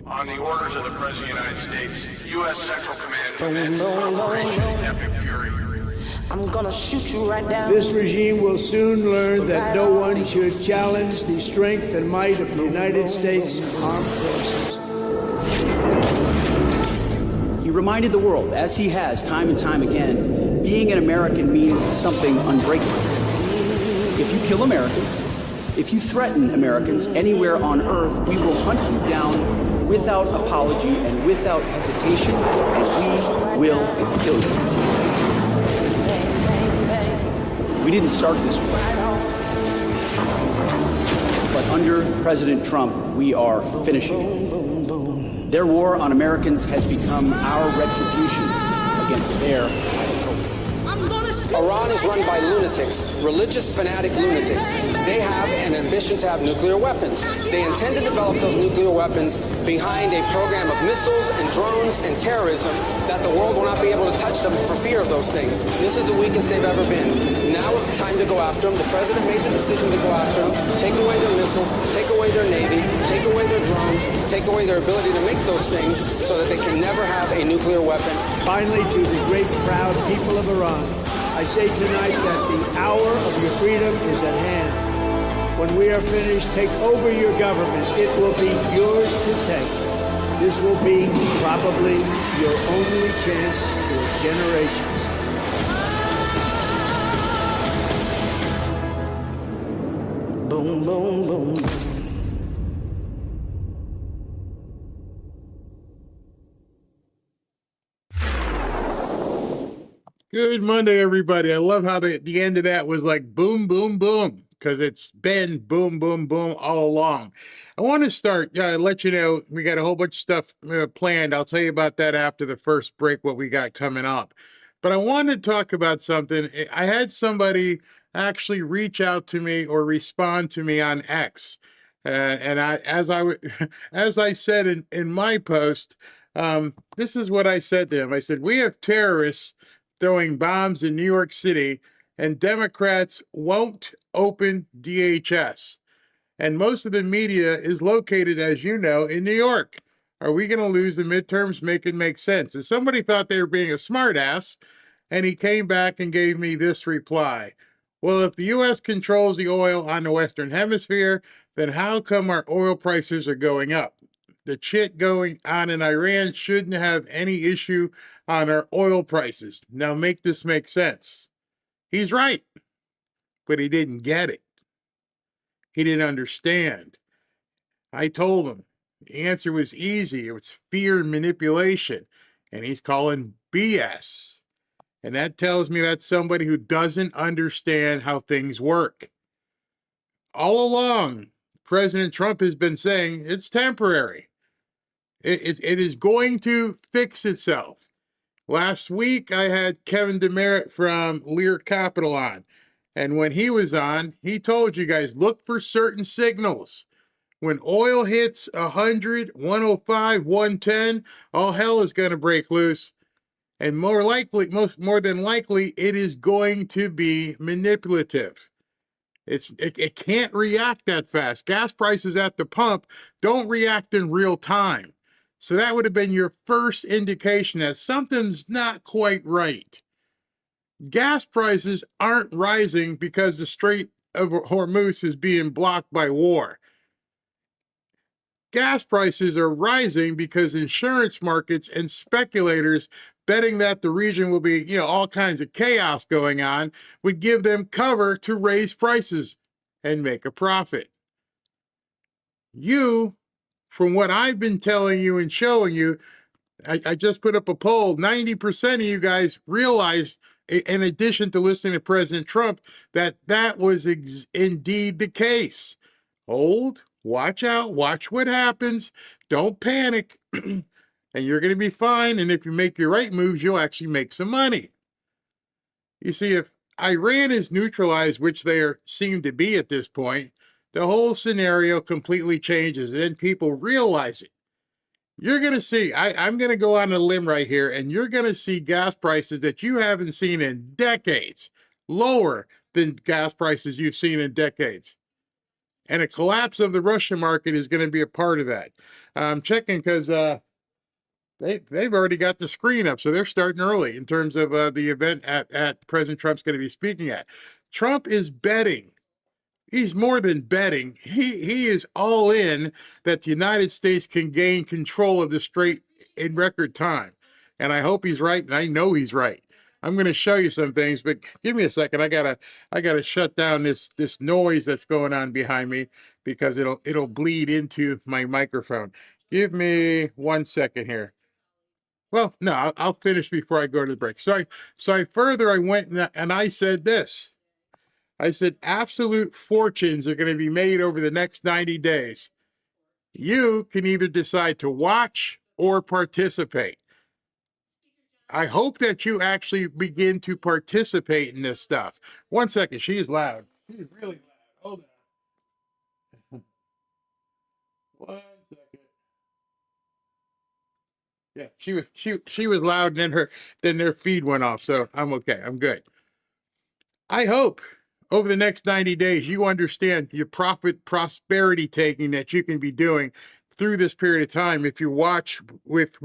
On the orders of the President of the United States, U.S. Central Command commences Operation Epic Fury. I'm gonna shoot you right down. This regime will soon learn that no one should challenge the strength and might of the United States Armed Forces. He reminded the world, as he has time and time again, being an American means something unbreakable. If you kill Americans, if you threaten Americans anywhere on earth, we will hunt you down without apology and without hesitation, and we will kill you. We didn't start this war, but under President Trump, we are finishing it. Their war on Americans has become our retribution against their Iran is run by lunatics, religious fanatic lunatics. They have an ambition to have nuclear weapons. They intend to develop those nuclear weapons behind a program of missiles and drones and terrorism that the world will not be able to touch them for fear of those things. This is the weakest they've ever been. Now is the time to go after them. The president made the decision to go after them, take away their missiles, take away their navy, take away their drones, take away their ability to make those things so that they can never have a nuclear weapon. Finally, to the great proud people of Iran, I say tonight that the hour of your freedom is at hand. When we are finished, take over your government. It will be yours to take. This will be probably your only chance for generations. Boom, boom, boom. Good Monday, everybody. I love how the end of that was like boom, boom, boom, because it's been boom, boom, boom all along. I want to start, let you know, we got a whole bunch of stuff planned. I'll tell you about that after the first break, what we got coming up. But I want to talk about something. I had somebody actually reach out to me or respond to me on X. And as I said in my post, this is what I said to him. I said, we have terrorists throwing bombs in New York City, and Democrats won't open DHS. And most of the media is located, as you know, in New York. Are we going to lose the midterms? Make it make sense. And somebody thought they were being a smartass, and he came back and gave me this reply. Well, if the U.S. controls the oil on the Western Hemisphere, then how come our oil prices are going up? The shit going on in Iran shouldn't have any issue on our oil prices. Now make this make sense. He's right, but he didn't get it. He didn't understand. I told him the answer was easy. It was fear and manipulation, and he's calling BS. And that tells me that's somebody who doesn't understand how things work. All along, President Trump has been saying it's temporary. It is going to fix itself. Last week, I had Kevin Demerit from Lear Capital on. And when he was on, he told you guys, look for certain signals. When oil hits 100, 105, 110, all hell is going to break loose. And more than likely, it is going to be manipulative. It can't react that fast. Gas prices at the pump don't react in real time. So that would have been your first indication that something's not quite right. Gas prices aren't rising because the Strait of Hormuz is being blocked by war. Gas prices are rising because insurance markets and speculators betting that the region will be, all kinds of chaos going on, would give them cover to raise prices and make a profit. From what I've been telling you and showing you, I just put up a poll, 90% of you guys realized, in addition to listening to President Trump, that was indeed the case. Hold, watch out, watch what happens, don't panic, and you're going to be fine, and if you make your right moves, you'll actually make some money. You see, if Iran is neutralized, which they seem to be at this point, the whole scenario completely changes, and then people realize it. You're going to see, I'm going to go on a limb right here, and you're going to see gas prices that you haven't seen in decades, lower than gas prices you've seen in decades. And a collapse of the Russian market is going to be a part of that. I'm checking because they've already got the screen up, so they're starting early in terms of the event at President Trump's going to be speaking at. Trump is betting. He's more than betting. He is all in that the United States can gain control of the strait in record time. And I hope he's right, and I know he's right. I'm going to show you some things, but give me a second. I gotta shut down this noise that's going on behind me because it'll bleed into my microphone. Give me 1 second here. Well, no, I'll finish before I go to the break. So I went and I said this. I said, absolute fortunes are going to be made over the next 90 days. You can either decide to watch or participate. I hope that you actually begin to participate in this stuff. 1 second. She is loud. She's really loud. Hold on. 1 second. Yeah, she was loud, and then their feed went off. So I'm okay. I'm good. I hope over the next 90 days, you understand your prosperity taking that you can be doing through this period of time if you watch with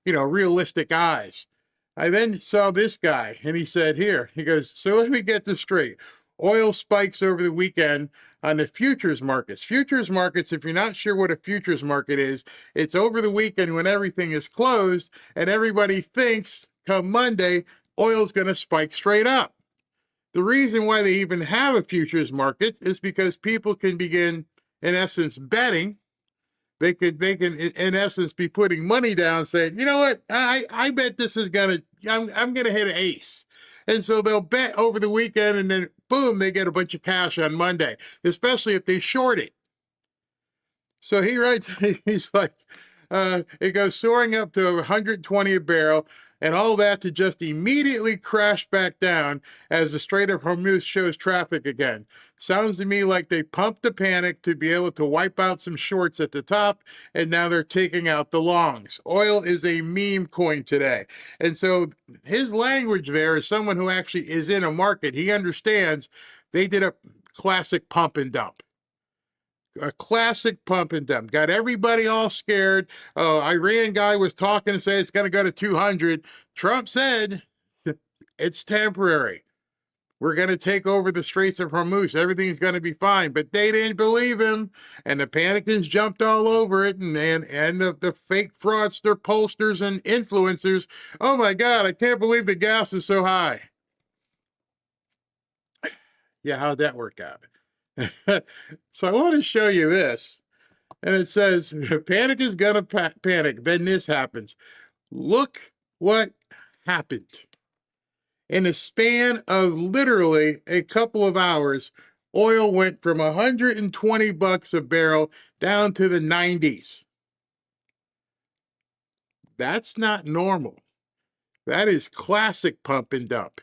realistic eyes. I then saw this guy, and he said, he goes, so let me get this straight. Oil spikes over the weekend on the futures markets. Futures markets, if you're not sure what a futures market is, it's over the weekend when everything is closed and everybody thinks come Monday, oil's going to spike straight up. The reason why they even have a futures market is because people can begin, in essence, betting. They can, in essence, be putting money down, saying, you know what, I bet this is I'm gonna hit an ace, and so they'll bet over the weekend, and then boom, they get a bunch of cash on Monday, especially if they short it. So he writes, he's like, it goes soaring up to 120 a barrel. And all that to just immediately crash back down as the Strait of Hormuz shows traffic again. Sounds to me like they pumped the panic to be able to wipe out some shorts at the top, and now they're taking out the longs. Oil is a meme coin today. And so his language there is someone who actually is in a market. He understands they did a classic pump and dump. A classic pump and dump. Got everybody all scared. Iran guy was talking and said it's going to go to 200. Trump said it's temporary. We're going to take over the Straits of Hormuz. Everything's going to be fine. But they didn't believe him. And the panicans jumped all over it. And the fake fraudster, pollsters, and influencers. Oh my God, I can't believe the gas is so high. Yeah, how'd that work out? So I want to show you this, and it says panic is gonna panic, then this happens. Look what happened. In a span of literally a couple of hours, oil went from $120 a barrel down to the 90s. That's not normal. That is classic pump and dump.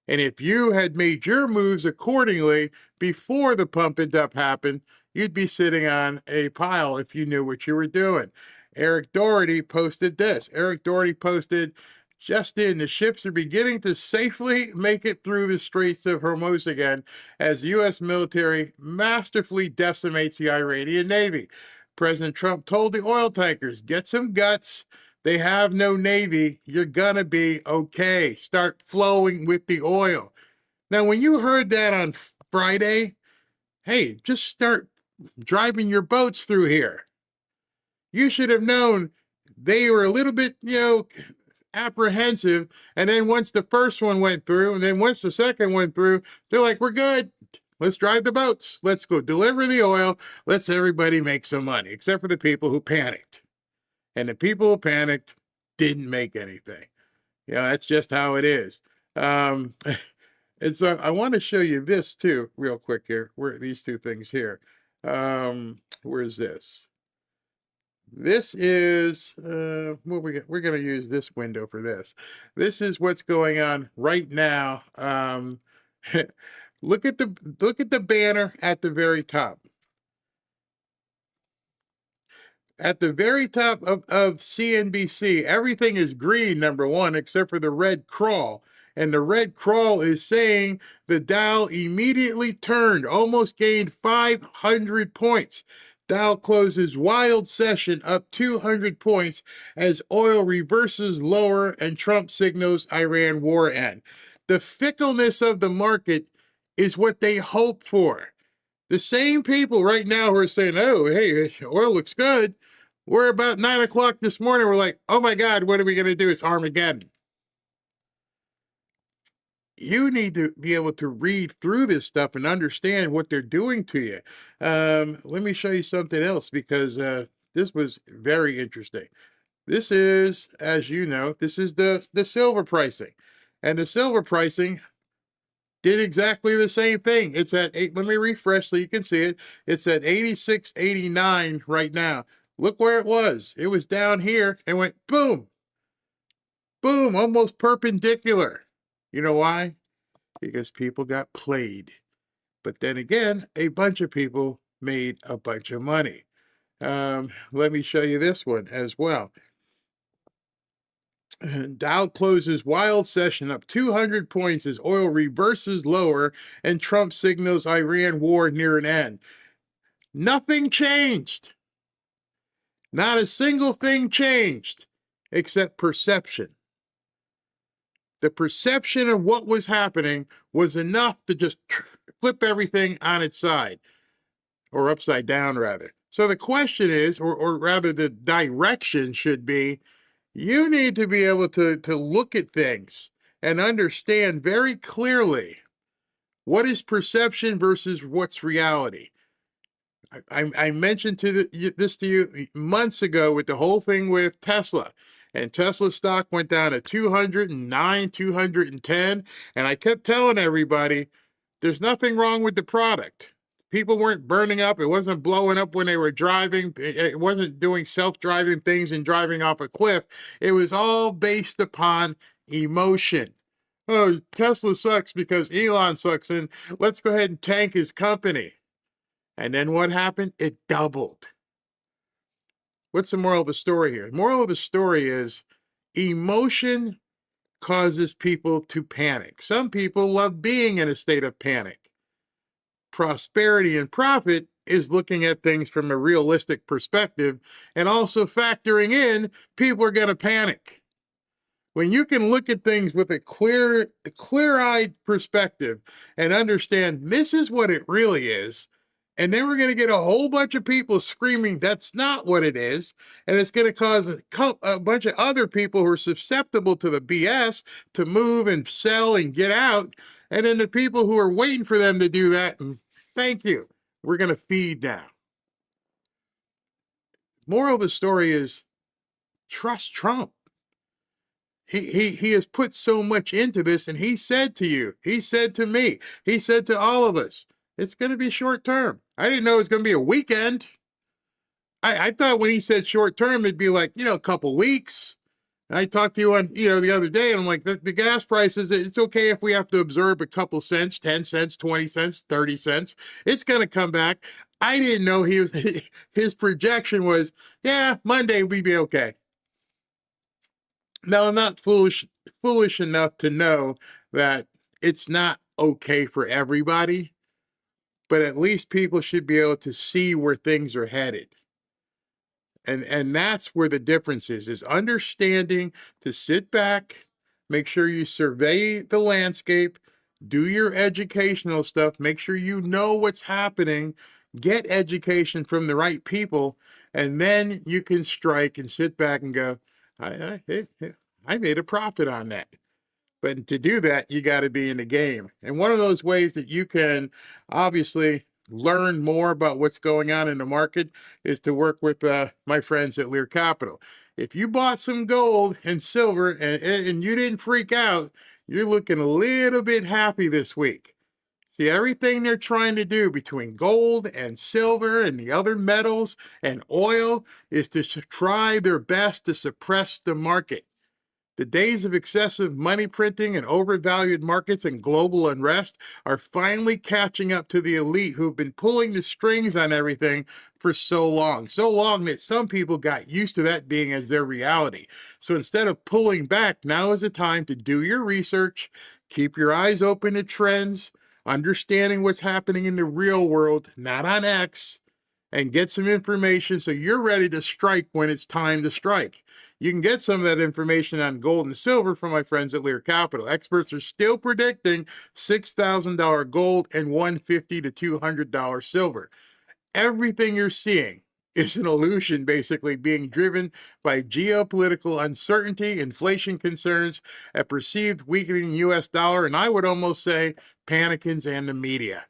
And if you had made your moves accordingly before the pump and dump happened, you'd be sitting on a pile if you knew what you were doing. Eric Doherty posted this. Eric Doherty posted, just in, the ships are beginning to safely make it through the Straits of Hormuz again as the U.S. military masterfully decimates the Iranian Navy. President Trump told the oil tankers, get some guts. They have no Navy. You're gonna be okay. Start flowing with the oil. Now, when you heard that on Friday, hey, just start driving your boats through here. You should have known they were a little bit, apprehensive. And then once the first one went through, and then once the second went through, they're like, we're good. Let's drive the boats. Let's go deliver the oil. Let's everybody make some money, except for the people who panicked. And the people who panicked didn't make anything. That's just how it is. And so I want to show you this too, real quick here. Where these two things here. Where's this? This is we're going to use this window for this. This is what's going on right now. Look at the banner at the very top. At the very top of CNBC, everything is green, number one, except for the red crawl. And the red crawl is saying the Dow immediately turned, almost gained 500 points. Dow closes wild session up 200 points as oil reverses lower and Trump signals Iran war end. The fickleness of the market is what they hope for. The same people right now who are saying, oh, hey, oil looks good. We're about 9 o'clock this morning. We're like, oh my God, what are we going to do? It's Armageddon. You need to be able to read through this stuff and understand what they're doing to you. Let me show you something else because this was very interesting. This is, as you know, this is the silver pricing. And the silver pricing did exactly the same thing. It's at let me refresh so you can see it. It's at 86.89 right now. Look where it was. It was down here and went boom, boom, almost perpendicular. You know why? Because people got played. But then again, a bunch of people made a bunch of money. Let me show you this one as well. Dow closes wild session up 200 points as oil reverses lower and Trump signals Iran war near an end. Nothing changed. Not a single thing changed except perception. The perception of what was happening was enough to just flip everything on its side, or upside down rather. So the question is, or rather the direction should be, you need to be able to look at things and understand very clearly what is perception versus what's reality. I mentioned this to you months ago with the whole thing with Tesla. And Tesla stock went down to 209, 210. And I kept telling everybody, there's nothing wrong with the product. People weren't burning up. It wasn't blowing up when they were driving. It wasn't doing self-driving things and driving off a cliff. It was all based upon emotion. Oh, Tesla sucks because Elon sucks, and let's go ahead and tank his company. And then what happened? It doubled. What's the moral of the story here? The moral of the story is emotion causes people to panic. Some people love being in a state of panic. Prosperity and profit is looking at things from a realistic perspective and also factoring in people are going to panic. When you can look at things with a clear-eyed perspective and understand this is what it really is, and then we're going to get a whole bunch of people screaming that's not what it is, and it's going to cause a bunch of other people who are susceptible to the BS to move and sell and get out, and then the people who are waiting for them to do that, thank you, we're going to feed now. Moral of the story is trust Trump. He has put so much into this, and he said to you, he said to me, he said to all of us, it's going to be short term. I didn't know it was going to be a weekend. I thought when he said short term, it'd be like, a couple weeks. And I talked to you on, the other day, and I'm like, the gas prices, it's okay if we have to absorb a couple cents, 10 cents, 20 cents, 30 cents. It's going to come back. I didn't know his projection was, Monday we'd be okay. Now, I'm not foolish enough to know that it's not okay for everybody, but at least people should be able to see where things are headed. And that's where the difference is understanding to sit back, make sure you survey the landscape, do your educational stuff, make sure you know what's happening, get education from the right people, and then you can strike and sit back and go, I made a profit on that. But to do that, you got to be in the game. And one of those ways that you can obviously learn more about what's going on in the market is to work with my friends at Lear Capital. If you bought some gold and silver and you didn't freak out, you're looking a little bit happy this week. See, everything they're trying to do between gold and silver and the other metals and oil is to try their best to suppress the market. The days of excessive money printing and overvalued markets and global unrest are finally catching up to the elite who've been pulling the strings on everything for so long that some people got used to that being as their reality. So instead of pulling back, now is the time to do your research, keep your eyes open to trends, understanding what's happening in the real world, not on X, and get some information so you're ready to strike when it's time to strike. You can get some of that information on gold and silver from my friends at Lear Capital. Experts are still predicting $6,000 gold and $150 to $200 silver. Everything you're seeing is an illusion, basically being driven by geopolitical uncertainty, inflation concerns, a perceived weakening US dollar, and I would almost say panicans and the media.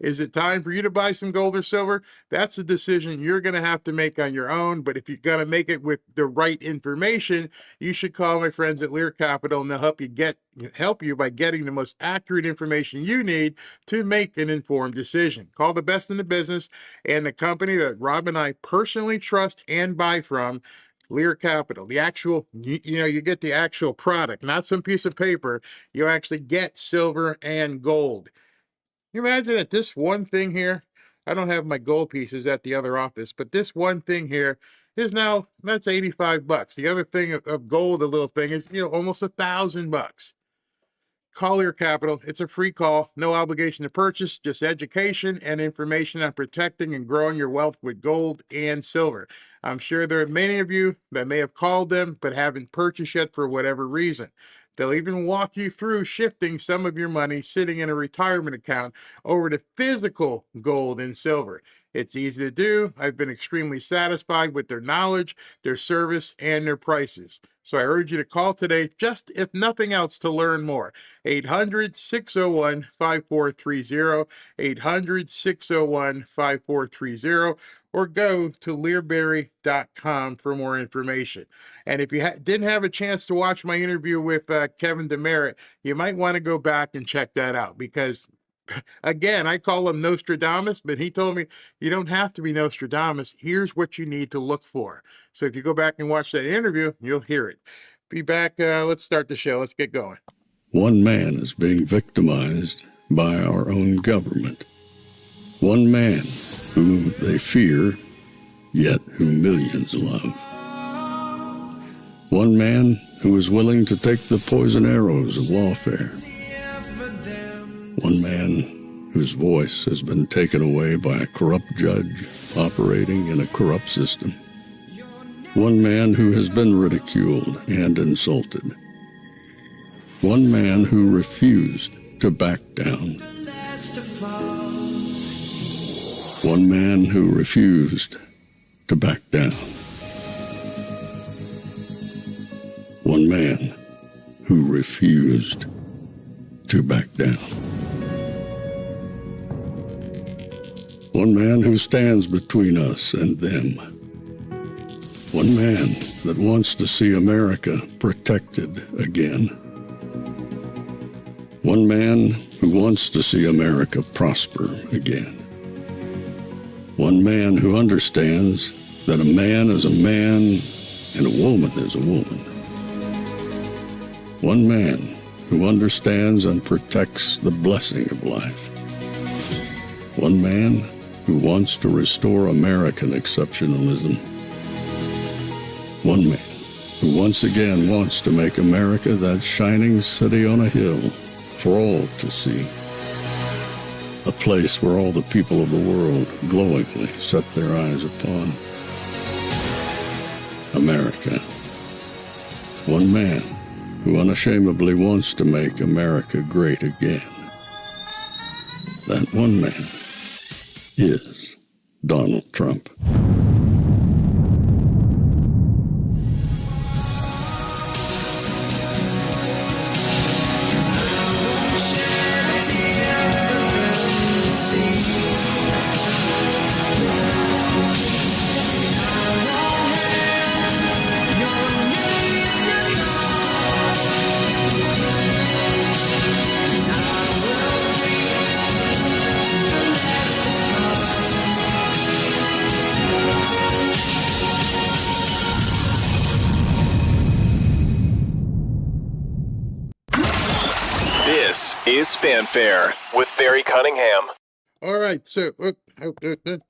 Is it time for you to buy some gold or silver? That's a decision you're going to have to make on your own. But if you're going to make it with the right information, you should call my friends at Lear Capital, and they'll help you by getting the most accurate information you need to make an informed decision. Call the best in the business and the company that Rob and I personally trust and buy from. Lear Capital, the actual, you get the actual product, not some piece of paper. You actually get silver and gold. You imagine that this one thing here, I don't have my gold pieces at the other office, but this one thing here is now, that's $85. The other thing of gold, the little thing is, almost $1,000. Call your capital. It's a free call, no obligation to purchase, just education and information on protecting and growing your wealth with gold and silver. I'm sure there are many of you that may have called them but haven't purchased yet for whatever reason. They'll even walk you through shifting some of your money sitting in a retirement account over to physical gold and silver. It's easy to do. I've been extremely satisfied with their knowledge, their service, and their prices. So I urge you to call today, just if nothing else, to learn more. 800-601-5430, 800-601-5430, or go to learberry.com for more information. And if you didn't have a chance to watch my interview with Kevin Demerit, you might want to go back and check that out, because again, I call him Nostradamus, but he told me you don't have to be Nostradamus. Here's what you need to look for. So if you go back and watch that interview, you'll hear it. Be back. Let's start the show. Let's get going. One man is being victimized by our own government. One man whom they fear, yet whom millions love. One man who is willing to take the poison arrows of lawfare. One man whose voice has been taken away by a corrupt judge operating in a corrupt system. One man who has been ridiculed and insulted. One man who refused to back down. One man who refused to back down. One man who refused to back down. One man who stands between us and them. One man that wants to see America protected again. One man who wants to see America prosper again. One man who understands that a man is a man and a woman is a woman. One man who understands and protects the blessing of life. One man who wants to restore American exceptionalism. One man who once again wants to make America that shining city on a hill for all to see. A place where all the people of the world glowingly set their eyes upon. America. One man who unashamedly wants to make America great again. That one man is Donald Trump. This is Fanfare with Barry Cunningham. All right, so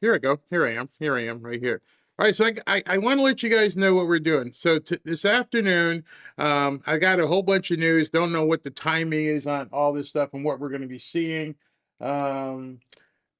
here I go. Here I am right here. All right, so I want to let you guys know what we're doing. So this afternoon, I got a whole bunch of news. Don't know what the timing is on all this stuff and what we're going to be seeing.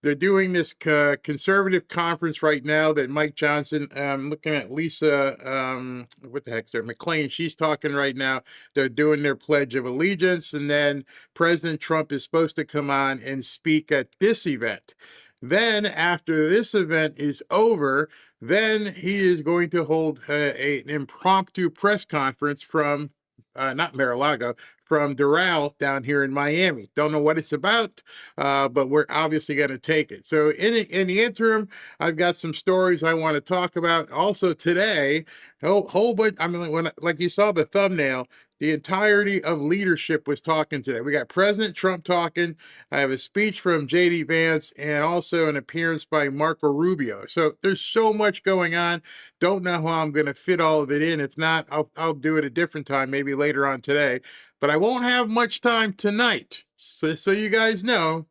they're doing this conservative conference right now that Mike Johnson, looking at Lisa, what the heck's there, McLean, she's talking right now. They're doing their Pledge of Allegiance, and then President Trump is supposed to come on and speak at this event. Then after this event is over, then he is going to hold an impromptu press conference from not Mar-a-Lago, from Doral down here in Miami. Don't know what it's about, but we're obviously going to take it. So in the interim, I've got some stories I want to talk about. Also today, whole bunch. I mean, like you saw the thumbnail, the entirety of leadership was talking today. We got President Trump talking. I have a speech from J.D. Vance and also an appearance by Marco Rubio. So there's so much going on. Don't know how I'm going to fit all of it in. If not, I'll do it a different time, maybe later on today. But I won't have much time tonight. So you guys know,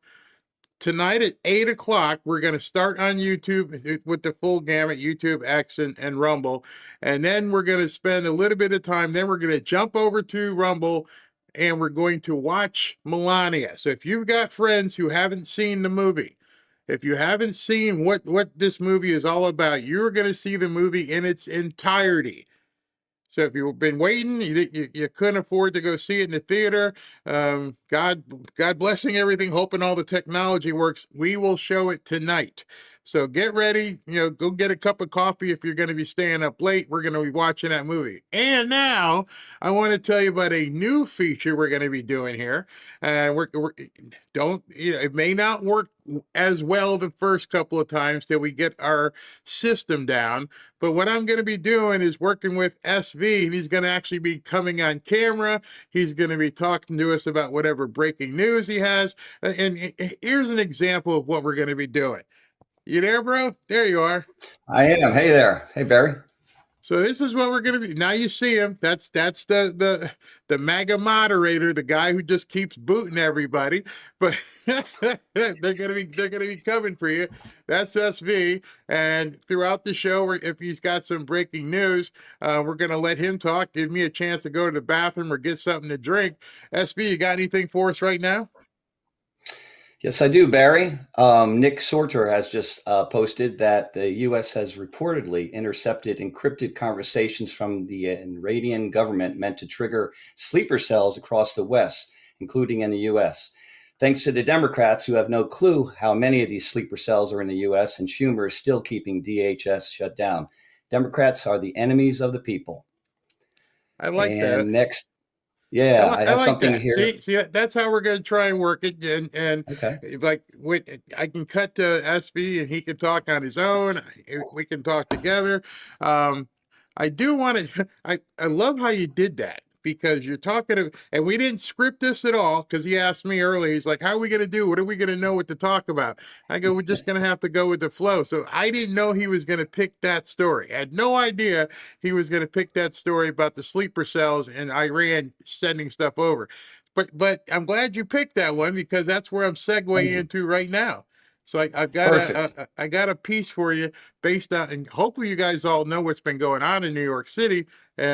tonight at 8 o'clock, we're going to start on YouTube with the full gamut, YouTube, X, and Rumble. And then we're going to spend a little bit of time. Then we're going to jump over to Rumble, and we're going to watch Melania. So if you've got friends who haven't seen the movie, if you haven't seen what this movie is all about, you're going to see the movie in its entirety. So if you've been waiting, you couldn't afford to go see it in the theater, God blessing everything, hoping all the technology works, we will show it tonight. So get ready, go get a cup of coffee if you're going to be staying up late. We're going to be watching that movie. And now I want to tell you about a new feature we're going to be doing here. And it may not work as well the first couple of times till we get our system down. But what I'm going to be doing is working with SV, and he's going to actually be coming on camera. He's going to be talking to us about whatever breaking news he has. And here's an example of what we're going to be doing. You there, bro? There you are. I am. Hey there. Hey, Barry. So this is what we're going to be. Now you see him. That's the MAGA moderator, the guy who just keeps booting everybody. But they're going to be coming for you. That's SV. And throughout the show, if he's got some breaking news, we're going to let him talk. Give me a chance to go to the bathroom or get something to drink. SV, you got anything for us right now? Yes, I do, Barry. Nick Sorter has just posted that the U.S. has reportedly intercepted encrypted conversations from the Iranian government meant to trigger sleeper cells across the West, including in the U.S. Thanks to the Democrats, who have no clue how many of these sleeper cells are in the U.S., and Schumer is still keeping DHS shut down. Democrats are the enemies of the people. I like that. Next. Yeah, I have like something that. here. See, that's how we're going to try and work it. And Okay. like, I can cut to SB and he can talk on his own. We can talk together. I do want to. I love how you did that, because you're talking and we didn't script this at all, because he asked me earlier. He's like, "How are we going to do? What are we going to know what to talk about?" I go, "We're just going to have to go with the flow." So I didn't know he was going to pick that story. I had no idea he was going to pick that story about the sleeper cells and Iran sending stuff over. But I'm glad you picked that one, because that's where I'm segueing into right now. So I've got I got a piece for you based on, and hopefully you guys all know what's been going on in New York City. They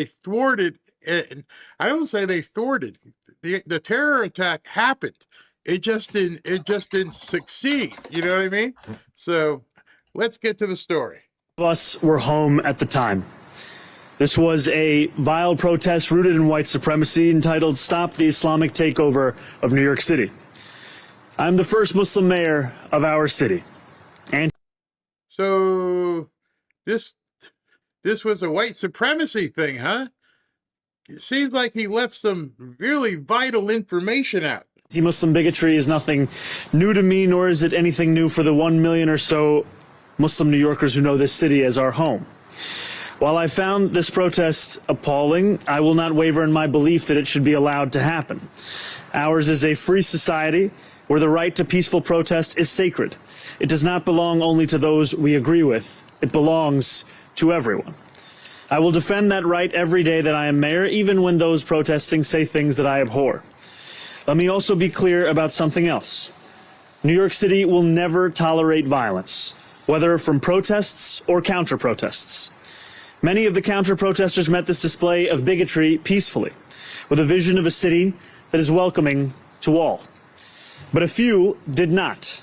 thwarted, and I don't say they thwarted. The terror attack happened. It just didn't succeed. You know what I mean? So let's get to the story. Of us were home at the time. This was a vile protest rooted in white supremacy entitled "Stop the Islamic Takeover of New York City." I'm the first Muslim mayor of our city. And so this was a white supremacy thing, huh? It seems like he left some really vital information out. Anti-Muslim bigotry is nothing new to me, nor is it anything new for the 1 million or so Muslim New Yorkers who know this city as our home. While I found this protest appalling, I will not waver in my belief that it should be allowed to happen. Ours is a free society where the right to peaceful protest is sacred. It does not belong only to those we agree with. It belongs to everyone. I will defend that right every day that I am mayor, even when those protesting say things that I abhor. Let me also be clear about something else. New York City will never tolerate violence, whether from protests or counter-protests. Many of the counter-protesters met this display of bigotry peacefully, with a vision of a city that is welcoming to all. but a few did not.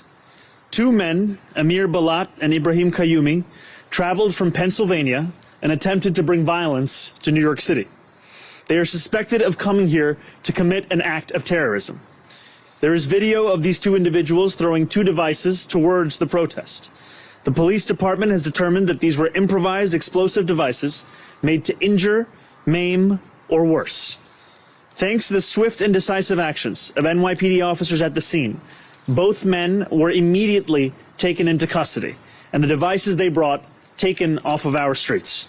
Two men, Amir Balat and Ibrahim Kayumi, traveled from Pennsylvania and attempted to bring violence to New York City. They are suspected of coming here to commit an act of terrorism. There is video of these two individuals throwing two devices towards the protest. The police department has determined that these were improvised explosive devices made to injure, maim, or worse. Thanks to the swift and decisive actions of NYPD officers at the scene, both men were immediately taken into custody, and the devices they brought taken off of our streets.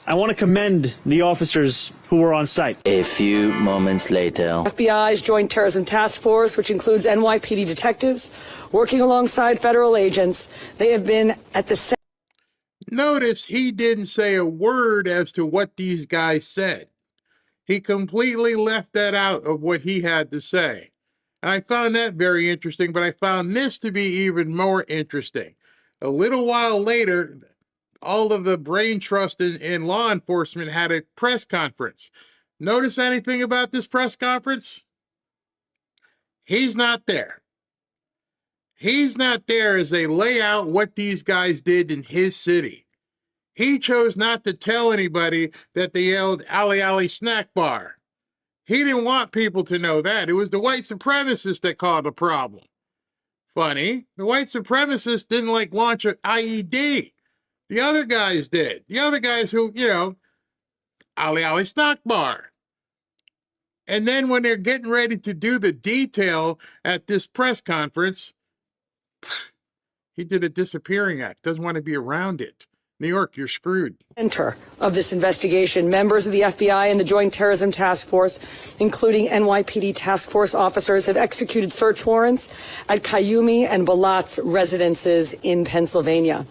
I want to commend the officers who were on site. A few moments later. FBI's Joint Terrorism Task Force, which includes NYPD detectives, working alongside federal agents. They have been at the Notice he didn't say a word as to what these guys said. He completely left that out of what he had to say. And I found that very interesting, but I found this to be even more interesting. A little while later, all of the brain trust in law enforcement had a press conference. Notice anything about this press conference? He's not there. He's not there as they lay out what these guys did in his city. He chose not to tell anybody that they yelled "Ali Ali Snack Bar." He didn't want people to know that. It was the white supremacists that caused the problem. Funny, the white supremacists didn't launch an IED. The other guys did. The other guys who, Ali Ali Snack Bar. And then when they're getting ready to do the detail at this press conference, he did a disappearing act. Doesn't want to be around it. New York, you're screwed. center of this investigation, members of the FBI and the Joint Terrorism Task Force, including NYPD task force officers, have executed search warrants at Kayumi and Balat's residences in Pennsylvania.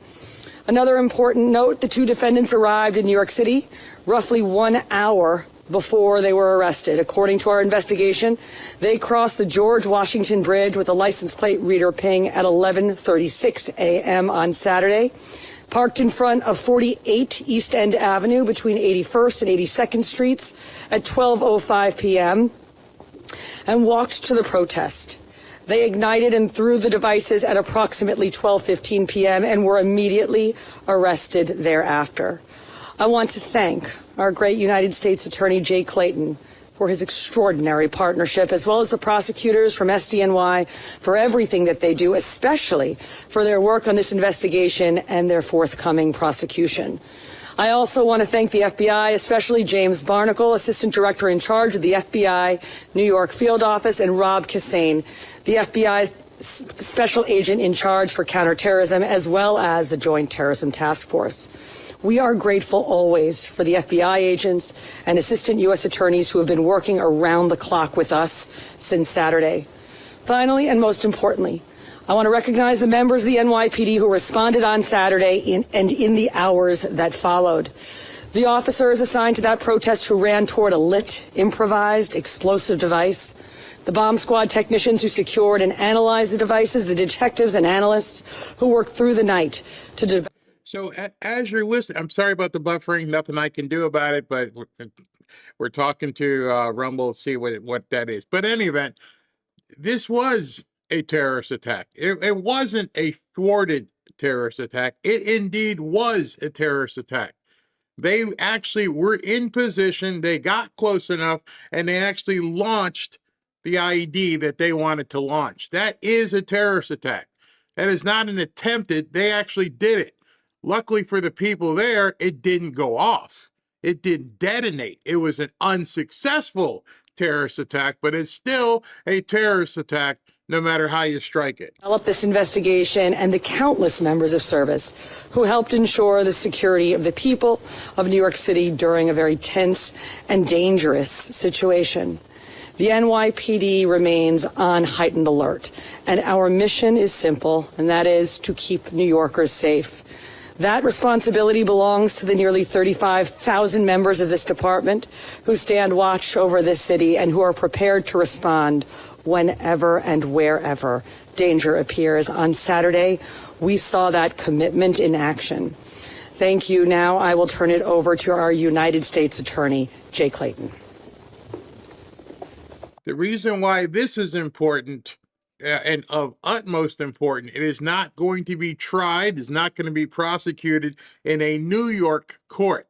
Another important note, the two defendants arrived in New York City roughly 1 hour before they were arrested. According to our investigation, they crossed the George Washington Bridge with a license plate reader ping at 11:36 a.m. on Saturday, parked in front of 48 East End Avenue between 81st and 82nd Streets at 12:05 p.m., and walked to the protest. They ignited and threw the devices at approximately 12:15 p.m. and were immediately arrested thereafter. I want to thank our great United States Attorney Jay Clayton for his extraordinary partnership, as well as the prosecutors from SDNY for everything that they do, especially for their work on this investigation and their forthcoming prosecution. I also want to thank the FBI, especially James Barnacle, Assistant Director in charge of the FBI New York Field Office, and Rob Cassane, the FBI's Special Agent in charge for counterterrorism, as well as the Joint Terrorism Task Force. We are grateful always for the FBI agents and Assistant U.S. Attorneys who have been working around the clock with us since Saturday. Finally, and most importantly, I want to recognize the members of the NYPD who responded on Saturday and in the hours that followed. The officers assigned to that protest who ran toward a lit, improvised, explosive device, the bomb squad technicians who secured and analyzed the devices, the detectives and analysts who worked through the night to develop. So as you're listening, I'm sorry about the buffering, nothing I can do about it, but we're talking to Rumble to see what that is. But in any event, this was a terrorist attack. It wasn't a thwarted terrorist attack. It indeed was a terrorist attack. They actually were in position, they got close enough, and they actually launched the IED that they wanted to launch. That is a terrorist attack. That is not an attempted, they actually did it. Luckily for the people there, it didn't go off. It didn't detonate. It was an unsuccessful terrorist attack, but it's still a terrorist attack no matter how you strike it. Develop this investigation and the countless members of service who helped ensure the security of the people of New York City during a very tense and dangerous situation. The NYPD remains on heightened alert, and our mission is simple, and that is to keep New Yorkers safe. That responsibility belongs to the nearly 35,000 members of this department who stand watch over this city and who are prepared to respond whenever and wherever danger appears. On Saturday, we saw that commitment in action. Thank you. Now I will turn it over to our United States Attorney, Jay Clayton. The reason why this is important and of utmost importance, it is not going to be tried, is not going to be prosecuted in a New York court.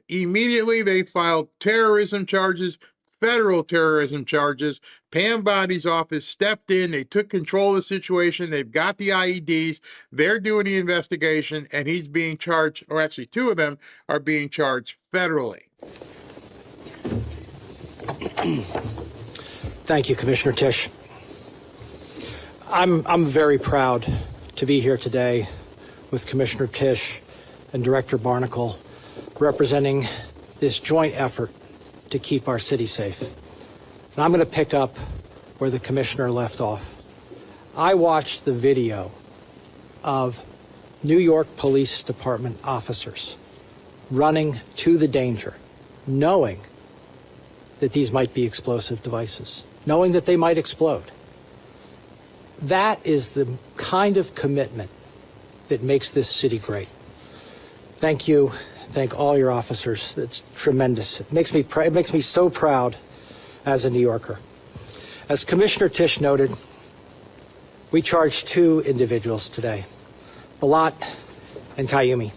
Immediately, they filed terrorism charges, federal terrorism charges. Pam Bondi's office stepped in. They took control of the situation. They've got the IEDs. They're doing the investigation, and he's being charged, or actually two of them are being charged federally. Thank you, Commissioner Tisch. I'm very proud to be here today with Commissioner Tisch and Director Barnacle representing this joint effort to keep our city safe. And I'm going to pick up where the Commissioner left off. I watched the video of New York Police Department officers running to the danger, knowing that these might be explosive devices, knowing that they might explode. That is the kind of commitment that makes this city great. Thank you. Thank all your officers. It's tremendous. It makes me so proud as a New Yorker. As Commissioner Tisch noted, we charged two individuals today, Balat and Kayumi.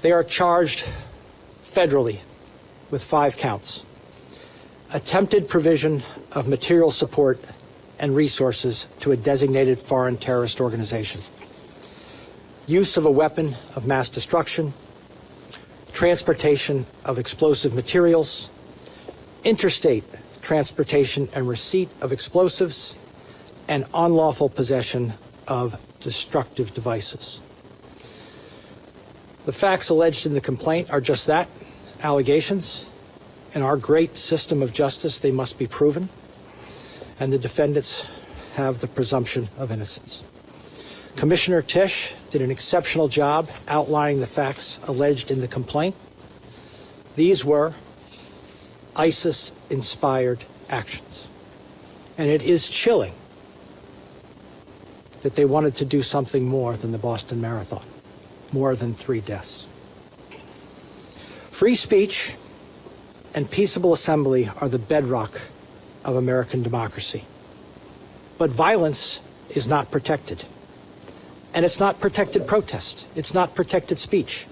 They are charged federally with 5 counts. Attempted provision of material support and resources to a designated foreign terrorist organization. Use of a weapon of mass destruction. Transportation of explosive materials. Interstate transportation and receipt of explosives. And unlawful possession of destructive devices. The facts alleged in the complaint are just that, allegations. In our great system of justice, they must be proven, and the defendants have the presumption of innocence. Commissioner Tisch did an exceptional job outlining the facts alleged in the complaint. These were ISIS-inspired actions. And it is chilling that they wanted to do something more than the Boston Marathon, more than 3 deaths. Free speech and peaceable assembly are the bedrock of American democracy. But violence is not protected. And it's not protected protest. It's not protected speech.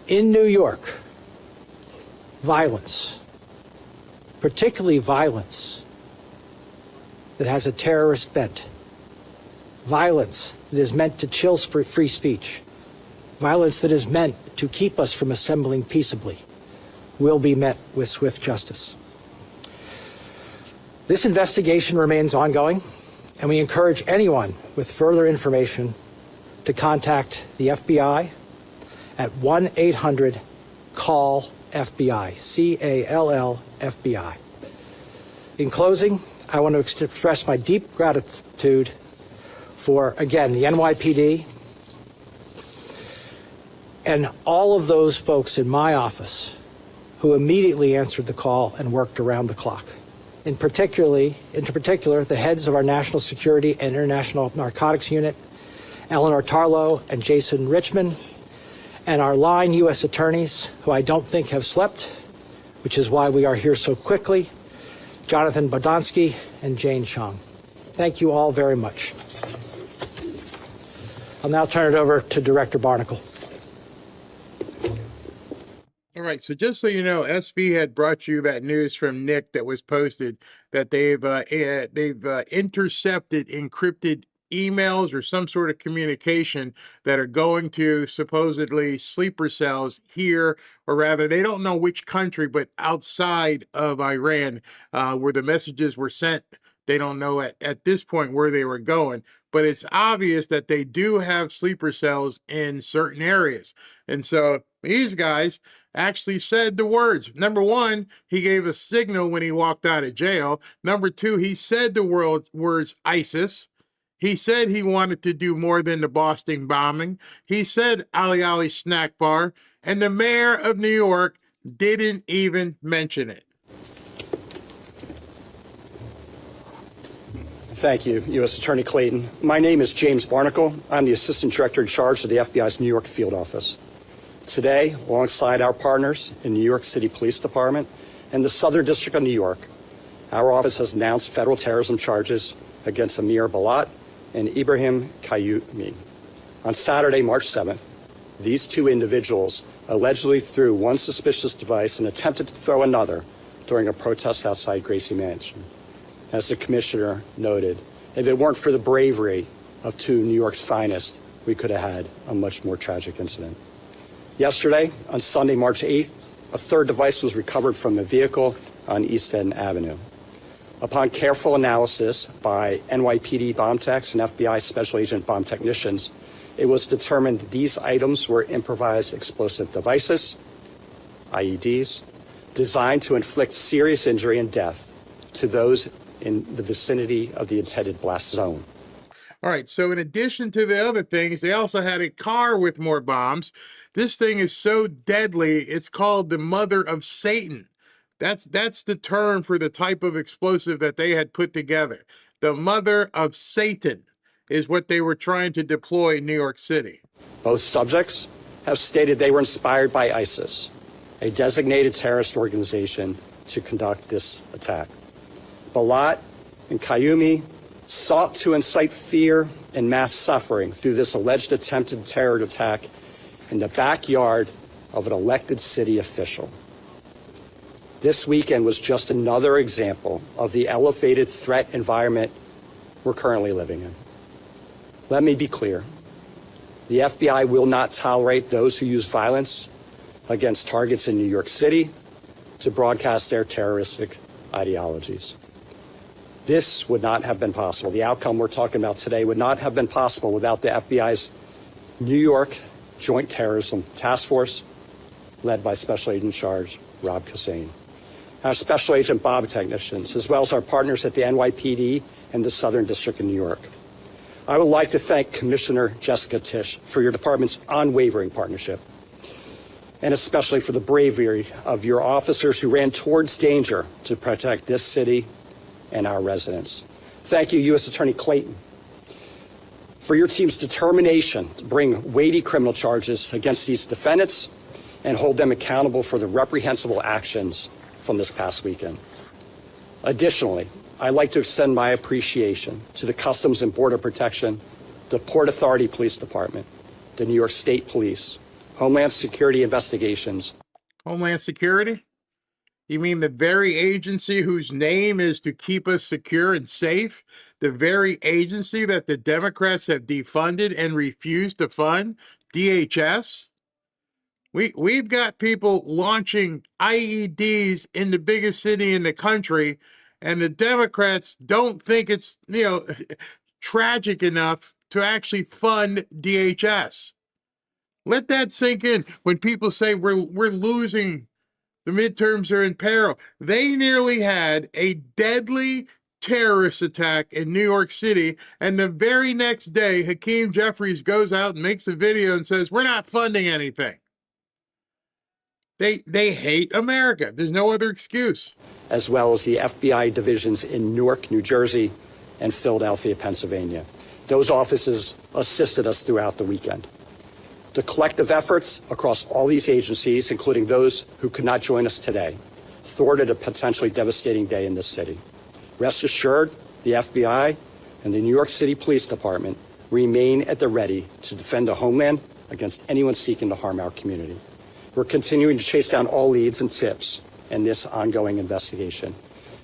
In New York, violence, particularly violence that has a terrorist bent, violence that is meant to chill free speech, violence that is meant to keep us from assembling peaceably, will be met with swift justice. This investigation remains ongoing, and we encourage anyone with further information to contact the FBI at 1-800-CALL-FBI, C-A-L-L-FBI. In closing, I want to express my deep gratitude for, again, the NYPD and all of those folks in my office who immediately answered the call and worked around the clock. In particular, the heads of our National Security and International Narcotics Unit, Eleanor Tarlow and Jason Richmond, and our line U.S. attorneys, who I don't think have slept, which is why we are here so quickly, Jonathan Bodonsky and Jane Chong. Thank you all very much. I'll now turn it over to Director Barnacle. All right, so just so you know, SV had brought you that news from Nick that was posted that they've intercepted encrypted emails or some sort of communication that are going to supposedly sleeper cells here, or rather, they don't know which country, but outside of Iran, where the messages were sent. They don't know at this point where they were going, but it's obvious that they do have sleeper cells in certain areas. And so these guys actually said the words. Number one, he gave a signal when he walked out of jail. Number two, he said the words ISIS. He said he wanted to do more than the Boston bombing. He said Ali Ali snack bar, and the mayor of New York didn't even mention it. Thank you, U.S. Attorney Clayton. My name is James Barnacle. I'm the Assistant Director in charge of the FBI's New York Field Office. Today, alongside our partners in New York City Police Department and the Southern District of New York, Our office has announced federal terrorism charges against Amir Balat and Ibrahim Qayyumi. On Saturday, March 7th, these two individuals allegedly threw one suspicious device and attempted to throw another during a protest outside Gracie Mansion. As the commissioner noted, if it weren't for the bravery of two New York's finest, we could have had a much more tragic incident. Yesterday, on Sunday, March 8th, a third device was recovered from the vehicle on East End Avenue. Upon careful analysis by NYPD bomb techs and FBI Special Agent bomb technicians, it was determined these items were improvised explosive devices, IEDs, designed to inflict serious injury and death to those in the vicinity of the intended blast zone. All right, so in addition to the other things, they also had a car with more bombs. This thing is so deadly, it's called the Mother of Satan. That's the term for the type of explosive that they had put together. The Mother of Satan is what they were trying to deploy in New York City. Both subjects have stated they were inspired by ISIS, a designated terrorist organization, to conduct this attack. Balat and Qayyumi sought to incite fear and mass suffering through this alleged attempted terror attack in the backyard of an elected city official. This weekend was just another example of the elevated threat environment we're currently living in. Let me be clear. The FBI will not tolerate those who use violence against targets in New York City to broadcast their terroristic ideologies. This would not have been possible. The outcome we're talking about today would not have been possible without the FBI's New York Joint Terrorism Task Force, led by Special Agent in Charge Rob Hussein, our Special Agent bomb technicians, as well as our partners at the NYPD and the Southern District of New York. I would like to thank Commissioner Jessica Tisch for your department's unwavering partnership, and especially for the bravery of your officers who ran towards danger to protect this city and our residents. Thank you, U.S. Attorney Clayton, for your team's determination to bring weighty criminal charges against these defendants and hold them accountable for the reprehensible actions from this past weekend. Additionally, I'd like to extend my appreciation to the Customs and Border Protection, the Port Authority Police Department, the New York State Police, Homeland Security Investigations. Homeland Security? You mean the very agency whose name is to keep us secure and safe? The very agency that the Democrats have defunded and refused to fund? DHS? We've got people launching IEDs in the biggest city in the country, and the Democrats don't think it's, tragic enough to actually fund DHS. Let that sink in. When people say we're losing, the midterms are in peril. They nearly had a deadly terrorist attack in New York City, and the very next day, Hakeem Jeffries goes out and makes a video and says, we're not funding anything. They hate America. There's no other excuse. As well as the FBI divisions in Newark, New Jersey, and Philadelphia, Pennsylvania. Those offices assisted us throughout the weekend. The collective efforts across all these agencies, including those who could not join us today, thwarted a potentially devastating day in this city. Rest assured, the FBI and the New York City Police Department remain at the ready to defend the homeland against anyone seeking to harm our community. We're continuing to chase down all leads and tips in this ongoing investigation.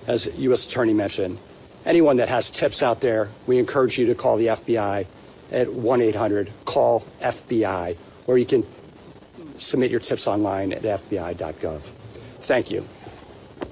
As U.S. Attorney mentioned, anyone that has tips out there, we encourage you to call the FBI at 1-800-CALL-FBI, or you can submit your tips online at fbi.gov. Thank you.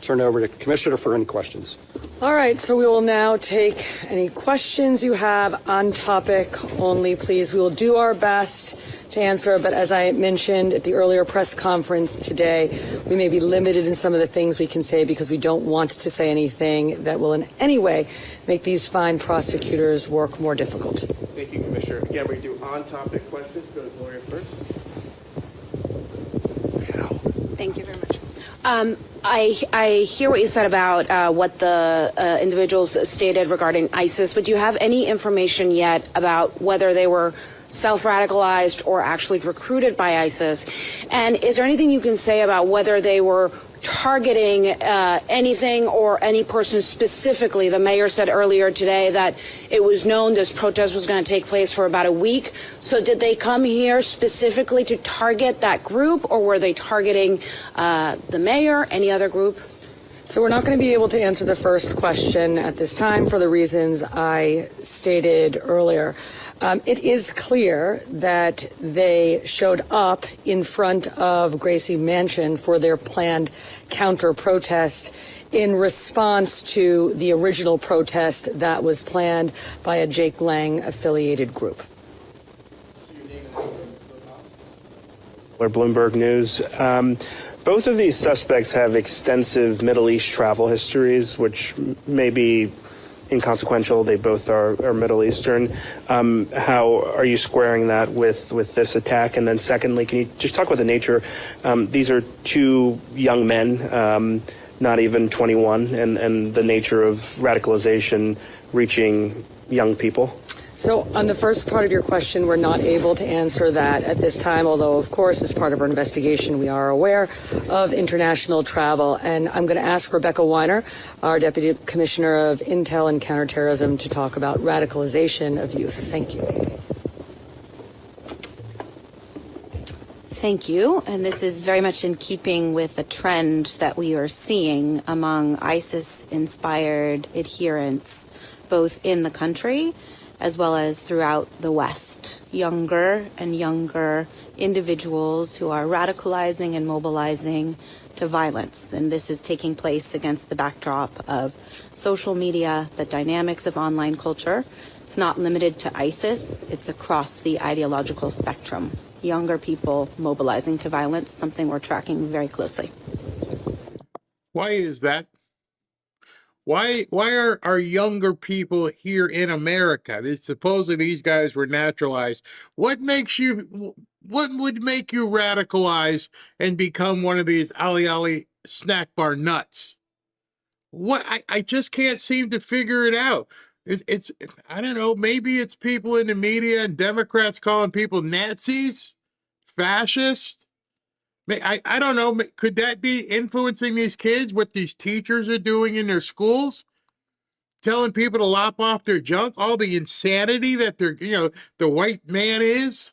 Turn it over to Commissioner for any questions. All right, so we will now take any questions you have on topic only, please. We will do our best to answer, but as I mentioned at the earlier press conference today, we may be limited in some of the things we can say because we don't want to say anything that will in any way make these fine prosecutors' work more difficult. Thank you, Commissioner. Again, we do on-topic questions. Go to Gloria first. Thank you very much. I hear what you said about what the individuals stated regarding ISIS, but do you have any information yet about whether they were self-radicalized or actually recruited by ISIS? And is there anything you can say about whether they were targeting anything or any person specifically. The mayor said earlier today that it was known this protest was going to take place for about a week. So did they come here specifically to target that group, or were they targeting the mayor, any other group? So we're not going to be able to answer the first question at this time for the reasons I stated earlier. It is clear that they showed up in front of Gracie Mansion for their planned counter-protest in response to the original protest that was planned by a Jake Lang-affiliated group. Or Bloomberg News. Both of these suspects have extensive Middle East travel histories, which may be inconsequential. They both are Middle Eastern. How are you squaring that with this attack? And then secondly, can you just talk about the nature? These are two young men, not even 21, and the nature of radicalization reaching young people. So on the first part of your question, we're not able to answer that at this time, although, of course, as part of our investigation, we are aware of international travel. And I'm going to ask Rebecca Weiner, our Deputy Commissioner of Intel and Counterterrorism, to talk about radicalization of youth. Thank you. Thank you. And this is very much in keeping with the trend that we are seeing among ISIS-inspired adherents, both in the country as well as throughout the West. Younger and younger individuals who are radicalizing and mobilizing to violence. And this is taking place against the backdrop of social media, the dynamics of online culture. It's not limited to ISIS, it's across the ideological spectrum. Younger people mobilizing to violence, something we're tracking very closely. Why is that? Why are our younger people here in America? Supposedly these guys were naturalized. What would make you radicalize and become one of these Ali snack bar nuts? What I just can't seem to figure it out. It's I don't know, maybe it's people in the media and Democrats calling people Nazis, fascists. I don't know. Could that be influencing these kids, what these teachers are doing in their schools? Telling people to lop off their junk, all the insanity that the white man is?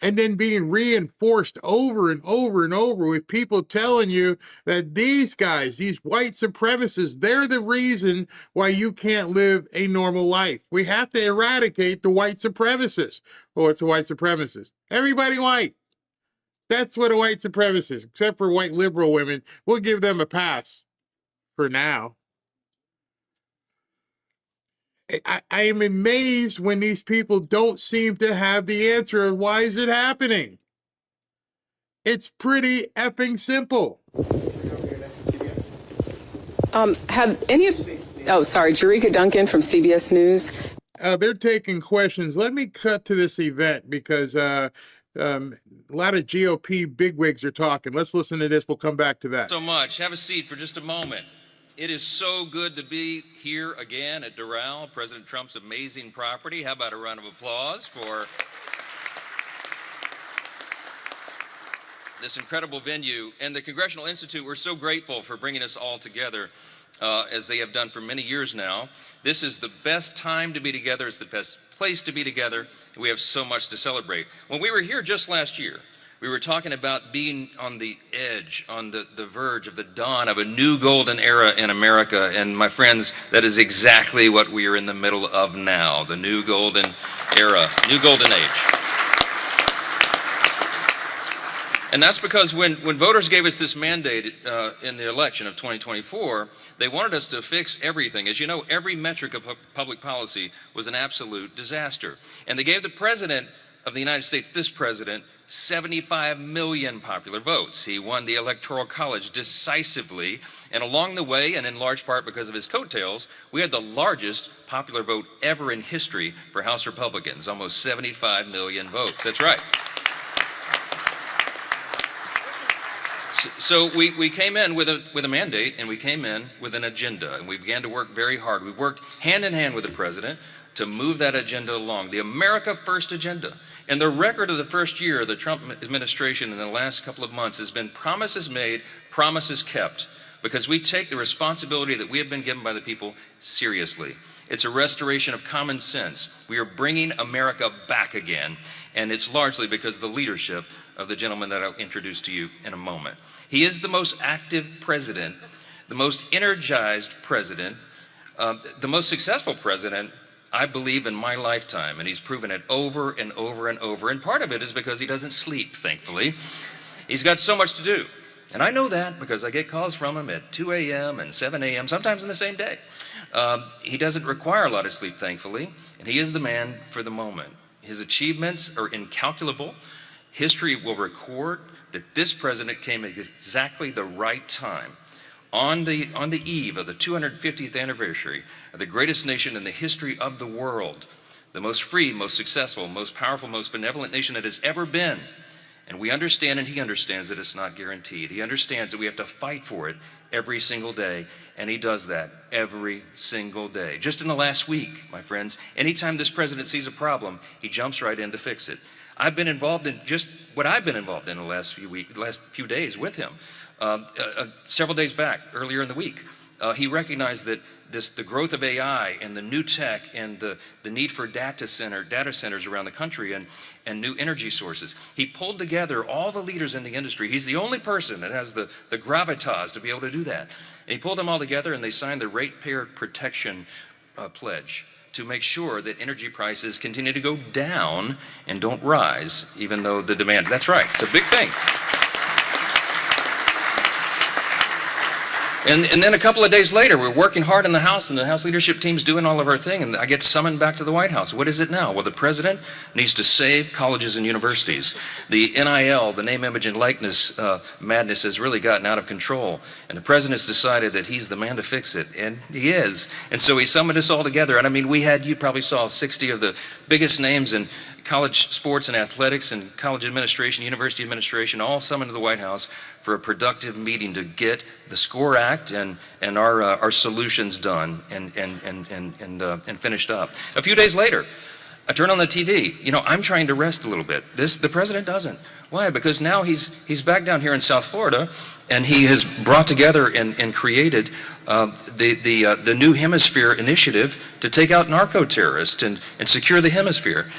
And then being reinforced over and over and over with people telling you that these guys, these white supremacists, they're the reason why you can't live a normal life. We have to eradicate the white supremacists. Oh, it's a white supremacist. Everybody white. That's what a white supremacist, except for white liberal women. We'll give them a pass for now. I am amazed when these people don't seem to have the answer of why is it happening. It's pretty effing simple. Have any of... Oh, sorry, Jerika Duncan from CBS News. They're taking questions. Let me cut to this event because... a lot of GOP bigwigs are talking. Let's listen to this. We'll come back to that. So much. Have a seat for just a moment. It is so good to be here again at Doral, President Trump's amazing property. How about a round of applause for this incredible venue? And the Congressional Institute, we're so grateful for bringing us all together as they have done for many years now. This is the best time to be together. It's the best place to be together. We have so much to celebrate. When we were here just last year, we were talking about being on the edge, on the verge of the dawn of a new golden era in America. And my friends, that is exactly what we are in the middle of now, the new golden era, new golden age. And that's because when voters gave us this mandate in the election of 2024, they wanted us to fix everything. As you know, every metric of public policy was an absolute disaster. And they gave the President of the United States, this president, 75 million popular votes. He won the Electoral College decisively. And along the way, and in large part because of his coattails, we had the largest popular vote ever in history for House Republicans, almost 75 million votes. That's right. So we came in with a mandate, and we came in with an agenda, and we began to work very hard. We worked hand in hand with the president to move that agenda along, the America First agenda. And the record of the first year of the Trump administration in the last couple of months has been promises made, promises kept, because we take the responsibility that we have been given by the people seriously. It's a restoration of common sense. We are bringing America back again, and it's largely because of the leadership of the gentleman that I'll introduce to you in a moment. He is the most active president, the most energized president, the most successful president, I believe, in my lifetime, and he's proven it over and over and over. And part of it is because he doesn't sleep, thankfully. He's got so much to do. And I know that because I get calls from him at 2 a.m. and 7 a.m., sometimes in the same day. He doesn't require a lot of sleep, thankfully, and he is the man for the moment. His achievements are incalculable. History will record that this president came at exactly the right time. On the eve of the 250th anniversary of the greatest nation in the history of the world, the most free, most successful, most powerful, most benevolent nation that has ever been. And we understand, and he understands, that it's not guaranteed. He understands that we have to fight for it every single day, and he does that every single day. Just in the last week, my friends, anytime this president sees a problem, he jumps right in to fix it. I've been involved in just what I've been involved in the last few days with him. Several days back, earlier in the week, he recognized that the growth of AI and the new tech and the need for data centers around the country and new energy sources. He pulled together all the leaders in the industry. He's the only person that has the gravitas to be able to do that. And he pulled them all together, and they signed the Ratepayer Protection Pledge to make sure that energy prices continue to go down and don't rise, even though the demand, that's right, it's a big thing. And then a couple of days later, we're working hard in the House, and the House leadership team's doing all of our thing, and I get summoned back to the White House. What is it now? Well, the president needs to save colleges and universities. The NIL, the name, image, and likeness madness has really gotten out of control, and the president's decided that he's the man to fix it, and he is. And so he summoned us all together, and I mean, you probably saw 60 of the biggest names in college sports and athletics and college administration, university administration, all summoned to the White House for a productive meeting to get the SCORE Act and our solutions done and finished up. A few days later, I turn on the TV. You know, I'm trying to rest a little bit. The president doesn't. Why? Because now he's back down here in South Florida, and he has brought together and created the New Hemisphere initiative to take out narco-terrorists and secure the hemisphere.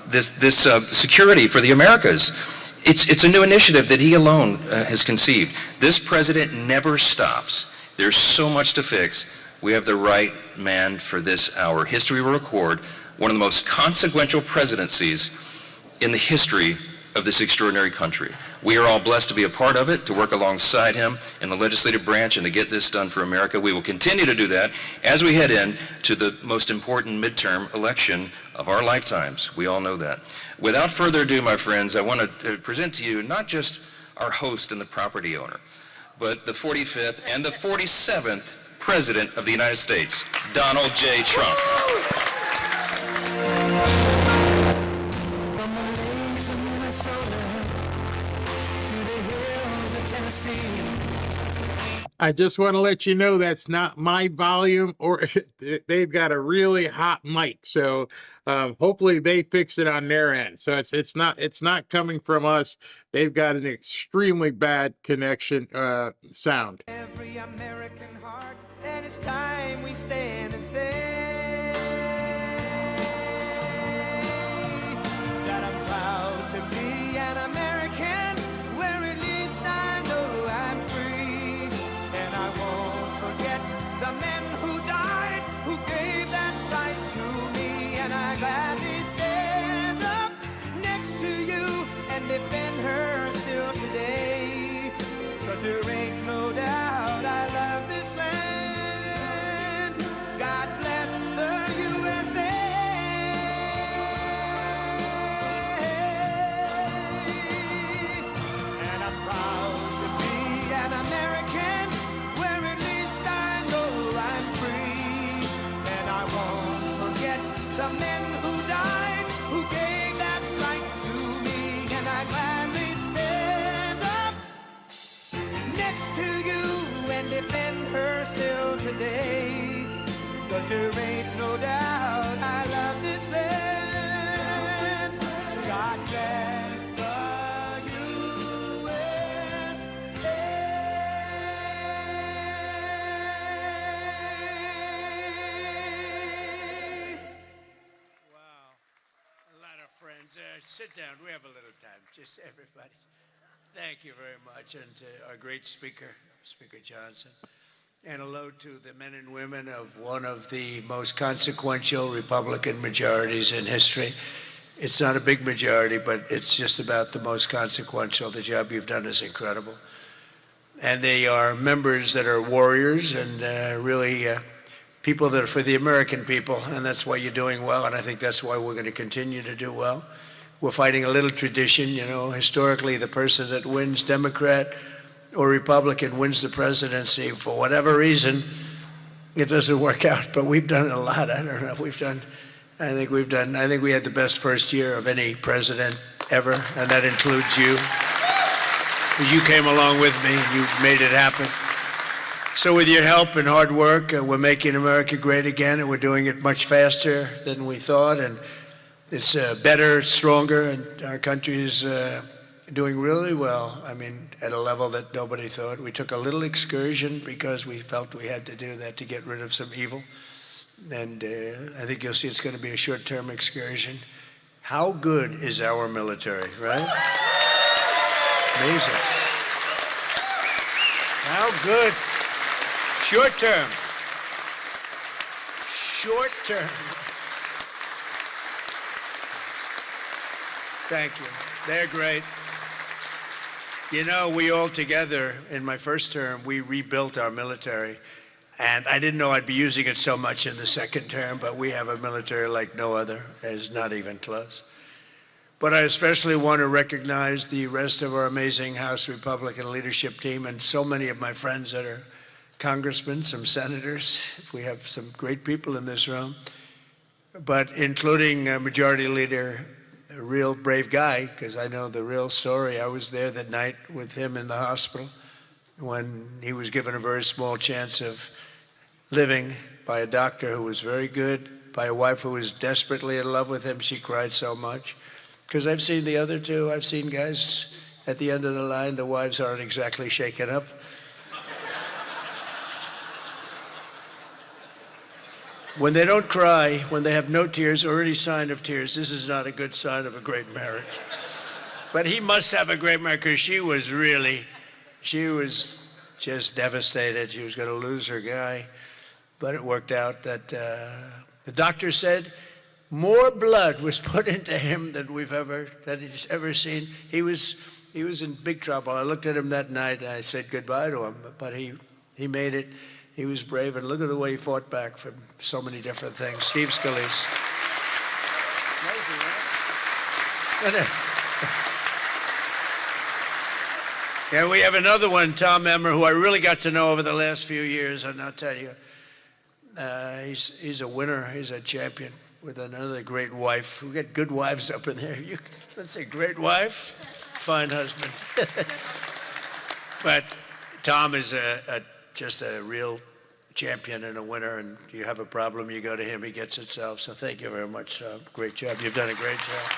This security for the Americas. It's a new initiative that he alone has conceived. This president never stops. There's so much to fix. We have the right man for this hour. History will record one of the most consequential presidencies in the history of this extraordinary country. We are all blessed to be a part of it, to work alongside him in the legislative branch and to get this done for America. We will continue to do that as we head in to the most important midterm election of our lifetimes. We all know that. Without further ado, my friends, I want to present to you not just our host and the property owner, but the 45th and the 47th President of the United States, Donald J. Trump. I just want to let you know that's not my volume, or they've got a really hot mic, so hopefully they fix it on their end. So it's not coming from us. They've got an extremely bad connection sound. Every American heart, and it's time we stand and say that I'm proud to be an American, where at least I know I'm free, and I won't forget the men who died, who gave that right to me, and I gladly stand up next to you and defend her still today, 'cause there ain't no doubt I love this land. God bless the USA. And I'm proud to be an American, where at least I know I'm free. And I won't forget the men who died, who gave that right to me. And I gladly stand up next to you and defend her still today, 'cause there ain't no doubt I love this land. God bless the USA. A lot of friends. Sit down. We have a little time. Just everybody. Thank you very much. And to our great speaker, Speaker Johnson. And hello to the men and women of one of the most consequential Republican majorities in history. It's not a big majority, but it's just about the most consequential. The job you've done is incredible. And they are members that are warriors and really people that are for the American people, and that's why you're doing well, and I think that's why we're going to continue to do well. We're fighting a little tradition, you know, historically the person that wins, Democrat or Republican, wins the presidency. For whatever reason, it doesn't work out, but we've done a lot. I don't know, I think we had the best first year of any president ever, and that includes you. You came along with me, and you made it happen. So with your help and hard work, we're making America great again, and we're doing it much faster than we thought, and it's better, stronger, and our country is doing really well. I mean, at a level that nobody thought. We took a little excursion because we felt we had to do that to get rid of some evil, and I think you'll see it's going to be a short-term excursion. How good is our military, right? Amazing. How good. Short term. Short term. Thank you. They're great. You know, we all together, in my first term, we rebuilt our military. And I didn't know I'd be using it so much in the second term, but we have a military like no other. It's not even close. But I especially want to recognize the rest of our amazing House Republican leadership team and so many of my friends that are congressmen, some senators. We have some great people in this room, but including Majority Leader, a real brave guy, because I know the real story. I was there that night with him in the hospital when he was given a very small chance of living by a doctor who was very good, by a wife who was desperately in love with him. She cried so much. Because I've seen the other two. I've seen guys at the end of the line, the wives aren't exactly shaken up. When they don't cry, when they have no tears or any sign of tears, this is not a good sign of a great marriage. But he must have a great marriage, because she was just devastated. She was going to lose her guy. But it worked out that the doctor said more blood was put into him than he's ever seen. He was in big trouble. I looked at him that night and I said goodbye to him, but he made it. He was brave, and look at the way he fought back from so many different things. Steve Scalise. And we have another one, Tom Emmer, who I really got to know over the last few years, and I'll tell you, he's a winner. He's a champion with another great wife. We got good wives up in there. Let's say great wife, fine husband. But Tom is just a real champion and a winner, and you have a problem, you go to him, he gets it solved. So thank you very much. Great job. You've done a great job.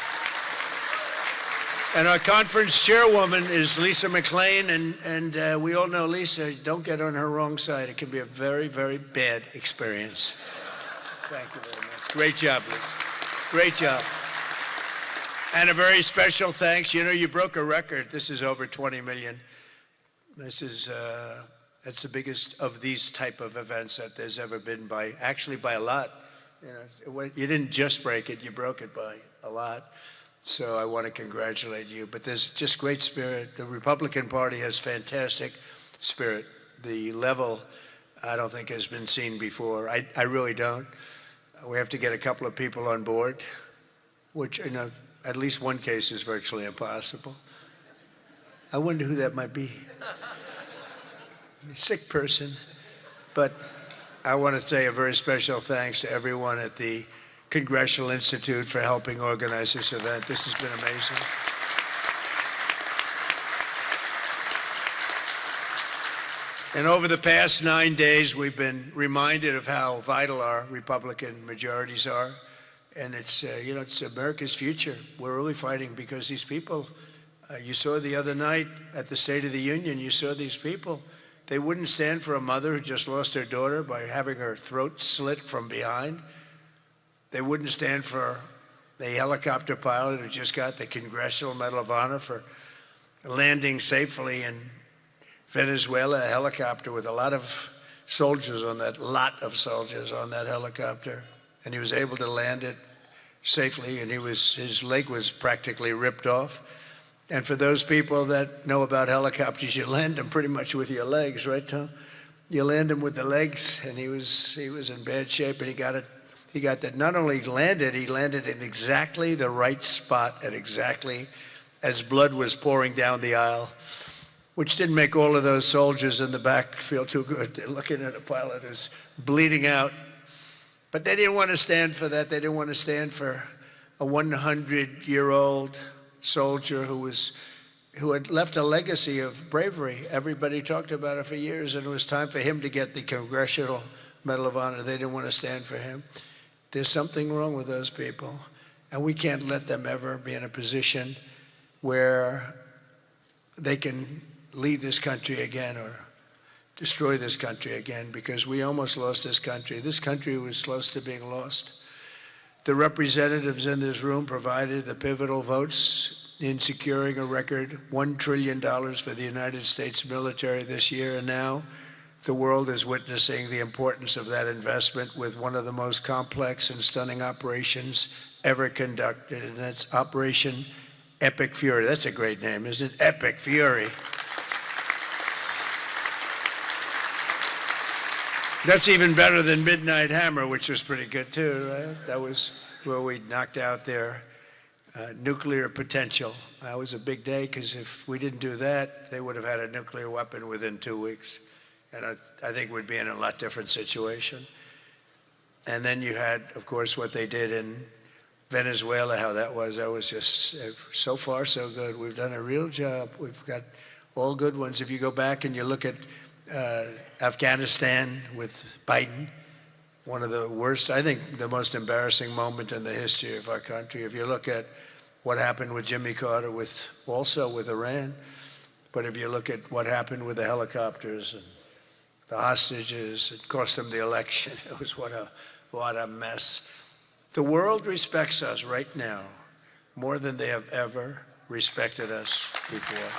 And our conference chairwoman is Lisa McLean, and we all know Lisa. Don't get on her wrong side. It can be a very, very bad experience. Thank you very much. Great job, Lisa. Great job. And a very special thanks. You know, you broke a record. This is over 20 million. This is that's the biggest of these type of events that there's ever been by a lot. You know, you didn't just break it, you broke it by a lot. So I want to congratulate you. But there's just great spirit. The Republican Party has fantastic spirit. The level, I don't think, has been seen before. I really don't. We have to get a couple of people on board, which, you know, at least one case is virtually impossible. I wonder who that might be. A sick person. But I want to say a very special thanks to everyone at the Congressional Institute for helping organize this event. This has been amazing. And over the past 9 days, we've been reminded of how vital our Republican majorities are. And it's, it's America's future. We're really fighting because these people, you saw the other night at the State of the Union, you saw these people. They wouldn't stand for a mother who just lost her daughter by having her throat slit from behind. They wouldn't stand for the helicopter pilot who just got the Congressional Medal of Honor for landing safely in Venezuela, a helicopter with a lot of soldiers on that helicopter. And he was able to land it safely, and his leg was practically ripped off. And for those people that know about helicopters, you land them pretty much with your legs, right, Tom? You land them with the legs, and he was in bad shape, and he got that. Not only landed, he landed in exactly the right spot at exactly as blood was pouring down the aisle, which didn't make all of those soldiers in the back feel too good. They're looking at a pilot who's bleeding out. But they didn't want to stand for that. They didn't want to stand for a 100-year-old soldier who had left a legacy of bravery. Everybody talked about it for years, and it was time for him to get the Congressional Medal of Honor. They didn't want to stand for him. There's something wrong with those people, and we can't let them ever be in a position where they can lead this country again or destroy this country again, because we almost lost this country. This country was close to being lost. The representatives in this room provided the pivotal votes in securing a record $1 trillion for the United States military this year, and now the world is witnessing the importance of that investment with one of the most complex and stunning operations ever conducted, and that's Operation Epic Fury. That's a great name, isn't it? Epic Fury. That's even better than Midnight Hammer, which was pretty good too, right? That was where we knocked out their nuclear potential. That was a big day, because if we didn't do that, they would have had a nuclear weapon within 2 weeks. And I think we'd be in a lot different situation. And then you had, of course, what they did in Venezuela, how that was just so far so good. We've done a real job. We've got all good ones. If you go back and you look at Afghanistan with Biden, one of the worst, I think the most embarrassing moment in the history of our country. If you look at what happened with Jimmy Carter, also with Iran, but if you look at what happened with the helicopters and the hostages, it cost them the election. It was what a mess. The world respects us right now more than they have ever respected us before.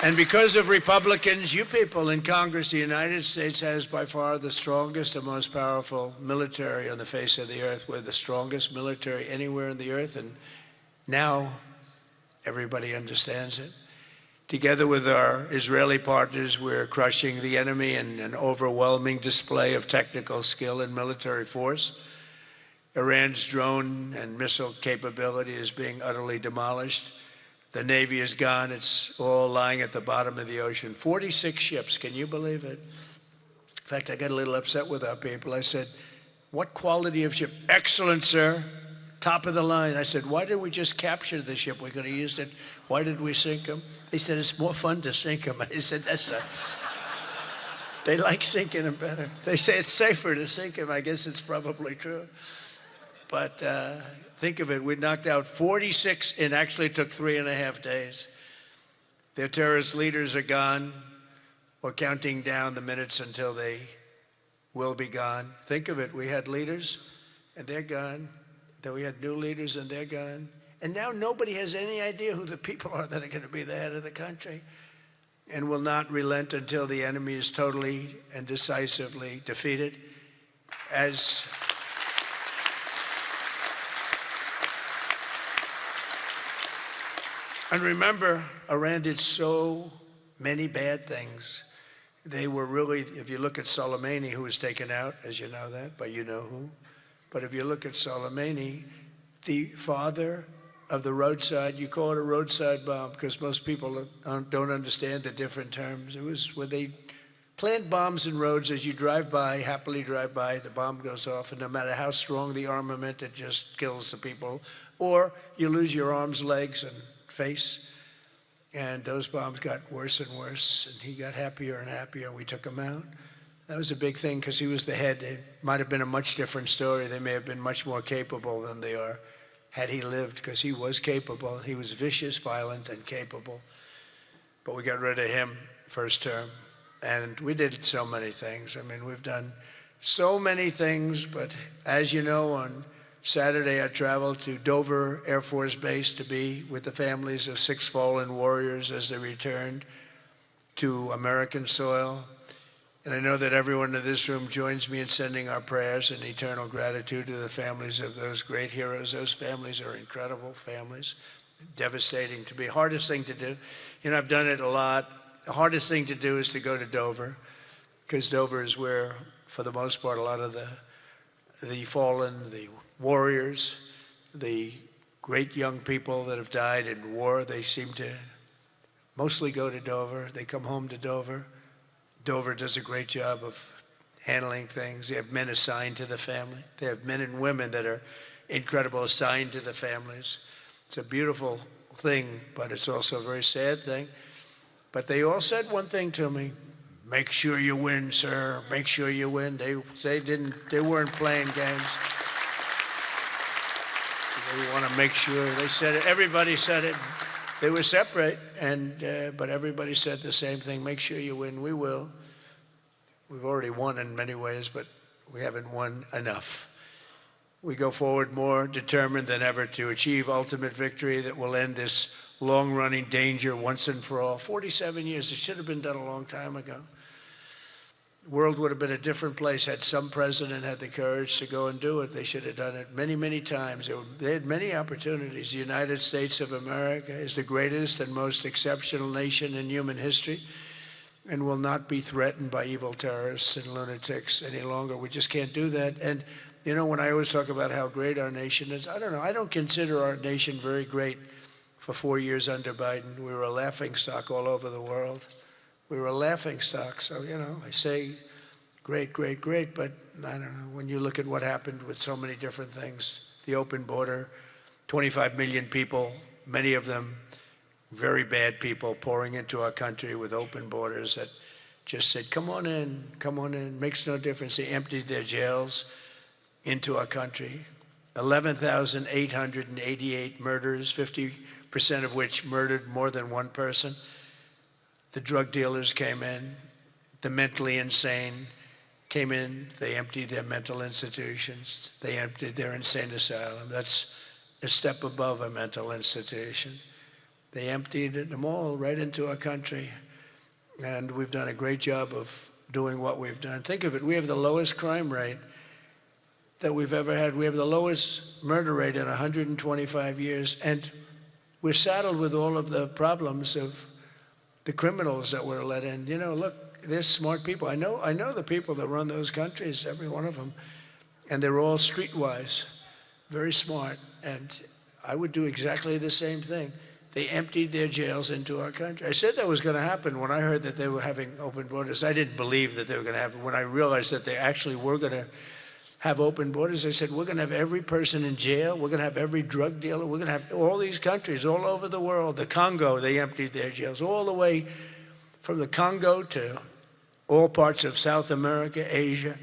And because of Republicans, you people in Congress, the United States has by far the strongest and most powerful military on the face of the earth. We're the strongest military anywhere on the earth, and now everybody understands it. Together with our Israeli partners, we're crushing the enemy in an overwhelming display of technical skill and military force. Iran's drone and missile capability is being utterly demolished. The Navy is gone. It's all lying at the bottom of the ocean. 46 ships, can you believe it? In fact, I got a little upset with our people. I said, what quality of ship? Excellent, sir. Top of the line. I said, why did we just capture the ship? We could have used it. Why did we sink them? They said, it's more fun to sink them. I said, they like sinking them better. They say it's safer to sink them. I guess it's probably true. But think of it, we knocked out 46, and actually took 3.5 days. Their terrorist leaders are gone. We're counting down the minutes until they will be gone. Think of it, we had leaders, and they're gone. Then we had new leaders, and they're gone. And now nobody has any idea who the people are that are going to be the head of the country, and will not relent until the enemy is totally and decisively defeated. And remember, Iran did so many bad things. They were really, if you look at Soleimani, who was taken out, as you know that, but you know who. But if you look at Soleimani, the father of the roadside, you call it a roadside bomb because most people don't understand the different terms. It was where they plant bombs in roads as you drive by, happily drive by, the bomb goes off, and no matter how strong the armament, it just kills the people. Or you lose your arms, legs, and face. And those bombs got worse and worse, and he got happier and happier, and we took him out. That was a big thing because he was the head. It might have been a much different story. They may have been much more capable than they are had he lived, because he was capable. He was vicious, violent, and capable. But we got rid of him first term. And we did so many things. I mean, we've done so many things, but as you know, on Saturday I traveled to Dover Air Force Base to be with the families of 6 fallen warriors as they returned to American soil. And I know that everyone in this room joins me in sending our prayers and eternal gratitude to the families of those great heroes. Those families are incredible families. Devastating to be. Hardest thing to do. You know, I've done it a lot. The hardest thing to do is to go to Dover, because Dover is where, for the most part, a lot of the fallen, the warriors, the great young people that have died in war, they seem to mostly go to Dover. They come home to Dover. Dover does a great job of handling things. They have men assigned to the family. They have men and women that are incredible, assigned to the families. It's a beautiful thing, but it's also a very sad thing. But they all said one thing to me: make sure you win, sir. Make sure you win. They weren't playing games. They want to make sure. They said it. Everybody said it. They were separate, but everybody said the same thing: make sure you win. We will. We've already won in many ways, but we haven't won enough. We go forward more determined than ever to achieve ultimate victory that will end this long-running danger once and for all. 47 years, it should have been done a long time ago. The world would have been a different place had some president had the courage to go and do it. They should have done it many, many times. They had many opportunities. The United States of America is the greatest and most exceptional nation in human history and will not be threatened by evil terrorists and lunatics any longer. We just can't do that. And, you know, when I always talk about how great our nation is, I don't know, I don't consider our nation very great. For 4 years under Biden, we were a laughingstock all over the world. We were a laughingstock. So, you know, I say great, great, great, but I don't know. When you look at what happened with so many different things, the open border, 25 million people, many of them very bad people pouring into our country with open borders that just said, come on in, makes no difference. They emptied their jails into our country. 11,888 murders, 50% of which murdered more than one person. The drug dealers came in, the mentally insane came in, they emptied their mental institutions, they emptied their insane asylum. That's a step above a mental institution. They emptied them all right into our country, and we've done a great job of doing what we've done. Think of it, we have the lowest crime rate that we've ever had. We have the lowest murder rate in 125 years, and we're saddled with all of the problems of the criminals that were let in. You know, look, they're smart people. I know the people that run those countries, every one of them, and they're all streetwise, very smart, and I would do exactly the same thing. They emptied their jails into our country. I said that was going to happen when I heard that they were having open borders. I didn't believe that they were going to have it. When I realized that they actually were going to have open borders, I said, we're going to have every person in jail. We're going to have every drug dealer. We're going to have all these countries all over the world. The Congo, they emptied their jails all the way from the Congo to all parts of South America, Asia.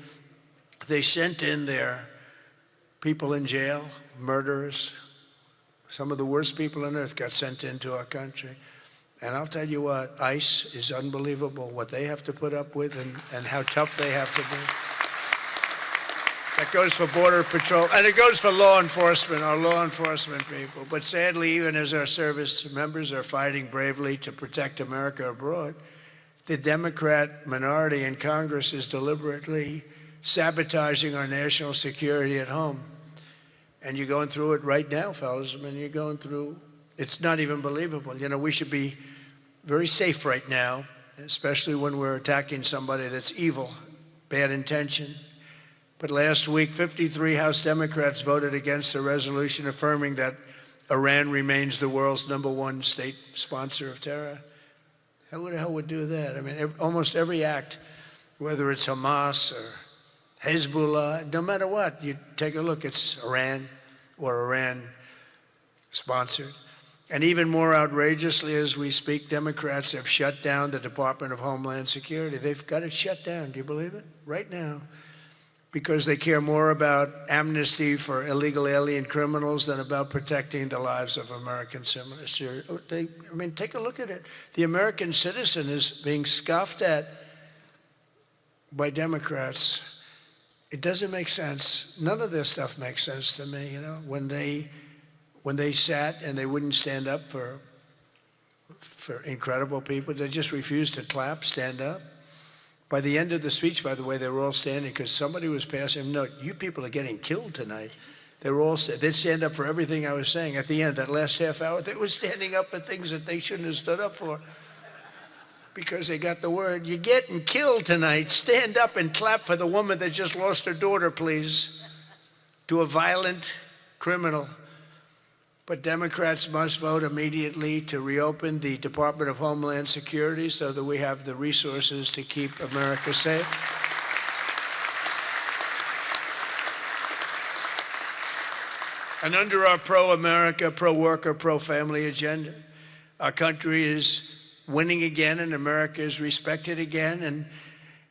They sent in their people in jail, murderers. Some of the worst people on earth got sent into our country. And I'll tell you what, ICE is unbelievable, what they have to put up with and how tough they have to be. That goes for Border Patrol, and it goes for law enforcement, our law enforcement people. But sadly, even as our service members are fighting bravely to protect America abroad, the Democrat minority in Congress is deliberately sabotaging our national security at home. And you're going through it right now, fellas. I mean, you're going through, it's not even believable. You know, we should be very safe right now, especially when we're attacking somebody that's evil, bad intention. But last week, 53 House Democrats voted against a resolution affirming that Iran remains the world's #1 state sponsor of terror. Who the hell would do that? I mean, almost every act, whether it's Hamas or Hezbollah, no matter what, you take a look, it's Iran or Iran sponsored. And even more outrageously, as we speak, Democrats have shut down the Department of Homeland Security. They've got it shut down. Do you believe it? Right now. Because they care more about amnesty for illegal alien criminals than about protecting the lives of American citizens. I mean, take a look at it. The American citizen is being scoffed at by Democrats. It doesn't make sense. None of this stuff makes sense to me, you know, when they sat and they wouldn't stand up for incredible people. They just refused to clap, stand up. By the end of the speech, by the way, they were all standing because somebody was passing them. No, you people are getting killed tonight. They were all, they'd stand up for everything I was saying. At the end, that last half hour, they were standing up for things that they shouldn't have stood up for because they got the word, you're getting killed tonight. Stand up and clap for the woman that just lost her daughter, please, to a violent criminal. But Democrats must vote immediately to reopen the Department of Homeland Security so that we have the resources to keep America safe. And under our pro-America, pro-worker, pro-family agenda, our country is winning again and America is respected again. And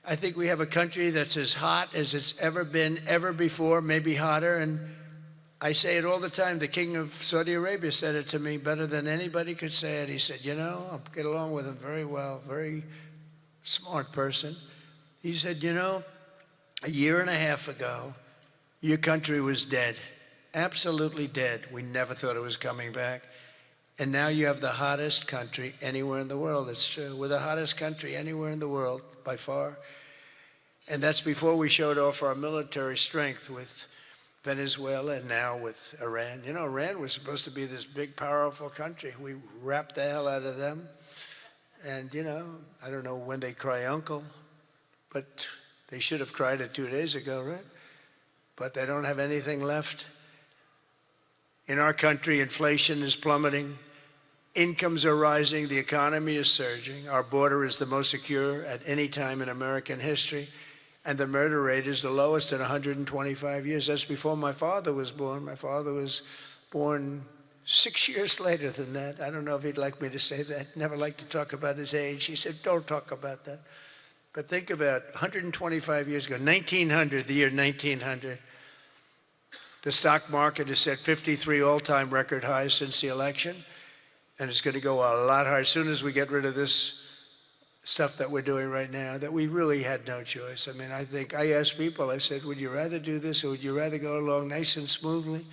I think we have a country that's as hot as it's ever been, ever before, maybe hotter. And I say it all the time. The king of Saudi Arabia said it to me better than anybody could say it. He said, you know, I get along with him very well, very smart person. He said, you know, a year and a half ago, your country was dead, absolutely dead. We never thought it was coming back. And now you have the hottest country anywhere in the world. It's true. We're the hottest country anywhere in the world, by far. And that's before we showed off our military strength with Venezuela and now with Iran. You know, Iran was supposed to be this big, powerful country. We wrapped the hell out of them. And, you know, I don't know when they cry uncle, but they should have cried it 2 days ago, right? But they don't have anything left. In our country, inflation is plummeting. Incomes are rising. The economy is surging. Our border is the most secure at any time in American history. And the murder rate is the lowest in 125 years. That's before my father was born. My father was born 6 years later than that. I don't know if he'd like me to say that. Never liked to talk about his age. He said, don't talk about that. But think about 125 years ago, 1900, the year 1900. The stock market has set 53 all-time record highs since the election. And it's going to go a lot higher as soon as we get rid of this stuff that we're doing right now, that we really had no choice. I mean, I think I asked people, I said, would you rather do this or would you rather go along nice and smoothly,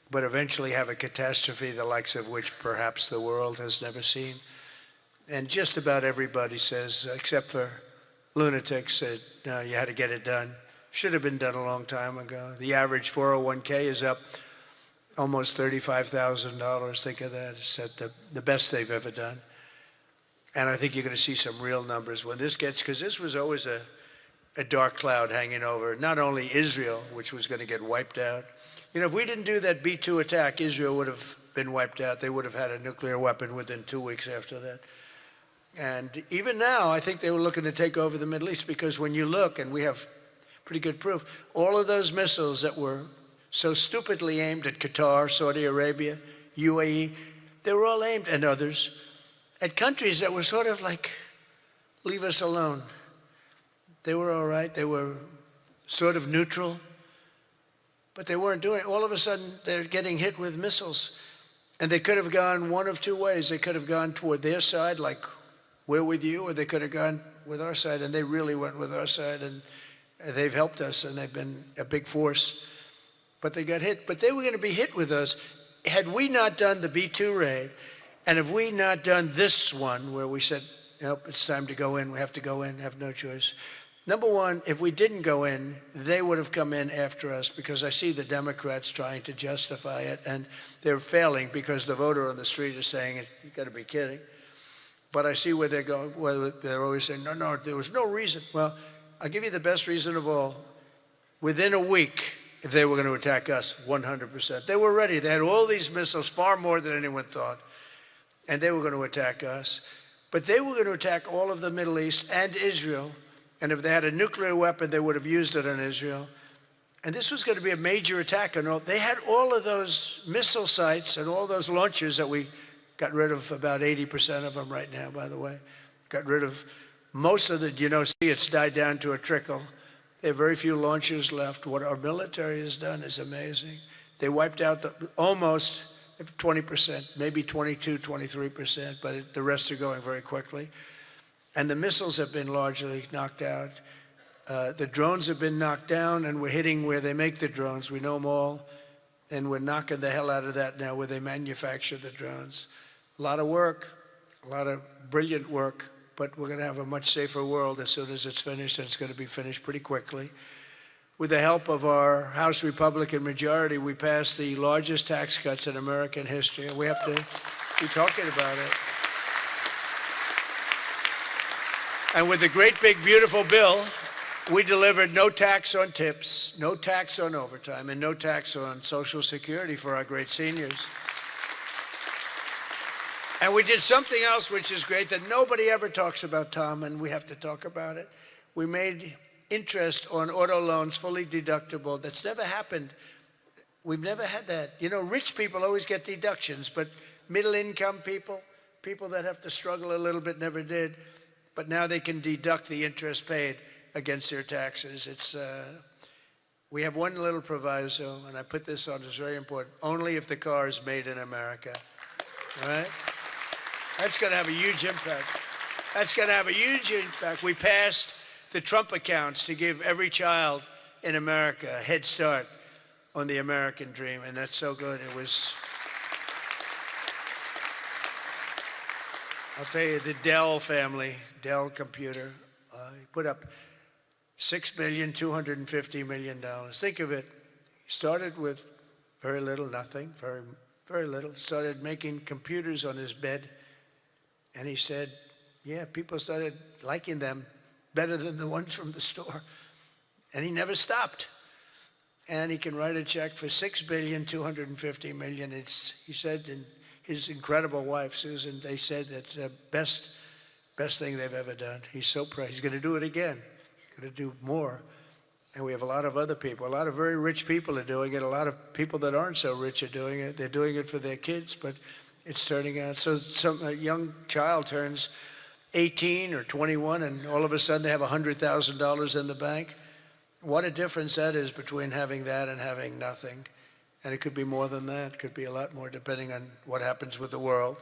but eventually have a catastrophe the likes of which perhaps the world has never seen? And just about everybody says, except for lunatics, said, no, you had to get it done. Should have been done a long time ago. The average 401k is up almost $35,000. Think of that. It's at the best they've ever done. And I think you're going to see some real numbers when this gets, because this was always a dark cloud hanging over not only Israel, which was going to get wiped out. You know, if we didn't do that B-2 attack, Israel would have been wiped out. They would have had a nuclear weapon within 2 weeks after that. And even now, I think they were looking to take over the Middle East, because when you look, and we have pretty good proof, all of those missiles that were so stupidly aimed at Qatar, Saudi Arabia, UAE, they were all aimed, and others, at countries that were sort of like, leave us alone. They were all right. They were sort of neutral, but they weren't doing it. All of a sudden, they're getting hit with missiles. And they could have gone one of two ways. They could have gone toward their side, like we're with you, or they could have gone with our side, and they really went with our side, and they've helped us, and they've been a big force. But they got hit. But they were going to be hit with us. Had we not done the B-2 raid, and if we not done this one where we said, nope, it's time to go in, we have to go in, have no choice. Number one, if we didn't go in, they would have come in after us, because I see the Democrats trying to justify it, and they're failing because the voter on the street is saying, you got to be kidding. But I see where they're going, where they're always saying, no, there was no reason. Well, I'll give you the best reason of all. Within a week, they were going to attack us 100%. They were ready. They had all these missiles, far more than anyone thought. And they were going to attack us. But they were going to attack all of the Middle East and Israel. And if they had a nuclear weapon, they would have used it on Israel. And this was going to be a major attack. And they had all of those missile sites and all those launchers that we Got rid of about 80% of them right now, by the way. Got rid of most of the, see, it's died down to a trickle. There are very few launchers left. What our military has done is amazing. They wiped out almost 20%, maybe 22, 23%, but the rest are going very quickly. And the missiles have been largely knocked out. The drones have been knocked down, and we're hitting where they make the drones. We know them all, and we're knocking the hell out of that now where they manufacture the drones. A lot of work, a lot of brilliant work, but we're going to have a much safer world as soon as it's finished, and it's going to be finished pretty quickly. With the help of our House Republican majority, we passed the largest tax cuts in American history, and we have to be talking about it. And with the great, big, beautiful bill, we delivered no tax on tips, no tax on overtime, and no tax on Social Security for our great seniors. And we did something else which is great that nobody ever talks about, Tom, and we have to talk about it. We made interest on auto loans fully deductible. That's never happened. We've never had that. Rich people always get deductions, but middle-income people, people that have to struggle a little bit, never did. But now they can deduct the interest paid against their taxes. We have one little proviso, and I put this on, it's very important. Only if the car is made in America. All right? That's going to have a huge impact. That's going to have a huge impact. We passed the Trump accounts to give every child in America a head start on the American dream, and that's so good. It was, I'll tell you, the Dell family, Dell computer, put up $6,250 million. Think of it. He started with very little, nothing, very, very little. Started making computers on his bed, and he said, yeah, people started liking them better than the ones from the store. And he never stopped. And he can write a check for $6,250 million. He said, and his incredible wife, Susan, they said that's the best thing they've ever done. He's so proud. He's going to do it again. Going to do more. And we have a lot of other people. A lot of very rich people are doing it. A lot of people that aren't so rich are doing it. They're doing it for their kids, but it's turning out. So a young child turns 18 or 21, and all of a sudden they have $100,000 in the bank. What a difference that is between having that and having nothing. And it could be more than that. It could be a lot more depending on what happens with the world.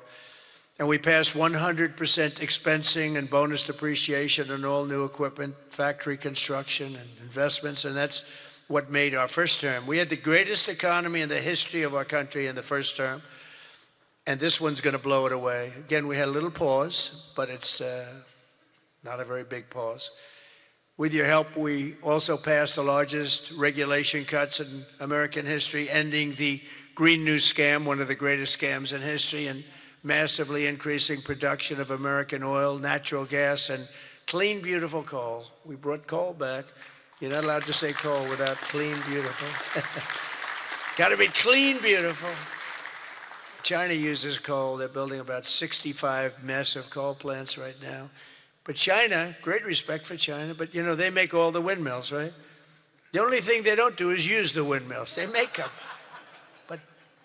And we passed 100% expensing and bonus depreciation on all new equipment, factory construction and investments, and that's what made our first term. We had the greatest economy in the history of our country in the first term, and this one's going to blow it away. Again, we had a little pause, but it's not a very big pause. With your help, we also passed the largest regulation cuts in American history, ending the Green New Scam, one of the greatest scams in history, and massively increasing production of American oil, natural gas, and clean, beautiful coal. We brought coal back. You're not allowed to say coal without clean, beautiful. Got to be clean, beautiful. China uses coal. They're building about 65 massive coal plants right now. But China, great respect for China, but they make all the windmills, right? The only thing they don't do is use the windmills. They make them. But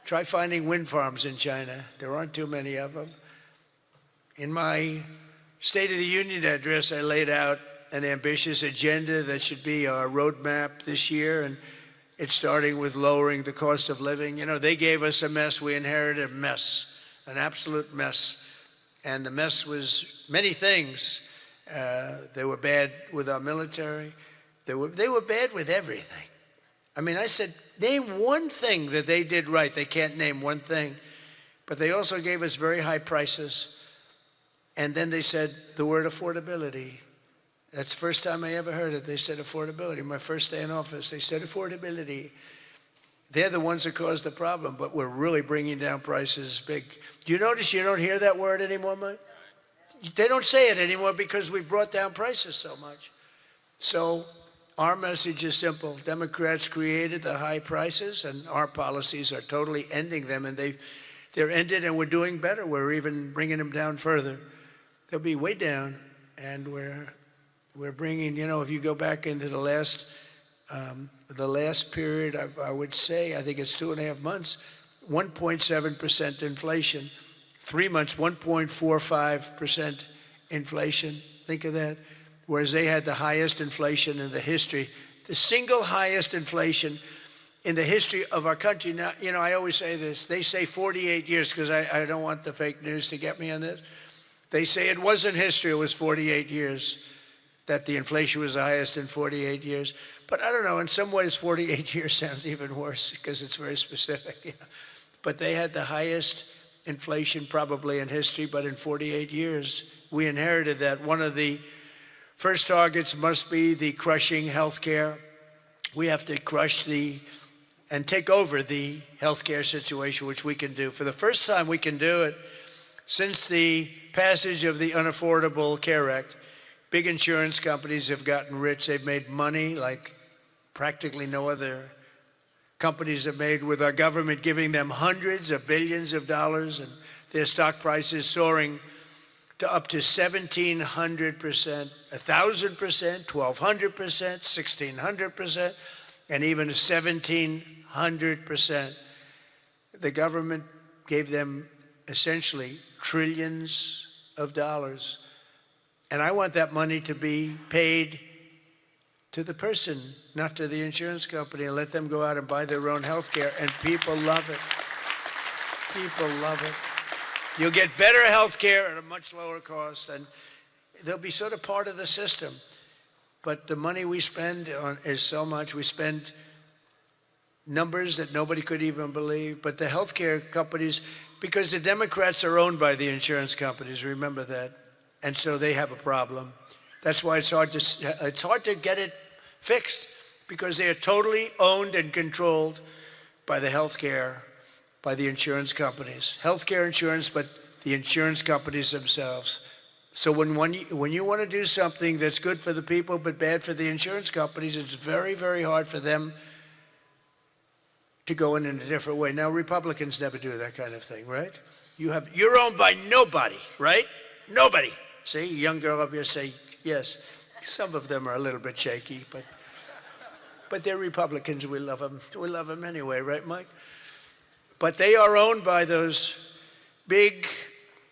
try finding wind farms in China. There aren't too many of them. In my State of the Union address, I laid out an ambitious agenda that should be our roadmap this year, and it's starting with lowering the cost of living. They gave us a mess. We inherited a mess, an absolute mess. And the mess was many things. They were bad with our military. They were bad with everything. I mean, I said, name one thing that they did right. They can't name one thing. But they also gave us very high prices. And then they said the word affordability. That's the first time I ever heard it. They said affordability. My first day in office, they said affordability. They're the ones that caused the problem, but we're really bringing down prices big. Do you notice you don't hear that word anymore, Mike? They don't say it anymore because we brought down prices so much. So our message is simple. Democrats created the high prices, and our policies are totally ending them, and they're ended, and we're doing better. We're even bringing them down further. They'll be way down, and we're bringing, if you go back into the last period, I would say, I think it's 2.5 months, 1.7% inflation, 3 months, 1.45% inflation. Think of that. Whereas they had the highest inflation in the history, the single highest inflation in the history of our country. Now, you know, I always say this. They say 48 years because I don't want the fake news to get me on this. They say it wasn't history, it was 48 years, that the inflation was the highest in 48 years. But I don't know, in some ways 48 years sounds even worse because it's very specific. You know? But they had the highest inflation probably in history, but in 48 years. We inherited that. One of the first targets must be the crushing healthcare. We have to crush and take over the healthcare situation, which we can do. For the first time, we can do it since the passage of the Unaffordable Care Act. Big insurance companies have gotten rich. They've made money like practically no other companies have made, with our government giving them hundreds of billions of dollars and their stock prices soaring to up to 1,700%, 1,000%, 1,200%, 1,600%, and even 1,700%. The government gave them essentially trillions of dollars. And I want that money to be paid to the person, not to the insurance company, and let them go out and buy their own health care. And people love it. People love it. You'll get better health care at a much lower cost, and they'll be sort of part of the system. But the money we spend is so much. We spend numbers that nobody could even believe. But the healthcare companies, because the Democrats are owned by the insurance companies, remember that. And so they have a problem. That's why it's hard to get it fixed, because they are totally owned and controlled by the healthcare, by the insurance companies. Healthcare insurance, but the insurance companies themselves. So when you want to do something that's good for the people but bad for the insurance companies, it's very, very hard for them to go in a different way. Now, Republicans never do that kind of thing, right? You're owned by nobody, right? Nobody. See, a young girl up here say yes. Some of them are a little bit shaky, but they're Republicans. We love them. We love them anyway, right, Mike? But they are owned by those big,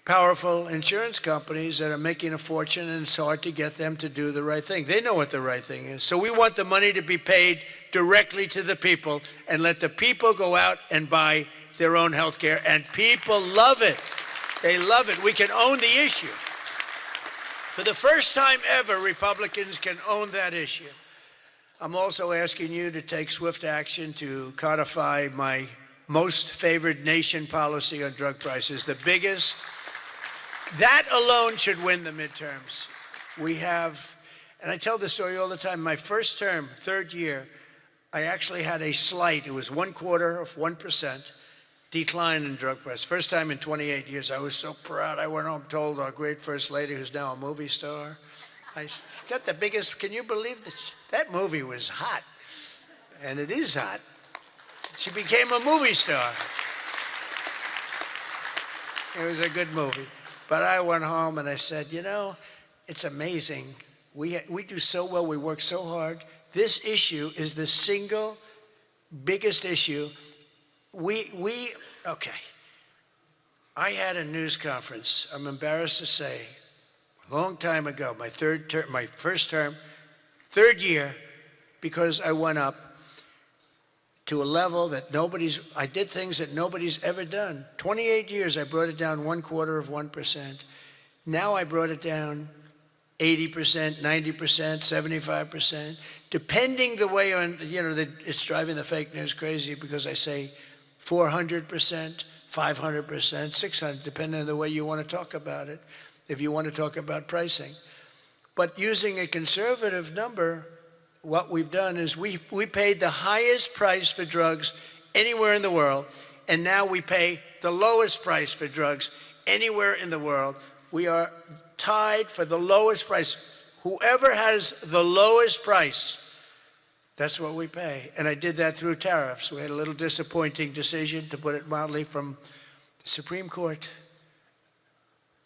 powerful insurance companies that are making a fortune, and it's hard to get them to do the right thing. They know what the right thing is. So we want the money to be paid directly to the people and let the people go out and buy their own health care, and people love it. They love it. We can own the issue. For the first time ever, Republicans can own that issue. I'm also asking you to take swift action to codify my most favored nation policy on drug prices, the biggest. That alone should win the midterms. We have, and I tell this story all the time, my first term, third year, I actually had a slight, it was 1/4% decline in drug prices. First time in 28 years. I was so proud. I went home, told our great First Lady, who's now a movie star, I got the biggest, can you believe this? That movie was hot, and it is hot. She became a movie star. It was a good movie. But I went home and I said, you know, it's amazing. We do so well, we work so hard. This issue is the single biggest issue. Okay. I had a news conference, I'm embarrassed to say, a long time ago, my first term, third year, because I went up to a level that I did things that nobody's ever done. 28 years, I brought it down 1/4%. Now I brought it down 80%, 90%, 75%, depending the way it's driving the fake news crazy, because I say 400%, 500%, 600%, depending on the way you want to talk about it, if you want to talk about pricing. But using a conservative number, what we've done is we paid the highest price for drugs anywhere in the world, and now we pay the lowest price for drugs anywhere in the world. We are tied for the lowest price. Whoever has the lowest price, that's what we pay. And I did that through tariffs. We had a little disappointing decision, to put it mildly, from the Supreme Court.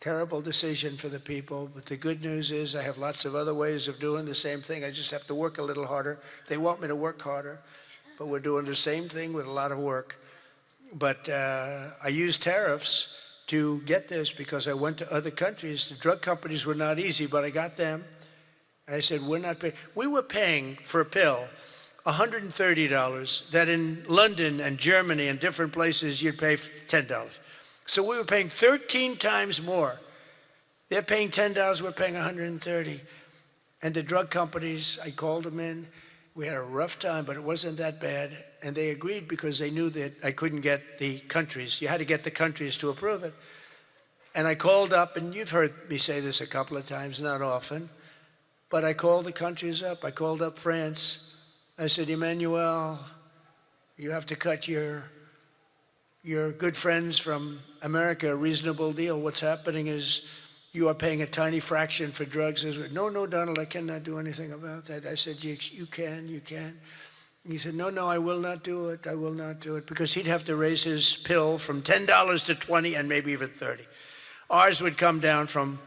Terrible decision for the people, but the good news is I have lots of other ways of doing the same thing. I just have to work a little harder. They want me to work harder, but we're doing the same thing with a lot of work. But I use tariffs to get this because I went to other countries. The drug companies were not easy, but I got them. And I said, we're not paying. We were paying for a pill $130 that in London and Germany and different places you'd pay $10. So we were paying 13 times more. They're paying $10, we're paying $130. And the drug companies, I called them in. We had a rough time, but it wasn't that bad. And they agreed because they knew that I couldn't get the countries. You had to get the countries to approve it. And I called up, and you've heard me say this a couple of times, not often, but I called the countries up. I called up France. I said, Emmanuel, you have to cut your good friends from America a reasonable deal. What's happening is you are paying a tiny fraction for drugs. No, Donald, I cannot do anything about that. I said, you can. He said, no, I will not do it. I will not do it. Because he'd have to raise his pill from $10 to $20 and maybe even $30. Ours would come down from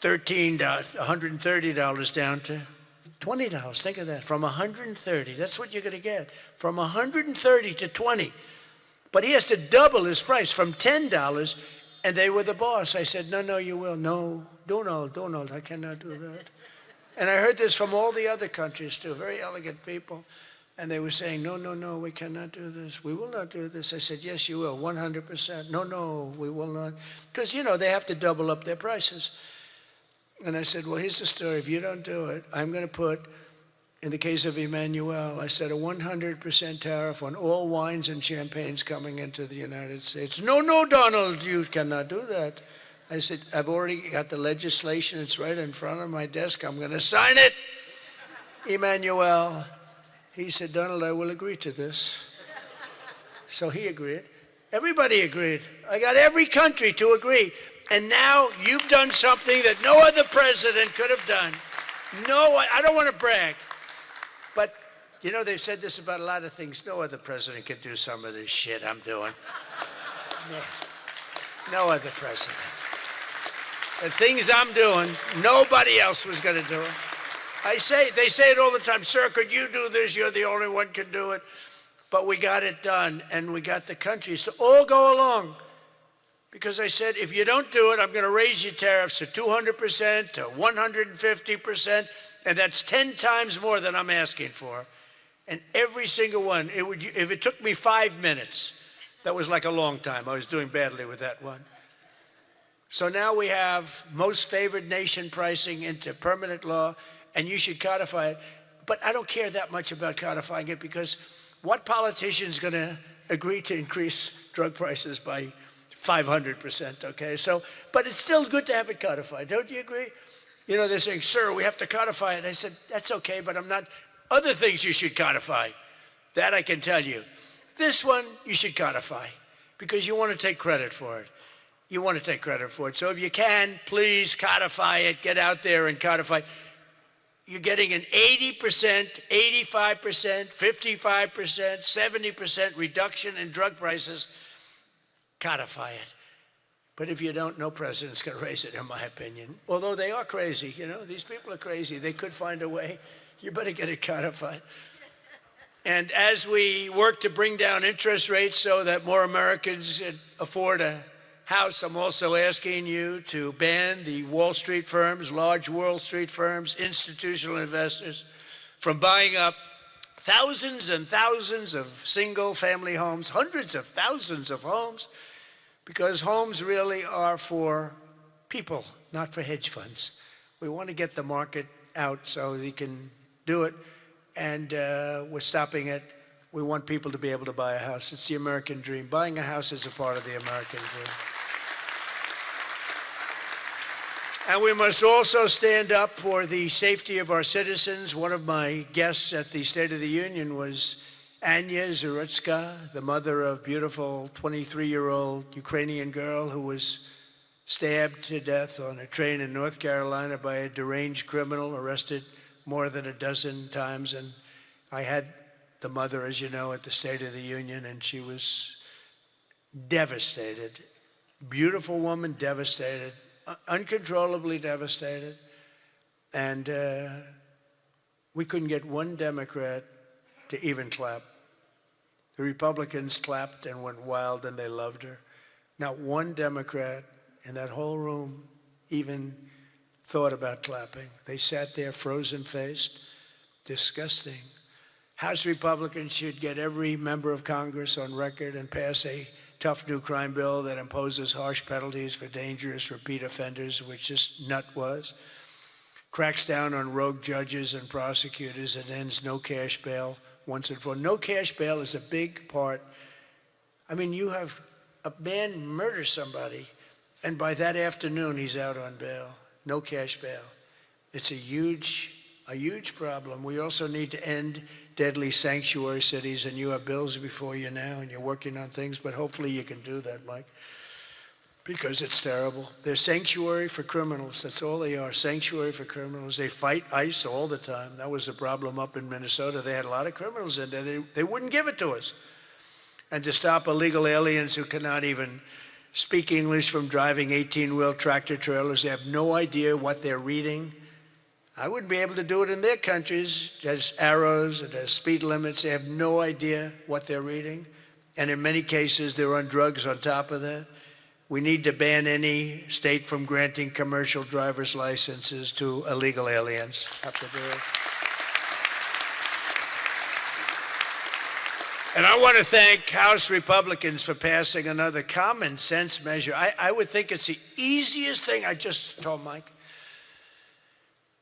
$13, $130 down to $20. Think of that. From $130. That's what you're going to get. From $130 to $20. But he has to double his price from $10, and they were the boss. I said, no, you will. No, Donald, I cannot do that. And I heard this from all the other countries, too, very elegant people. And they were saying, no, we cannot do this. We will not do this. I said, yes, you will, 100%. No, we will not. Because, they have to double up their prices. And I said, well, here's the story. If you don't do it, I'm going to put, in the case of Emmanuel, I said a 100% tariff on all wines and champagnes coming into the United States. No, Donald, you cannot do that. I said, I've already got the legislation. It's right in front of my desk. I'm going to sign it. Emmanuel, he said, Donald, I will agree to this. So he agreed. Everybody agreed. I got every country to agree. And now you've done something that no other president could have done. No, I don't want to brag. But, they've said this about a lot of things. No other president could do some of this shit I'm doing. No other president. The things I'm doing, nobody else was going to do it. They say it all the time, sir, could you do this? You're the only one can do it. But we got it done, and we got the countries to all go along. Because I said, if you don't do it, I'm going to raise your tariffs to 200%, to 150%, and that's 10 times more than I'm asking for. And every single one, if it took me 5 minutes, that was like a long time. I was doing badly with that one. So now we have most favored nation pricing into permanent law, and you should codify it. But I don't care that much about codifying it because what politician is going to agree to increase drug prices by 500%, okay? So, but it's still good to have it codified. Don't you agree? They're saying, sir, we have to codify it. I said, that's okay, but I'm not. Other things you should codify. That I can tell you. This one, you should codify because you want to take credit for it. You want to take credit for it. So if you can, please codify it. Get out there and codify. You're getting an 80%, 85%, 55%, 70% reduction in drug prices. Codify it. But if you don't, no president's going to raise it, in my opinion. Although they are crazy, these people are crazy. They could find a way. You better get it codified. And as we work to bring down interest rates so that more Americans afford a house, I'm also asking you to ban the Wall Street firms, large Wall Street firms, institutional investors from buying up thousands and thousands of single-family homes, hundreds of thousands of homes, because homes really are for people, not for hedge funds. We want to get the market out so they can do it, and we're stopping it. We want people to be able to buy a house. It's the American dream. Buying a house is a part of the American dream. And we must also stand up for the safety of our citizens. One of my guests at the State of the Union was Anya Zarutska, the mother of beautiful 23-year-old Ukrainian girl who was stabbed to death on a train in North Carolina by a deranged criminal, arrested more than a dozen times. And I had the mother, as you know, at the State of the Union, and she was devastated. Beautiful woman, devastated, uncontrollably devastated. And we couldn't get one Democrat to even clap. The Republicans clapped and went wild, and they loved her. Not one Democrat in that whole room even thought about clapping. They sat there frozen-faced. Disgusting. House Republicans should get every member of Congress on record and pass a tough new crime bill that imposes harsh penalties for dangerous repeat offenders, which this nut was, cracks down on rogue judges and prosecutors, and ends no cash bail once and for all. No cash bail is a big part. I mean, you have a man murder somebody, and by that afternoon, he's out on bail. No cash bail. It's a huge problem. We also need to end deadly sanctuary cities, and you have bills before you now, and you're working on things, but hopefully you can do that, Mike, because it's terrible. They're sanctuary for criminals. That's all they are, sanctuary for criminals. They fight ICE all the time. That was a problem up in Minnesota. They had a lot of criminals in there. They wouldn't give it to us. And to stop illegal aliens who cannot even speak English from driving 18-wheel tractor trailers. They have no idea what they're reading. I wouldn't be able to do it in their countries. There's arrows, there's speed limits. They have no idea what they're reading. And in many cases, they're on drugs on top of that. We need to ban any state from granting commercial driver's licenses to illegal aliens. Have to do it. And I want to thank House Republicans for passing another common sense measure. I would think it's the easiest thing. I just told Mike.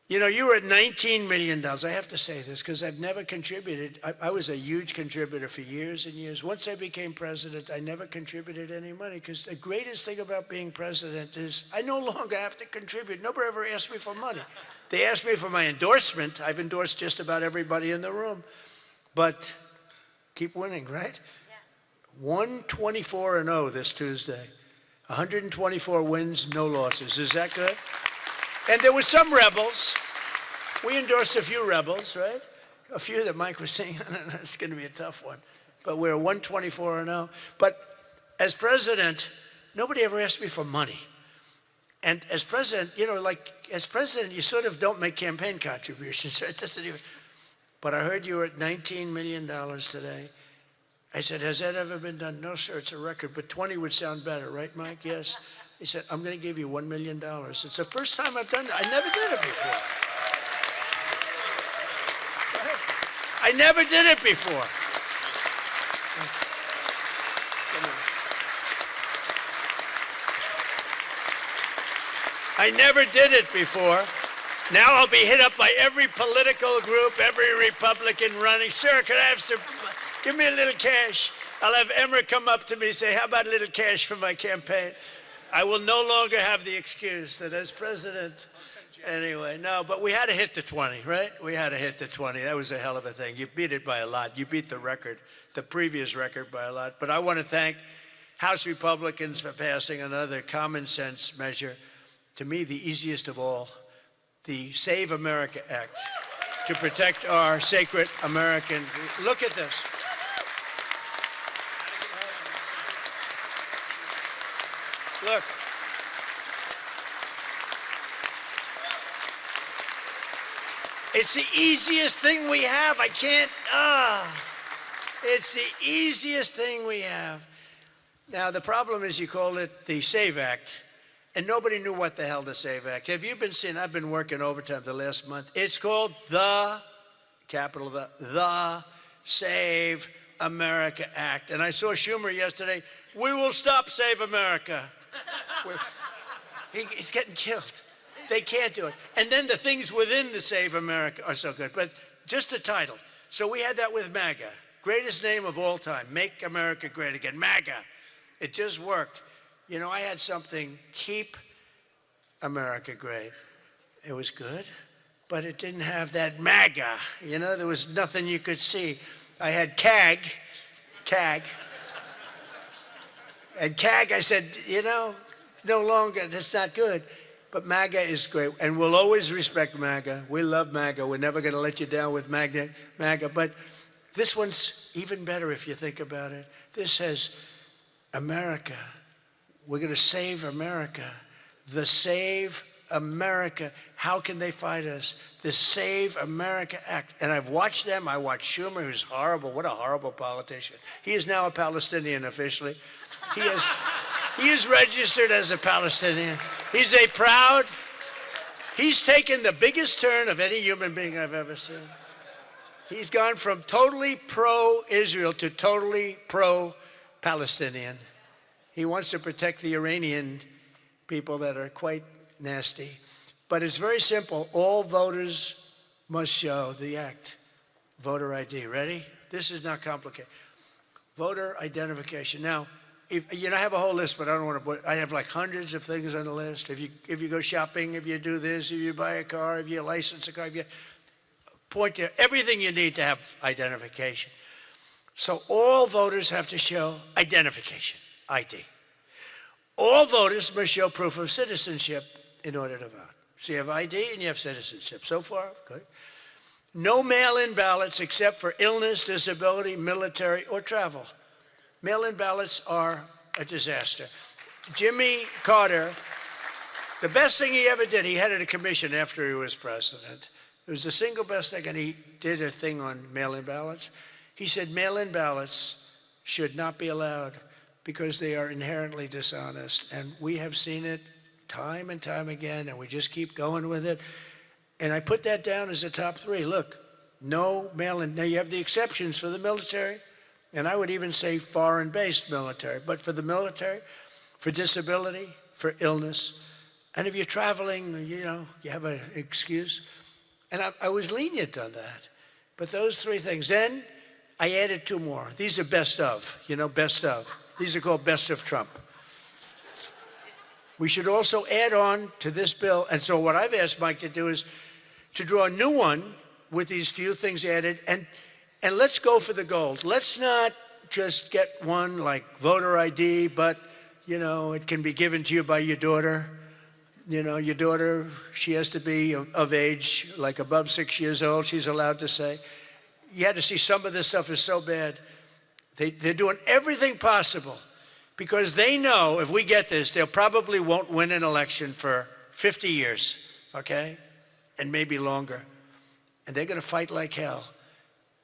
You know, you were at $19 million. I have to say this because I've never contributed. I was a huge contributor for years and years. Once I became president, I never contributed any money because the greatest thing about being president is I no longer have to contribute. Nobody ever asked me for money. They asked me for my endorsement. I've endorsed just about everybody in the room. But keep winning, right? Yeah. 124-0 this Tuesday. 124 wins, no losses. Is that good? And there were some rebels. We endorsed a few rebels, right? A few that Mike was saying, it's going to be a tough one. But we're 124-0. But as president, nobody ever asked me for money. And as president, you know, like as president, you sort of don't make campaign contributions. Right? It doesn't even. But I heard you were at $19 million today. I said, has that ever been done? No, sir, it's a record. But 20 would sound better, right, Mike? Yes. He said, I'm going to give you $1 million. It's the first time I've done that. I never did it before. I never did it before. I never did it before. Now I'll be hit up by every political group, every Republican running. Sir, can I have some, give me a little cash. I'll have Emmer come up to me and say, how about a little cash for my campaign? I will no longer have the excuse that as president, anyway, no, but we had to hit the 20, right? We had to hit the 20. That was a hell of a thing. You beat it by a lot. You beat the record, the previous record by a lot. But I want to thank House Republicans for passing another common sense measure, to me, the easiest of all, the Save America Act, to protect our sacred American. Look at this. Look. It's the easiest thing we have. I can't, it's the easiest thing we have. Now, the problem is you call it the SAVE Act, and nobody knew what the hell the SAVE Act. Have you been seeing, I've been working overtime the last month. It's called the, capital the Save America Act. And I saw Schumer yesterday, we will stop Save America. He's getting killed. They can't do it. And then the things within the Save America are so good. But just the title. So we had that with MAGA. Greatest name of all time. Make America Great Again. MAGA. It just worked. You know, I had something, Keep America Great. It was good, but it didn't have that MAGA. You know, there was nothing you could see. I had CAG. And CAG, I said, you know, no longer, that's not good. But MAGA is great, and we'll always respect MAGA. We love MAGA. We're never going to let you down with MAGA. But this one's even better if you think about it. This says, America. We're going to save America. The Save America. How can they fight us? The Save America Act. And I've watched them. I watched Schumer, who's horrible. What a horrible politician. He is now a Palestinian officially. He is, He is registered as a Palestinian. He's taken the biggest turn of any human being I've ever seen. He's gone from totally pro-Israel to totally pro-Palestinian. He wants to protect the Iranian people that are quite nasty. But it's very simple. All voters must show the act. Voter ID. Ready? This is not complicated. Voter identification. Now, I have a whole list, but I don't want to put. I have like hundreds of things on the list. If you go shopping, if you do this, if you buy a car, if you license a car, if you point to everything you need to have identification. So all voters have to show identification, ID. All voters must show proof of citizenship in order to vote. So you have ID and you have citizenship. So far, good. No mail-in ballots except for illness, disability, military, or travel. Mail-in ballots are a disaster. Jimmy Carter, the best thing he ever did, he headed a commission after he was president. It was the single best thing, and he did a thing on mail-in ballots. He said mail-in ballots should not be allowed because they are inherently dishonest. And we have seen it time and time again, and we just keep going with it. And I put that down as a top 3. Look, no mail-in. Now, you have the exceptions for the military, and I would even say foreign-based military. But for the military, for disability, for illness, and if you're traveling, you have an excuse. And I was lenient on that. But those 3 things. Then I added 2 more. These are best of, best of. These are called best of Trump. We should also add on to this bill. And so what I've asked Mike to do is to draw a new one with these few things added. And let's go for the gold. Let's not just get one like voter ID, but, it can be given to you by your daughter. Your daughter, she has to be of age, like above 6 years old, she's allowed to say. You had to see some of this stuff is so bad. They're doing everything possible because they know if we get this, they probably won't win an election for 50 years, okay? And maybe longer. And they're going to fight like hell.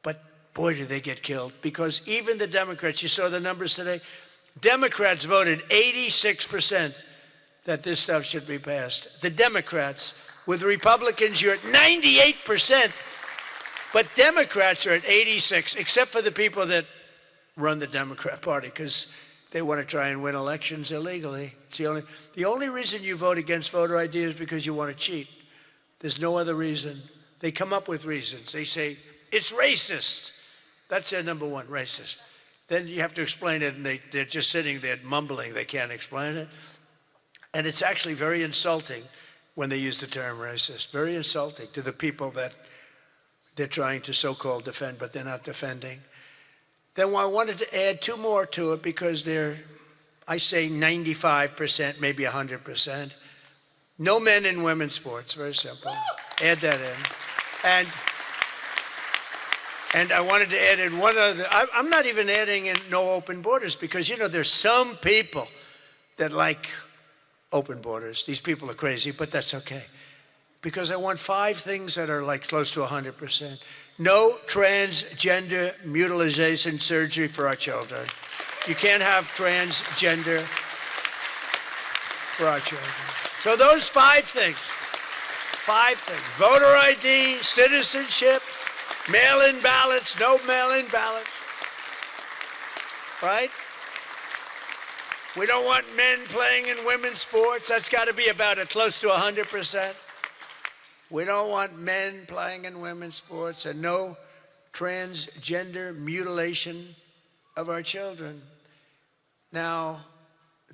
But boy, do they get killed. Because even the Democrats, you saw the numbers today, Democrats voted 86% that this stuff should be passed. The Democrats. With Republicans, you're at 98%. But Democrats are at 86, except for the people that run the Democrat Party, because they want to try and win elections illegally. It's the only reason you vote against voter ID is because you want to cheat. There's no other reason. They come up with reasons. They say, it's racist. That's their number one, racist. Then you have to explain it, and they're just sitting there mumbling. They can't explain it. And it's actually very insulting when they use the term racist. Very insulting to the people that they're trying to so-called defend, but they're not defending. Then I wanted to add 2 more to it because they're, I say 95%, maybe 100%. No men in women's sports, very simple. Add that in. And I wanted to add in one other, I'm not even adding in no open borders because, there's some people that like open borders. These people are crazy, but that's okay. Because I want 5 things that are like close to 100%. No transgender mutilation surgery for our children. You can't have transgender for our children. So those 5 things. 5 things. Voter ID, citizenship, mail-in ballots, no mail-in ballots. Right? We don't want men playing in women's sports. That's got to be about close to 100%. We don't want men playing in women's sports and no transgender mutilation of our children. Now,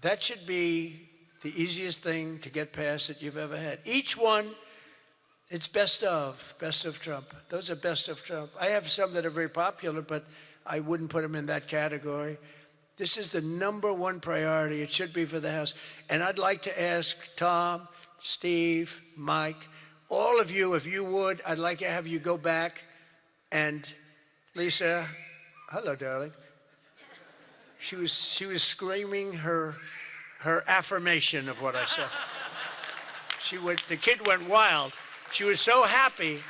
that should be the easiest thing to get past that you've ever had. Each one, it's best of Trump. Those are best of Trump. I have some that are very popular, but I wouldn't put them in that category. This is the number 1 priority. It should be for the House. And I'd like to ask Tom, Steve, Mike, all of you, if you would, I'd like to have you go back and Lisa, hello, darling. She was screaming her affirmation of what I said. The kid went wild. She was so happy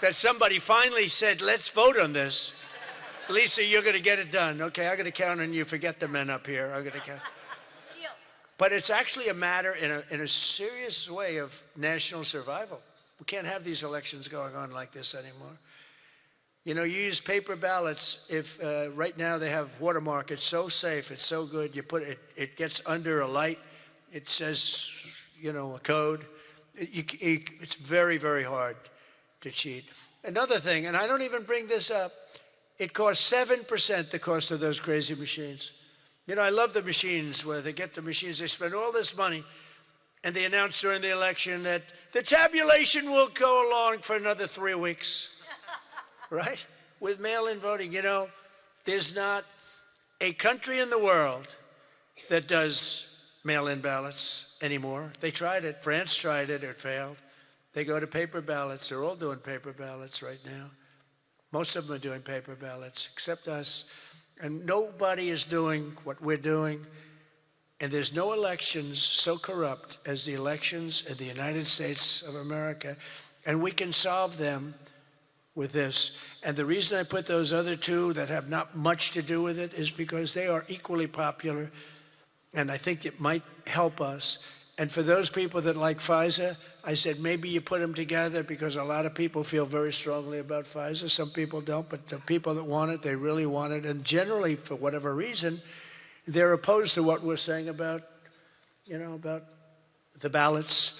that somebody finally said, let's vote on this. Lisa, you're going to get it done. Okay, I'm going to count on you. Forget the men up here. I'm going to count. But it's actually a matter in a serious way of national survival. We can't have these elections going on like this anymore. You know, you use paper ballots. If right now they have watermark, it's so safe, it's so good. You put it, it gets under a light. It says, you know, a code. It's very, very hard to cheat. Another thing, and I don't even bring this up, it costs 7% the cost of those crazy machines. You know, I love the machines where they get the machines, they spend all this money, and they announce during the election that the tabulation will go along for another 3 weeks. Right? With mail-in voting, you know, there's not a country in the world that does mail-in ballots anymore. They tried it. France tried it. It failed. They go to paper ballots. They're all doing paper ballots right now. Most of them are doing paper ballots, except us. And nobody is doing what we're doing. And there's no elections so corrupt as the elections in the United States of America. And we can solve them with this. And the reason I put those other two that have not much to do with it is because they are equally popular, and I think it might help us. And for those people that like FISA, I said maybe you put them together because a lot of people feel very strongly about FISA. Some people don't, but the people that want it, they really want it. And generally, for whatever reason, they're opposed to what we're saying about, you know, about the ballots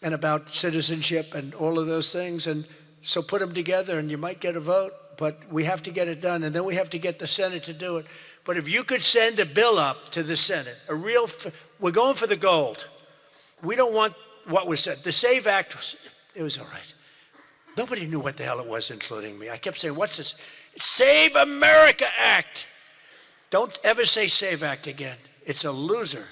and about citizenship and all of those things. And so put them together and you might get a vote, but we have to get it done. And then we have to get the Senate to do it. But if you could send a bill up to the Senate, we're going for the gold. We don't want what was said. The SAVE Act, it was all right. Nobody knew what the hell it was, including me. I kept saying, what's this? Save America Act. Don't ever say SAVE Act again. It's a loser.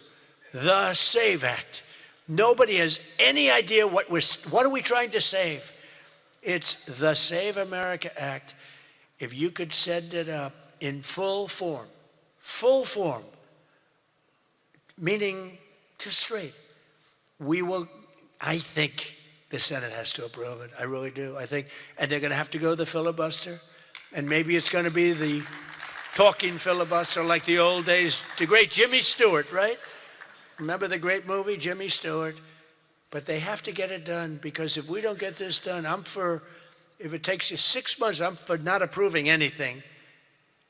The SAVE Act. Nobody has any idea what are we trying to save? It's the Save America Act. If you could send it up in full form, meaning just straight, we will, I think the Senate has to approve it. I really do. I think, and they're going to have to go to the filibuster, and maybe it's going to be the talking filibuster like the old days, the great Jimmy Stewart, right? Remember the great movie, Jimmy Stewart? But they have to get it done, because if we don't get this done, if it takes you 6 months, I'm for not approving anything.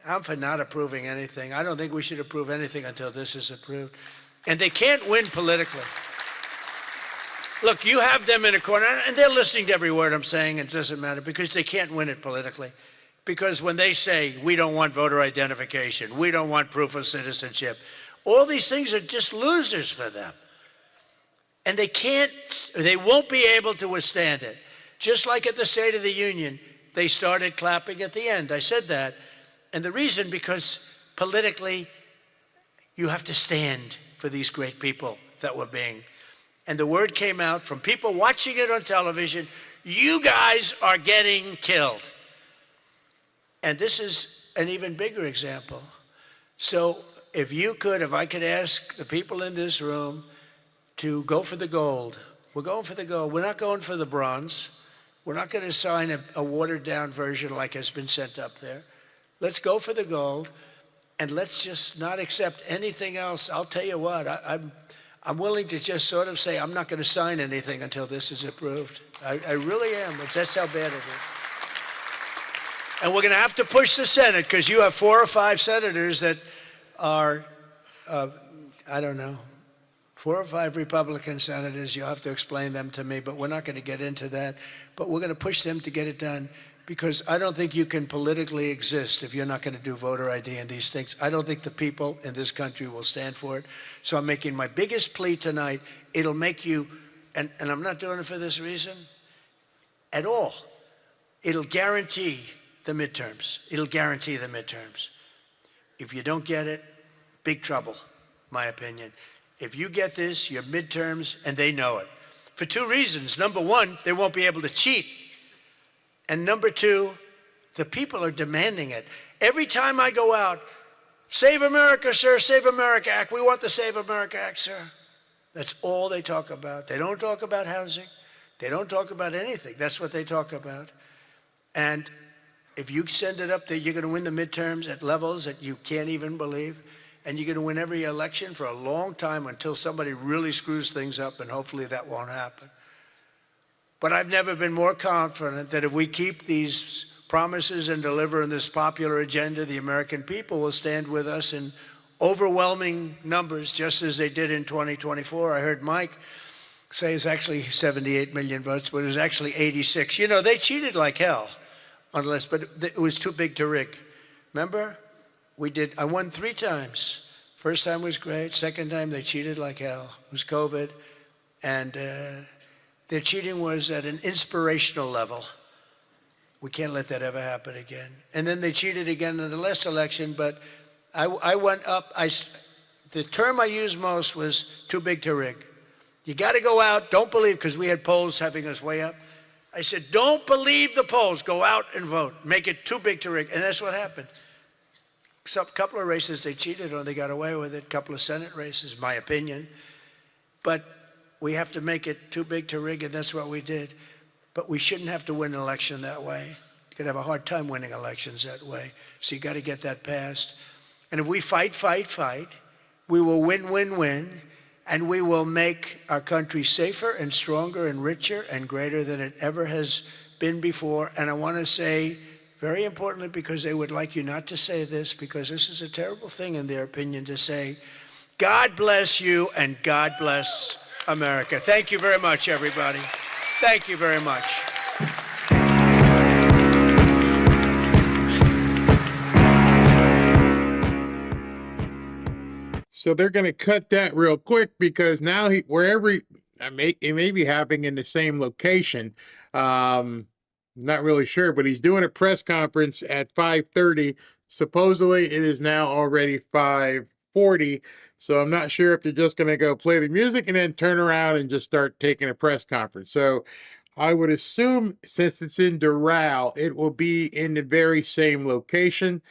I'm for not approving anything. I don't think we should approve anything until this is approved. And they can't win politically. Look, you have them in a corner, and they're listening to every word I'm saying, and it doesn't matter, because they can't win it politically. Because when they say, we don't want voter identification, we don't want proof of citizenship, all these things are just losers for them. And they won't be able to withstand it. Just like at the State of the Union, they started clapping at the end. I said that. And the reason, because politically, you have to stand for these great people that were being. And the word came out from people watching it on television, you guys are getting killed. And this is an even bigger example. So if I could ask the people in this room to go for the gold. We're going for the gold. We're not going for the bronze. We're not going to sign a watered-down version like has been sent up there. Let's go for the gold, and let's just not accept anything else. I'll tell you what, I'm willing to just sort of say I'm not going to sign anything until this is approved. I really am. That's how bad it is. And we're going to have to push the Senate, because you have 4 or 5 senators that are, I don't know, 4 or 5 Republican senators. You'll have to explain them to me, but we're not going to get into that. But we're going to push them to get it done, because I don't think you can politically exist if you're not going to do voter ID and these things. I don't think the people in this country will stand for it. So I'm making my biggest plea tonight. It'll make you, and I'm not doing it for this reason at all. It'll guarantee the midterms. It'll guarantee the midterms. If you don't get it, big trouble, my opinion. If you get this, your midterms, and they know it. For 2 reasons. Number one, they won't be able to cheat. And number 2, the people are demanding it. Every time I go out, Save America, sir, Save America Act. We want the Save America Act, sir. That's all they talk about. They don't talk about housing. They don't talk about anything. That's what they talk about. And if you send it up there, you're going to win the midterms at levels that you can't even believe. and you're going to win every election for a long time until somebody really screws things up, and hopefully that won't happen. But I've never been more confident that if we keep these promises and deliver on this popular agenda, the American people will stand with us in overwhelming numbers, just as they did in 2024. I heard Mike say it's actually 78 million votes, but it was actually 86. You know, they cheated like hell, but it was too big to rig. Remember? I won 3 times. First time was great. Second time, they cheated like hell. It was COVID. And their cheating was at an inspirational level. We can't let that ever happen again. And then they cheated again in the last election, but I went up. The term I used most was too big to rig. You got to go out. Don't believe, because we had polls having us way up. I said, don't believe the polls. Go out and vote. Make it too big to rig. And that's what happened. A couple of races they cheated on, they got away with it. A couple of Senate races, my opinion. But we have to make it too big to rig, and that's what we did. But we shouldn't have to win an election that way. You're going to have a hard time winning elections that way. So you got to get that passed. And if we fight, we will win, and we will make our country safer and stronger and richer and greater than it ever has been before. And I want to say, very importantly, because they would like you not to say this, because this is a terrible thing in their opinion to say, God bless you and God bless America. Thank you very much, everybody. Thank you very much. So they're going to cut that real quick, because now it may be happening in the same location. Not really sure, but he's doing a press conference at 5:30. Supposedly it is now already 5:40. So I'm not sure if they're just going to go play the music and then turn around and just start taking a press conference. So I would assume, since it's in Doral, it will be in the very same location.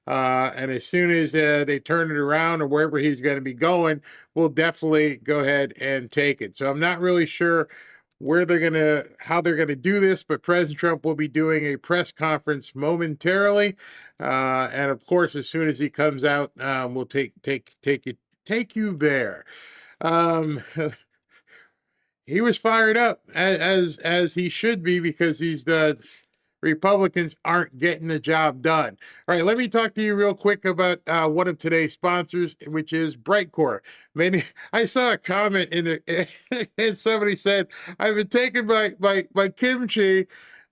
And as soon as they turn it around, or wherever he's going to be going, we'll definitely go ahead and take it. So I'm not really sure how they're gonna do this, but President Trump will be doing a press conference momentarily, and of course, as soon as he comes out, we'll take you there. He was fired up, as he should be, because the Republicans aren't getting the job done. All right, let me talk to you real quick about one of today's sponsors, which is Brightcore. I saw a comment and somebody said, I've been taken by Kimchi,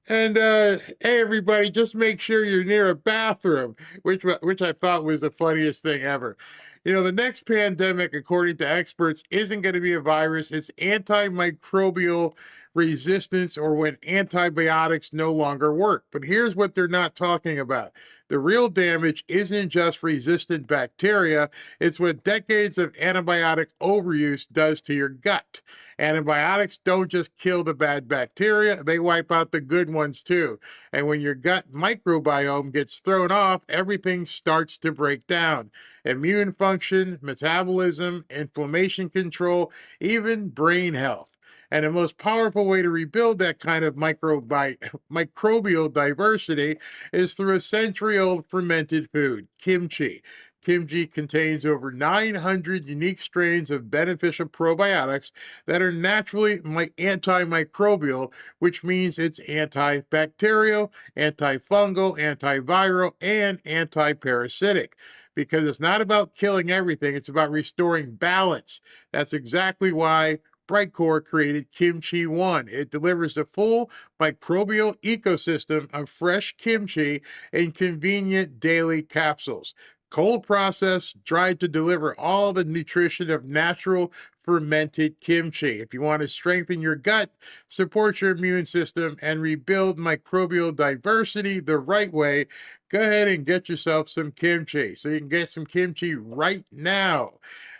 and hey, everybody, just make sure you're near a bathroom, which I thought was the funniest thing ever. You know, the next pandemic, according to experts, isn't going to be a virus. It's antimicrobial resistance, or when antibiotics no longer work. But here's what they're not talking about. The real damage isn't just resistant bacteria. It's what decades of antibiotic overuse does to your gut. Antibiotics don't just kill the bad bacteria, they wipe out the good ones too. And when your gut microbiome gets thrown off, everything starts to break down. Immune function, metabolism, inflammation control, even brain health. And the most powerful way to rebuild that kind of microbial diversity is through a century-old fermented food, kimchi. Kimchi contains over 900 unique strains of beneficial probiotics that are naturally antimicrobial, which means it's antibacterial, antifungal, antiviral, and antiparasitic. Because it's not about killing everything, it's about restoring balance. That's exactly why Brightcore created Kimchi One. It delivers a full microbial ecosystem of fresh kimchi in convenient daily capsules. Cold processed, dried to deliver all the nutrition of natural fermented kimchi. If you want to strengthen your gut, support your immune system, and rebuild microbial diversity the right way, go ahead and get yourself some kimchi. So you can get some kimchi right now.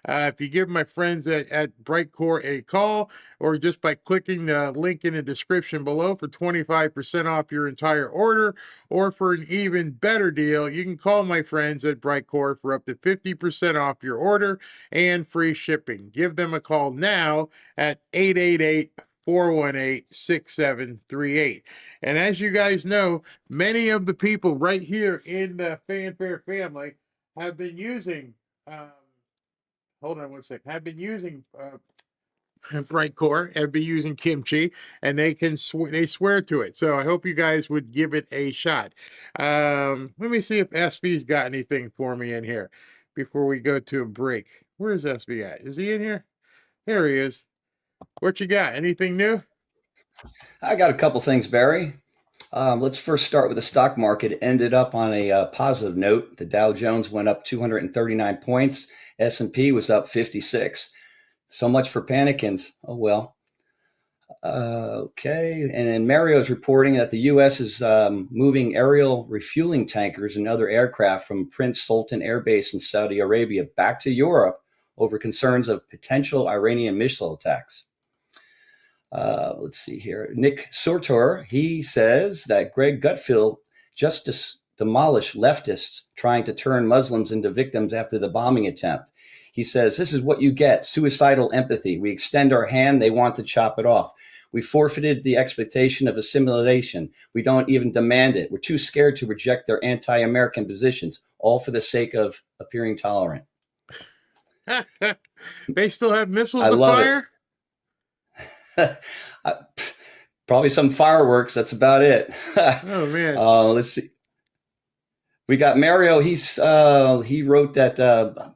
If you give my friends at Brightcore a call, or just by clicking the link in the description below for 25% off your entire order, or for an even better deal, you can call my friends at Brightcore for up to 50% off your order and free shipping. Give them a call now at 888-418-6738. And as you guys know, many of the people right here in the Fanfare family have been using hold on one second. I've been using Brightcore, have been using Kimchi, and they can they swear to it. So I hope you guys would give it a shot. Let me see if SV's got anything for me in here before we go to a break. Where's SV at? Is he in here? There he is. What you got? Anything new? I got a couple things, Barry. Let's first start with the stock market. It ended up on a positive note. The Dow Jones went up 239 points. S&P was up 56. So much for panicking. Oh, well. Okay. And then Mario's reporting that the U.S. is moving aerial refueling tankers and other aircraft from Prince Sultan Air Base in Saudi Arabia back to Europe over concerns of potential Iranian missile attacks. Let's see here. Nick Sortor, he says that Greg Gutfeld just demolished leftists trying to turn Muslims into victims after the bombing attempt. He says, this is what you get, suicidal empathy. We extend our hand, they want to chop it off. We forfeited the expectation of assimilation. We don't even demand it. We're too scared to reject their anti-American positions, all for the sake of appearing tolerant. They still have missiles to fire? Probably some fireworks. That's about it. Oh, man. Let's see. We got Mario. He wrote that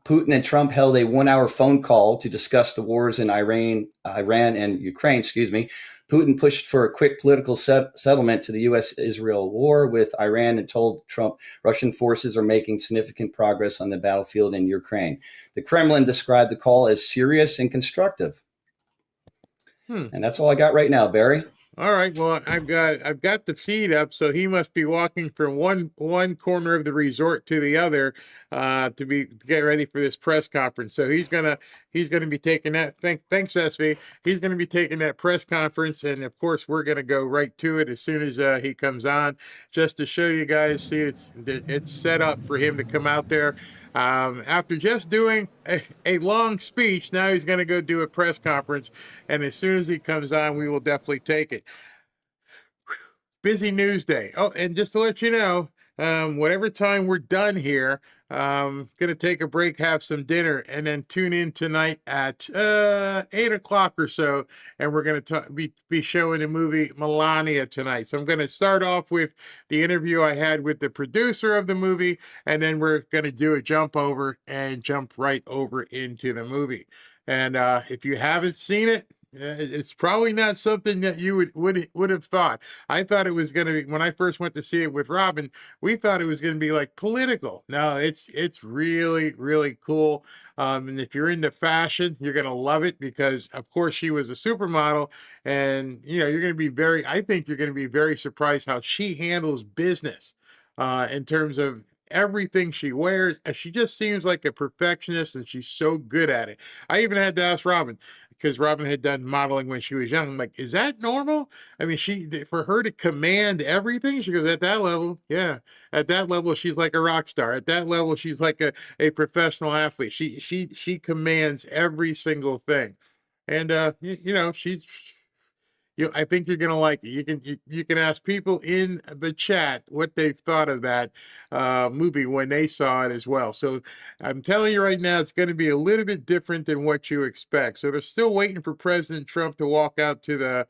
Putin and Trump held a 1-hour phone call to discuss the wars in Iran and Ukraine. Excuse me. Putin pushed for a quick political settlement to the U.S.-Israel war with Iran and told Trump Russian forces are making significant progress on the battlefield in Ukraine. The Kremlin described the call as serious and constructive. And that's all I got right now, Barry. All right. Well, I've got the feed up, so he must be walking from one corner of the resort to the other to get ready for this press conference. So he's gonna be taking that. Thanks, SV. He's gonna be taking that press conference, and of course, we're gonna go right to it as soon as he comes on, just to show you guys. See, it's set up for him to come out there. After just doing a long speech, now he's going to go do a press conference. And as soon as he comes on, we will definitely take it. Busy news day. Oh, and just to let you know, whatever time we're done here, going to take a break, have some dinner, and then tune in tonight at 8 o'clock or so. And we're going to be showing the movie Melania tonight. So I'm going to start off with the interview I had with the producer of the movie, and then we're going to do a jump right over into the movie. And if you haven't seen it, it's probably not something that you would have thought. I thought it was going to be, when I first went to see it with Robin, we thought it was going to be like political. No, it's really, really cool. And if you're into fashion, you're going to love it because, of course, she was a supermodel. And, you're going to be I think you're going to be very surprised how she handles business in terms of everything she wears. She just seems like a perfectionist, and she's so good at it. I even had to ask Robin, because Robin had done modeling when she was young. I'm like, is that normal? I mean, for her to command everything, she goes, at that level, yeah. At that level, she's like a rock star. At that level, she's like a professional athlete. She commands every single thing. And she's I think you're gonna like it. You can ask people in the chat what they've thought of that movie when they saw it as well. So I'm telling you right now, it's going to be a little bit different than what you expect. So they're still waiting for President Trump to walk out to the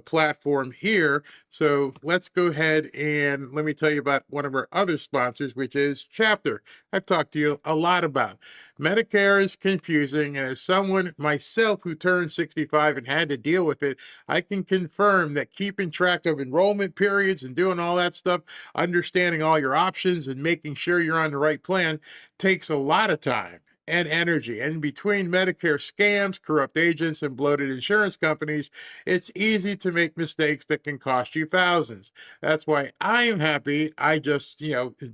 platform here. So let's go ahead and let me tell you about one of our other sponsors, which is Chapter. I've talked to you a lot about. Medicare is confusing, and as someone myself who turned 65 and had to deal with it, I can confirm that keeping track of enrollment periods and doing all that stuff, understanding all your options and making sure you're on the right plan takes a lot of time and energy. And between Medicare scams, corrupt agents, and bloated insurance companies, it's easy to make mistakes that can cost you thousands. That's why I am happy I just,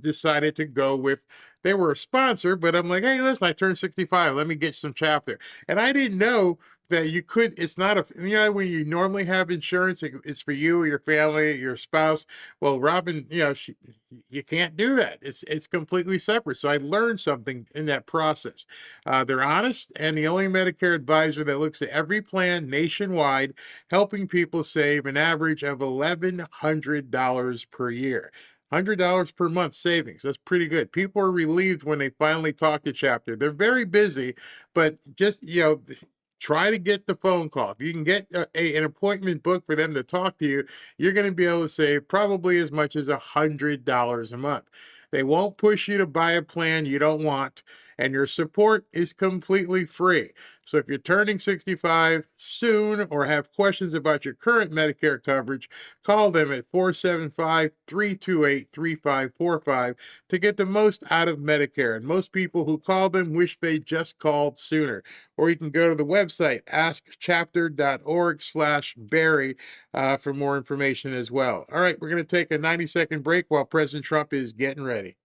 decided to go with, they were a sponsor, but I'm like, hey, listen, I turned 65. Let me get some Chapter. And I didn't know that you could, it's not when you normally have insurance, it's for you or your family, your spouse. Well, Robin, you can't do that. It's completely separate. So I learned something in that process. They're honest, and the only Medicare advisor that looks at every plan nationwide, helping people save an average of $1,100 per year. $100 per month savings. That's pretty good. People are relieved when they finally talk to Chapter. They're very busy, but just, try to get the phone call. If you can get an appointment booked for them to talk to you, you're going to be able to save probably as much as $100 a month. They won't push you to buy a plan you don't want, and your support is completely free. So if you're turning 65 soon or have questions about your current Medicare coverage, call them at 475-328-3545 to get the most out of Medicare. And most people who call them wish they just called sooner. Or you can go to the website, askchapter.org/Barry, for more information as well. All right, we're going to take a 90-second break while President Trump is getting ready.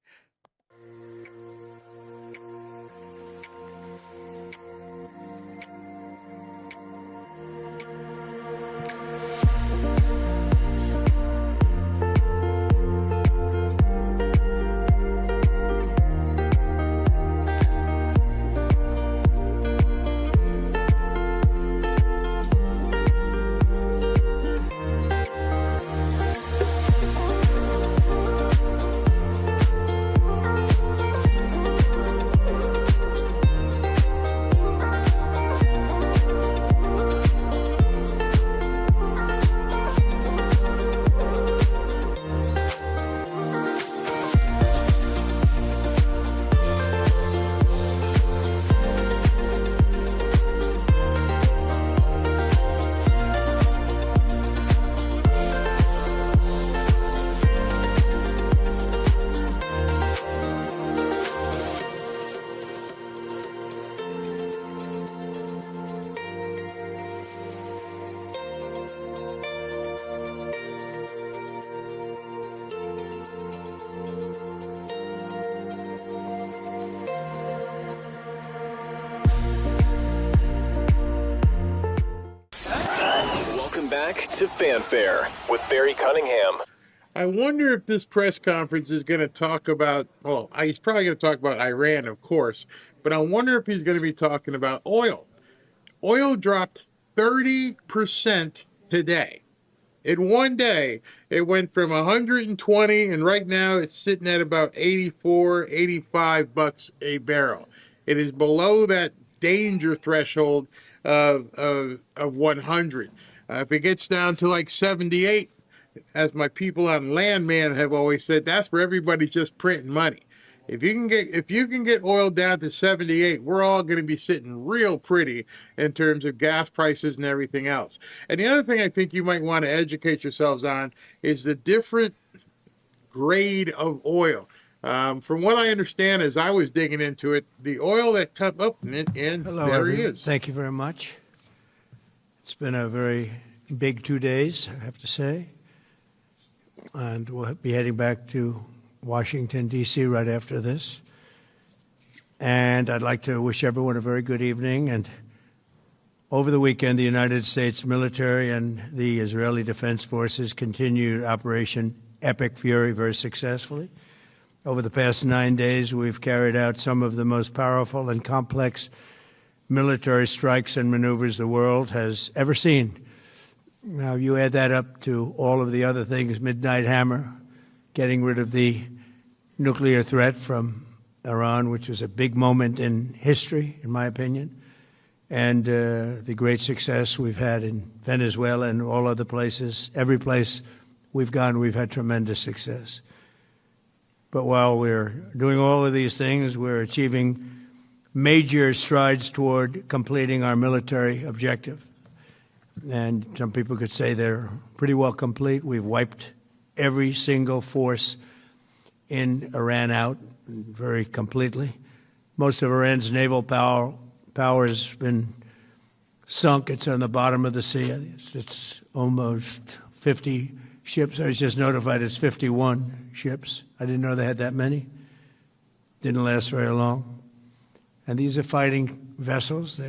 Back to Fanfare with Barry Cunningham. I wonder if this press conference is going to talk about, well, he's probably going to talk about Iran, of course, but I wonder if he's going to be talking about oil. Oil dropped 30% today. In one day, it went from 120, and right now it's sitting at about 84, 85 bucks a barrel. It is below that danger threshold of 100. If it gets down to like 78, as my people on Landman have always said, that's where everybody's just printing money. If you can get oil down to 78, we're all going to be sitting real pretty in terms of gas prices and everything else. And the other thing I think you might want to educate yourselves on is the different grade of oil. From what I understand, as I was digging into it, the oil that comes up, and Hello, there everyone. he is. Thank you very much. It's been a very big 2 days, I have to say. And we'll be heading back to Washington, D.C. right after this. And I'd like to wish everyone a very good evening. And over the weekend, the United States military and the Israeli Defense Forces continued Operation Epic Fury very successfully. Over the past 9 days, we've carried out some of the most powerful and complex military strikes and maneuvers the world has ever seen. Now, you add that up to all of the other things, Midnight Hammer, getting rid of the nuclear threat from Iran, which was a big moment in history, in my opinion, and the great success we've had in Venezuela and all other places. Every place we've gone, we've had tremendous success. But while we're doing all of these things, we're achieving major strides toward completing our military objective. And some people could say they're pretty well complete. We've wiped every single force in Iran out very completely. Most of Iran's naval power has been sunk. It's on the bottom of the sea. It's almost 50 ships. I was just notified it's 51 ships. I didn't know they had that many. Didn't last very long. And these are fighting vessels.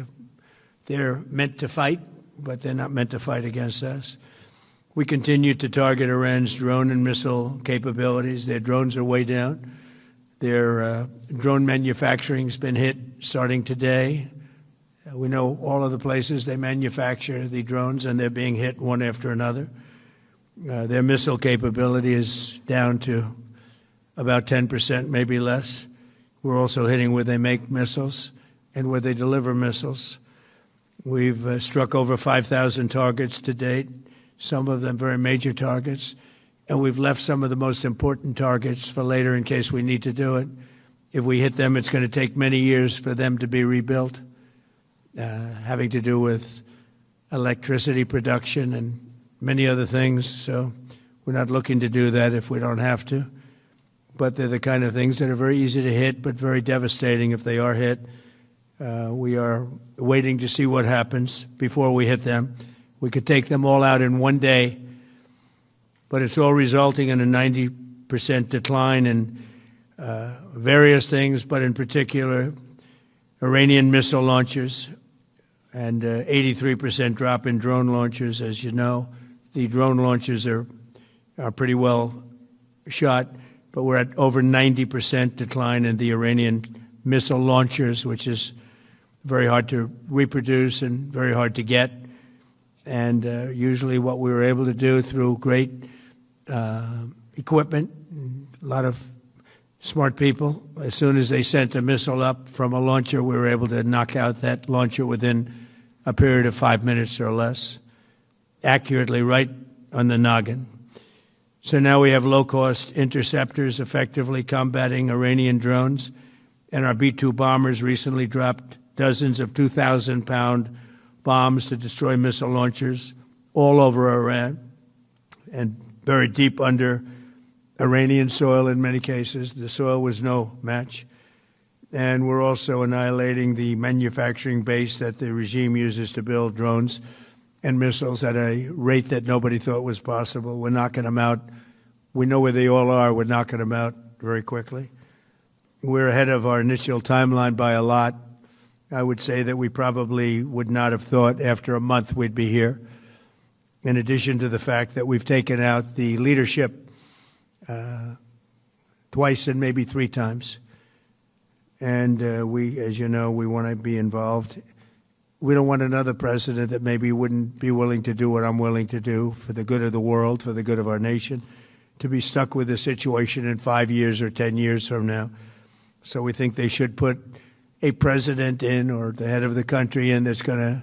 They're meant to fight, but they're not meant to fight against us. We continue to target Iran's drone and missile capabilities. Their drones are way down. Their drone manufacturing has been hit starting today. We know all of the places they manufacture the drones, and they're being hit one after another. Their missile capability is down to about 10%, maybe less. We're also hitting where they make missiles and where they deliver missiles. We've struck over 5,000 targets to date, some of them very major targets, and we've left some of the most important targets for later in case we need to do it. If we hit them, it's going to take many years for them to be rebuilt, having to do with electricity production and many other things. So we're not looking to do that if we don't have to. But they're the kind of things that are very easy to hit, but very devastating if they are hit. We are waiting to see what happens before we hit them. We could take them all out in one day, but it's all resulting in a 90% decline in various things, but in particular, Iranian missile launchers and 83% drop in drone launchers. As you know, the drone launchers are pretty well shot, but we're at over 90% decline in the Iranian missile launchers, which is very hard to reproduce and very hard to get. And usually what we were able to do through great equipment, a lot of smart people, as soon as they sent a missile up from a launcher, we were able to knock out that launcher within a period of 5 minutes or less, accurately right on the noggin. So now we have low-cost interceptors effectively combating Iranian drones, and our B-2 bombers recently dropped dozens of 2,000-pound bombs to destroy missile launchers all over Iran and buried deep under Iranian soil in many cases. The soil was no match. And we're also annihilating the manufacturing base that the regime uses to build drones and missiles at a rate that nobody thought was possible. We're knocking them out. We know where they all are. We're knocking them out very quickly. We're ahead of our initial timeline by a lot. I would say that we probably would not have thought after a month we'd be here, in addition to the fact that we've taken out the leadership twice and maybe 3 times. And we, as you know, we want to be involved. We don't want another president that maybe wouldn't be willing to do what I'm willing to do for the good of the world, for the good of our nation, to be stuck with a situation in 5 years or 10 years from now. So we think they should put a president in, or the head of the country in, that's going to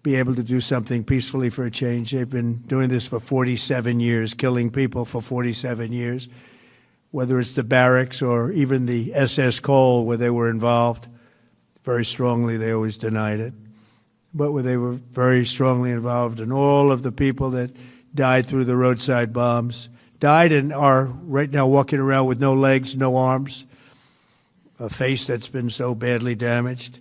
be able to do something peacefully for a change. They've been doing this for 47 years, killing people for 47 years, whether it's the barracks or even the SS Cole where they were involved. Very strongly, they always denied it. But where they were very strongly involved, and all of the people that died through the roadside bombs died and are right now walking around with no legs, no arms, a face that's been so badly damaged.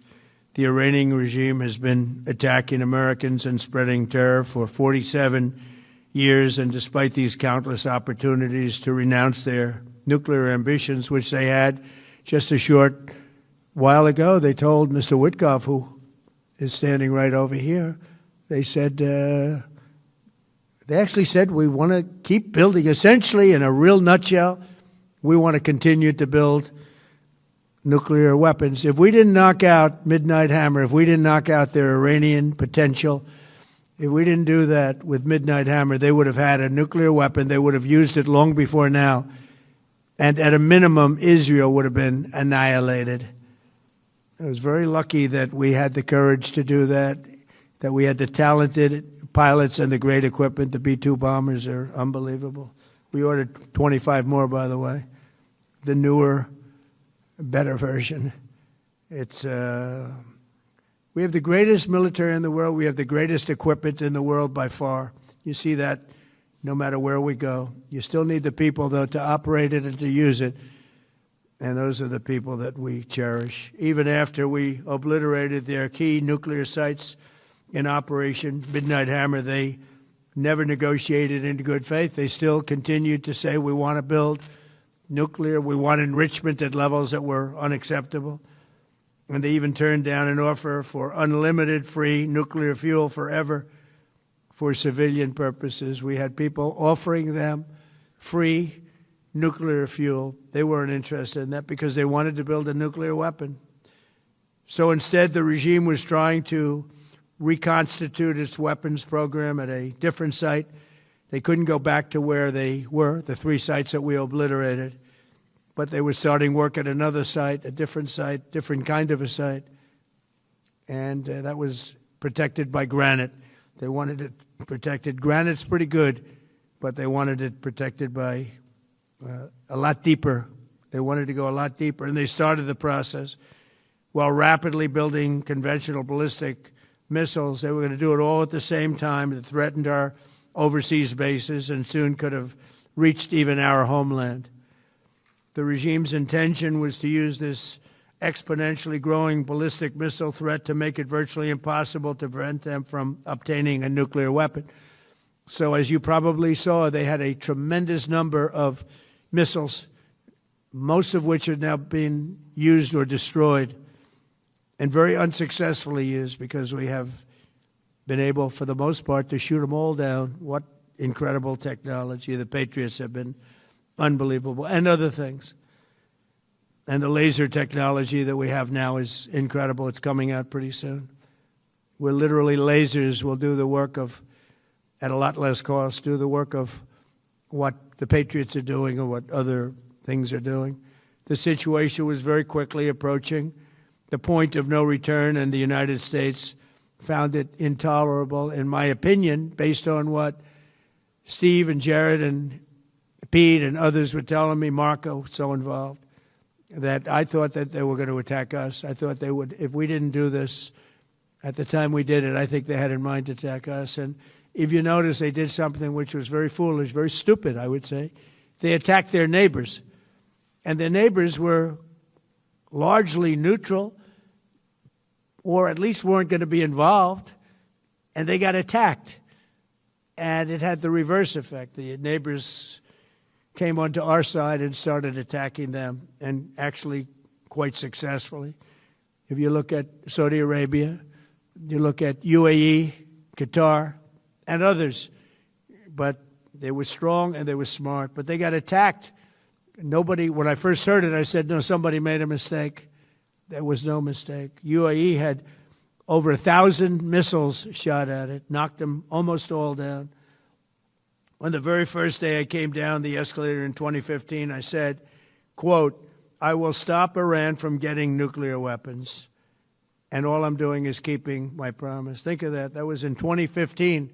The Iranian regime has been attacking Americans and spreading terror for 47 years, and despite these countless opportunities to renounce their nuclear ambitions, which they had just a short while ago, they told Mr. Witkoff, who is standing right over here, they said, they actually said, we want to keep building. Essentially, in a real nutshell, we want to continue to build nuclear weapons. If we didn't knock out Midnight Hammer, if we didn't knock out their Iranian potential, if we didn't do that with Midnight Hammer, they would have had a nuclear weapon. They would have used it long before now. And at a minimum, Israel would have been annihilated. I was very lucky that we had the courage to do that, that we had the talented pilots and the great equipment. The B-2 bombers are unbelievable. We ordered 25 more, by the way. The newer, better version. It's we have the greatest military in the world. We have the greatest equipment in the world by far. You see that no matter where we go. You still need the people, though, to operate it and to use it. And those are the people that we cherish. Even after we obliterated their key nuclear sites in Operation Midnight Hammer, they never negotiated in good faith. They still continued to say, we want to build nuclear. We want enrichment at levels that were unacceptable. And they even turned down an offer for unlimited free nuclear fuel forever for civilian purposes. We had people offering them free nuclear fuel. They weren't interested in that because they wanted to build a nuclear weapon. So instead, the regime was trying to reconstitute its weapons program at a different site. They couldn't go back to where they were, the 3 sites that we obliterated. but they were starting work at another site, a different site, different kind of a site, and that was protected by granite. They wanted it protected. Granite's pretty good, but they wanted it protected by a lot deeper. They wanted to go a lot deeper, and they started the process while rapidly building conventional ballistic missiles. They were going to do it all at the same time that threatened our overseas bases and soon could have reached even our homeland. The regime's intention was to use this exponentially growing ballistic missile threat to make it virtually impossible to prevent them from obtaining a nuclear weapon. So as you probably saw, they had a tremendous number of missiles, most of which have now been used or destroyed, and very unsuccessfully used because we have been able, for the most part, to shoot them all down. What incredible technology. The Patriots have been unbelievable, and other things. And the laser technology that we have now is incredible. It's coming out pretty soon. Where literally lasers will do the work of, at a lot less cost, do the work of what the Patriots are doing or what other things are doing. The situation was very quickly approaching the point of no return, and the United States found it intolerable, in my opinion, based on what Steve and Jared and Pete and others were telling me, Marco, so involved, that I thought that they were going to attack us. I thought they would, if we didn't do this at the time we did it, I think they had in mind to attack us. And if you notice, they did something which was very foolish, very stupid, I would say. They attacked their neighbors. And their neighbors were largely neutral, or at least weren't going to be involved, and they got attacked. And it had the reverse effect. The neighbors came onto our side and started attacking them, and actually quite successfully. If you look at Saudi Arabia, you look at UAE, Qatar, and others, but they were strong and they were smart, but they got attacked. Nobody, when I first heard it, I said, no, somebody made a mistake. There was no mistake. UAE had over 1,000 missiles shot at it, knocked them almost all down. On the very first day I came down the escalator in 2015, I said, quote, I will stop Iran from getting nuclear weapons, and all I'm doing is keeping my promise. Think of that. That was in 2015.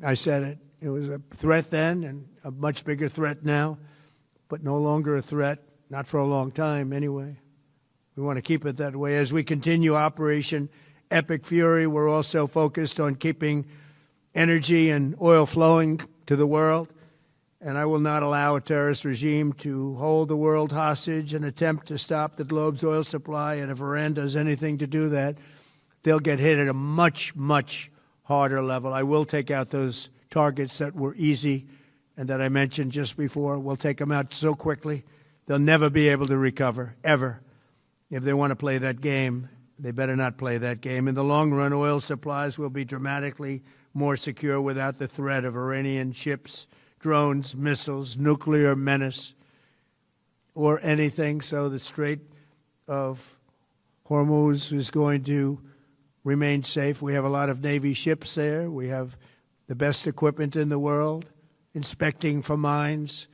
I said it. It was a threat then and a much bigger threat now, but no longer a threat, not for a long time anyway. We want to keep it that way. As we continue Operation Epic Fury, we're also focused on keeping energy and oil flowing to the world, and I will not allow a terrorist regime to hold the world hostage and attempt to stop the globe's oil supply. And if Iran does anything to do that, they'll get hit at a much, much harder level. I will take out those targets that were easy and that I mentioned just before. We'll take them out so quickly, they'll never be able to recover, ever. If they want to play that game, they better not play that game. In the long run, oil supplies will be dramatically more secure without the threat of Iranian ships, drones, missiles, nuclear menace, or anything. So the Strait of Hormuz is going to remain safe. We have a lot of Navy ships there. We have the best equipment in the world, inspecting for mines.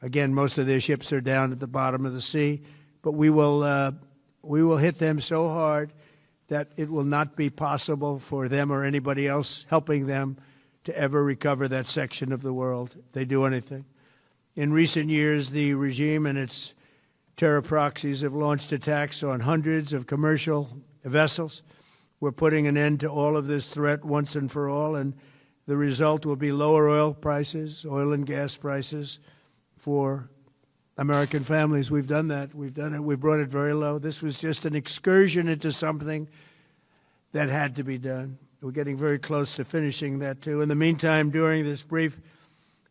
Again, most of their ships are down at the bottom of the sea. But we will hit them so hard that it will not be possible for them or anybody else helping them to ever recover that section of the world if they do anything. In recent years, the regime and its terror proxies have launched attacks on hundreds of commercial vessels. We're putting an end to all of this threat once and for all, and the result will be lower oil prices, oil and gas prices for American families. We've done that. We've done it. We brought it very low. This was just an excursion into something that had to be done. We're getting very close to finishing that, too. In the meantime, during this brief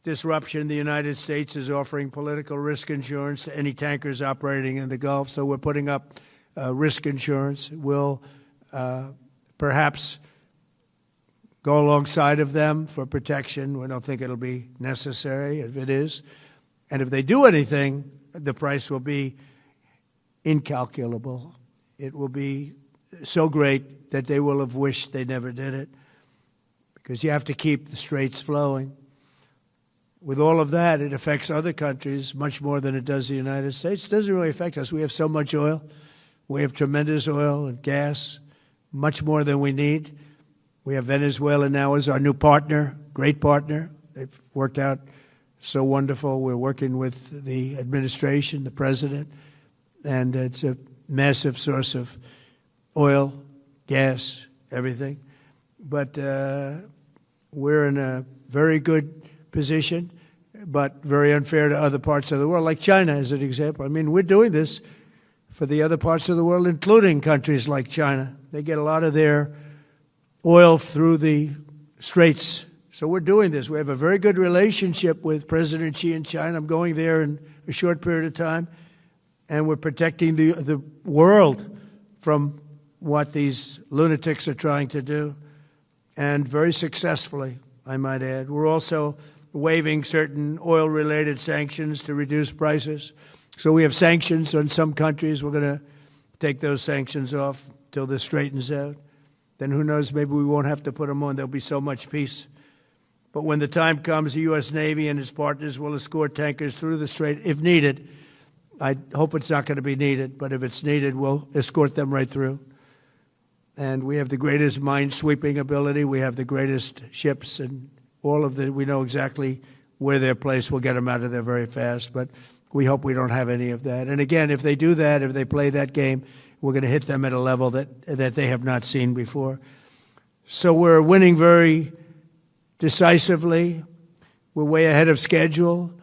disruption, the United States is offering political risk insurance to any tankers operating in the Gulf. So we're putting up risk insurance. We'll perhaps go alongside of them for protection. We don't think it'll be necessary. If it is, and if they do anything, the price will be incalculable. It will be so great that they will have wished they never did it, because you have to keep the straits flowing. with all of that, it affects other countries much more than it does the United States. It doesn't really affect us. We have so much oil. We have tremendous oil and gas, much more than we need. We have Venezuela now as our new partner, great partner. They've worked out so wonderful. We're working with the administration, the president, and it's a massive source of oil, gas, everything. But we're in a very good position, but very unfair to other parts of the world, like China as an example. I mean, we're doing this for the other parts of the world, including countries like China. They get a lot of their oil through the straits. So we're doing this. We have a very good relationship with President Xi in China. I'm going there in a short period of time, and we're protecting the world from what these lunatics are trying to do, and very successfully, I might add. We're also waiving certain oil-related sanctions to reduce prices. So we have sanctions on some countries. We're going to take those sanctions off till this straightens out. Then who knows, maybe we won't have to put them on. There'll be so much peace. But when the time comes, the U.S. Navy and its partners will escort tankers through the strait if needed. I hope it's not going to be needed, but if it's needed, we'll escort them right through. And we have the greatest mine-sweeping ability. We have the greatest ships, and all of we know exactly where they're placed. We'll get them out of there very fast, but we hope we don't have any of that. And again, if they do that, if they play that game, we're going to hit them at a level that they have not seen before. So we're winning very decisively. We're way ahead of schedule.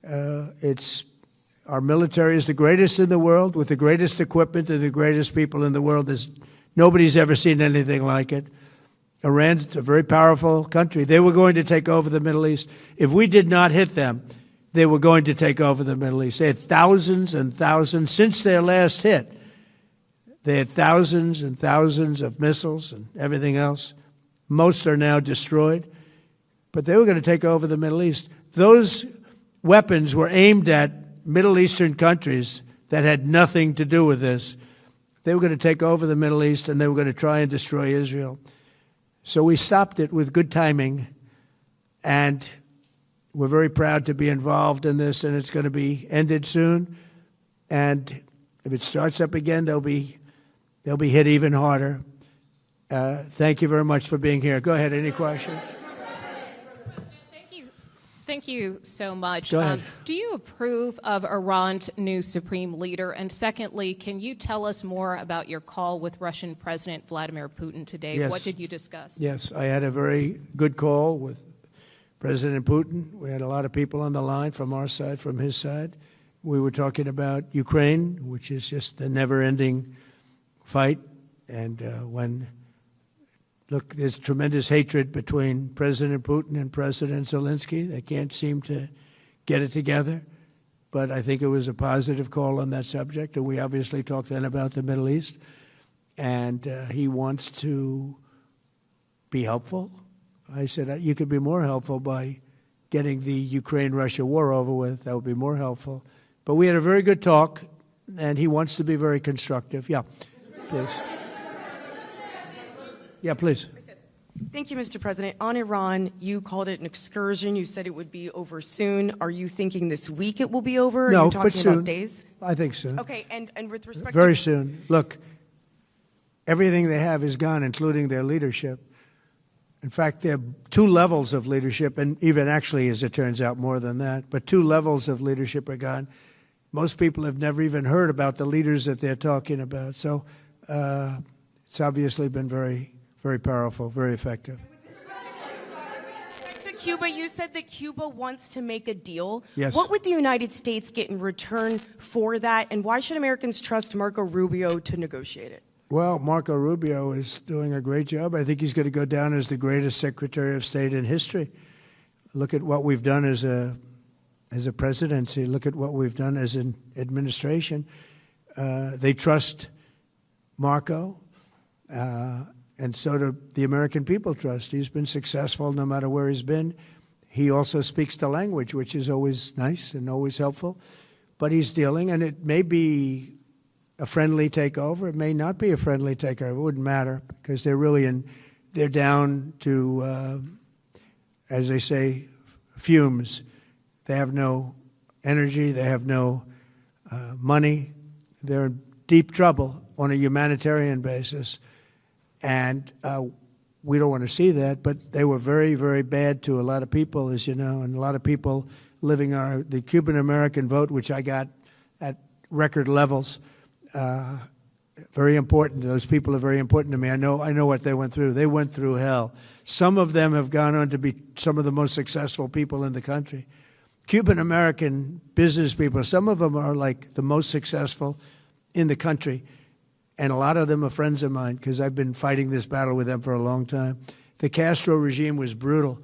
Our military is the greatest in the world, with the greatest equipment and the greatest people in the world. Nobody's ever seen anything like it. Iran's a very powerful country. They were going to take over the Middle East. If we did not hit them, they were going to take over the Middle East. They had thousands and thousands. Since their last hit, they had thousands and thousands of missiles and everything else. Most are now destroyed. But they were going to take over the Middle East. Those weapons were aimed at Middle Eastern countries that had nothing to do with this. They were going to take over the Middle East, and they were going to try and destroy Israel. So we stopped it with good timing, and we're very proud to be involved in this, and it's going to be ended soon. And if it starts up again, they'll be hit even harder. Thank you very much for being here. Go ahead. Any questions? Thank you so much. Go ahead. Do you approve of Iran's new supreme leader? And secondly, can you tell us more about your call with Russian President Vladimir Putin today? Yes. What did you discuss? Yes, I had a very good call with President Putin. We had a lot of people on the line from our side, from his side. We were talking about Ukraine, which is just a never-ending fight. And look, there's tremendous hatred between President Putin and President Zelensky. They can't seem to get it together. But I think it was a positive call on that subject. And we obviously talked then about the Middle East. And he wants to be helpful. I said, you could be more helpful by getting the Ukraine-Russia war over with. That would be more helpful. But we had a very good talk, and he wants to be very constructive. Yeah, please. Yeah, please. Thank you, Mr. President. On Iran, you called it an excursion. You said it would be over soon. Are you thinking this week it will be over? No, Are you talking but soon. about days? I think soon. Okay, and with respect Very to... soon. Look, everything they have is gone, including their leadership. In fact, there are two levels of leadership, and even actually, as it turns out, more than that. But two levels of leadership are gone. Most people have never even heard about the leaders that they're talking about. So it's obviously been very, very powerful, very effective. To Cuba, you said that Cuba wants to make a deal. Yes. What would the United States get in return for that, and why should Americans trust Marco Rubio to negotiate it? Well, Marco Rubio is doing a great job. I think he's going to go down as the greatest Secretary of State in history. Look at what we've done as a presidency. Look at what we've done as an administration. They trust Marco, and so do the American people trust. He's been successful no matter where he's been. He also speaks the language, which is always nice and always helpful. But he's dealing, and it may be a friendly takeover. It may not be a friendly takeover. It wouldn't matter, because they're down to, as they say, fumes. They have no energy. They have no money. They're in deep trouble on a humanitarian basis. And we don't want to see that, but they were very, very bad to a lot of people, as you know, and a lot of people living on the Cuban-American vote, which I got at record levels. Very important. Those people are very important to me. I know what they went through. They went through hell. Some of them have gone on to be some of the most successful people in the country. Cuban-American business people, some of them are like the most successful in the country. And a lot of them are friends of mine because I've been fighting this battle with them for a long time. The Castro regime was brutal,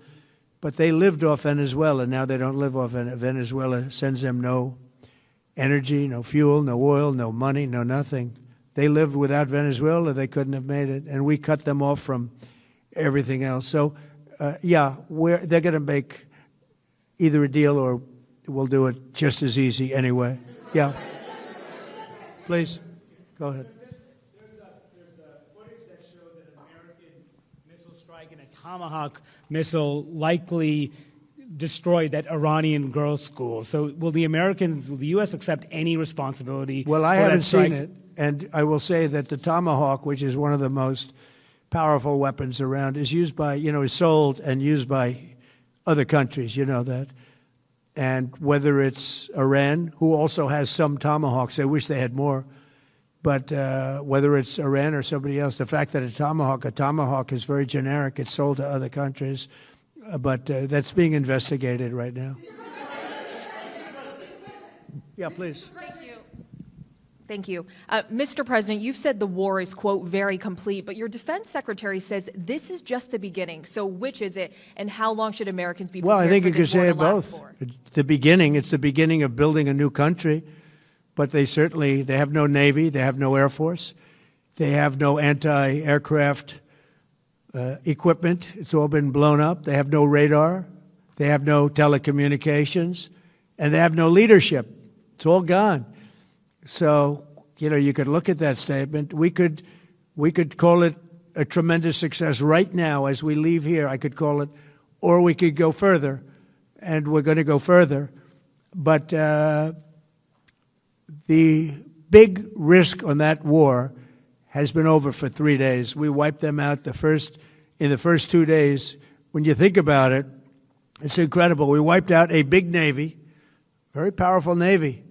but they lived off Venezuela. Now they don't live off Venezuela. Sends them no energy, no fuel, no oil, no money, no nothing. They lived without Venezuela. They couldn't have made it. And we cut them off from everything else. So, yeah, they're going to make either a deal or we'll do it just as easy anyway. Yeah. Please, go ahead. Tomahawk missile likely destroyed that Iranian girls' school. So will the U.S. accept any responsibility? Well, I haven't seen it, and I will say that the Tomahawk, which is one of the most powerful weapons around, is used by, is sold and used by other countries, you know that. And whether it's Iran, who also has some Tomahawks, I wish they had more, but whether it's Iran or somebody else, the fact that a Tomahawk is very generic. It's sold to other countries, but that's being investigated right now. Yeah, please. Thank you. Mr. President, you've said the war is, quote, very complete, but your defense secretary says this is just the beginning. So which is it, and how long should Americans be prepared Well, I think for you could this war say to it last both. for? It's the beginning of building a new country. But they have no Navy, they have no Air Force, they have no anti-aircraft equipment. It's all been blown up. They have no radar, they have no telecommunications, and they have no leadership. It's all gone. So, you could look at that statement. We could call it a tremendous success right now as we leave here. I could call it, or we could go further, and we're going to go further. But the big risk on that war has been over for 3 days. We wiped them out in the first 2 days. When you think about it, it's incredible. We wiped out a big Navy, very powerful Navy.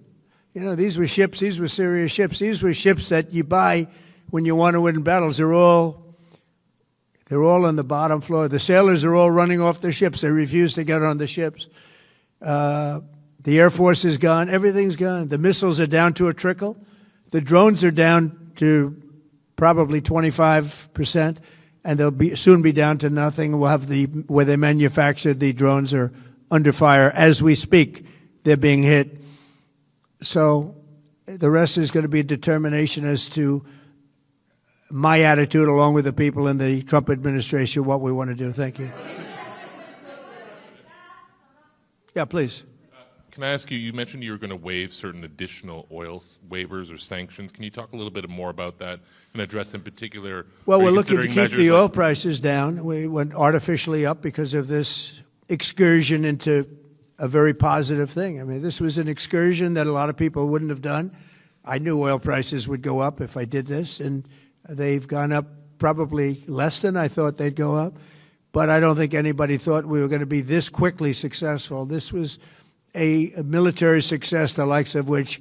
These were ships. These were serious ships. These were ships that you buy when you want to win battles. They're all on the bottom floor. The sailors are all running off the ships. They refuse to get on the ships. The Air Force is gone. Everything's gone. The missiles are down to a trickle. The drones are down to probably 25%, and they'll soon be down to nothing. We'll have where they manufactured the drones are under fire as we speak. They're being hit. So the rest is going to be determination as to my attitude, along with the people in the Trump administration, what we want to do. Thank you. Yeah, please. Can I ask you, you mentioned you were going to waive certain additional oil waivers or sanctions. Can you talk a little bit more about that and address in particular? Well, we're looking to keep the oil prices down. We went artificially up because of this excursion into a very positive thing. I mean, this was an excursion that a lot of people wouldn't have done. I knew oil prices would go up if I did this, and they've gone up probably less than I thought they'd go up. But I don't think anybody thought we were going to be this quickly successful. This was a military success, the likes of which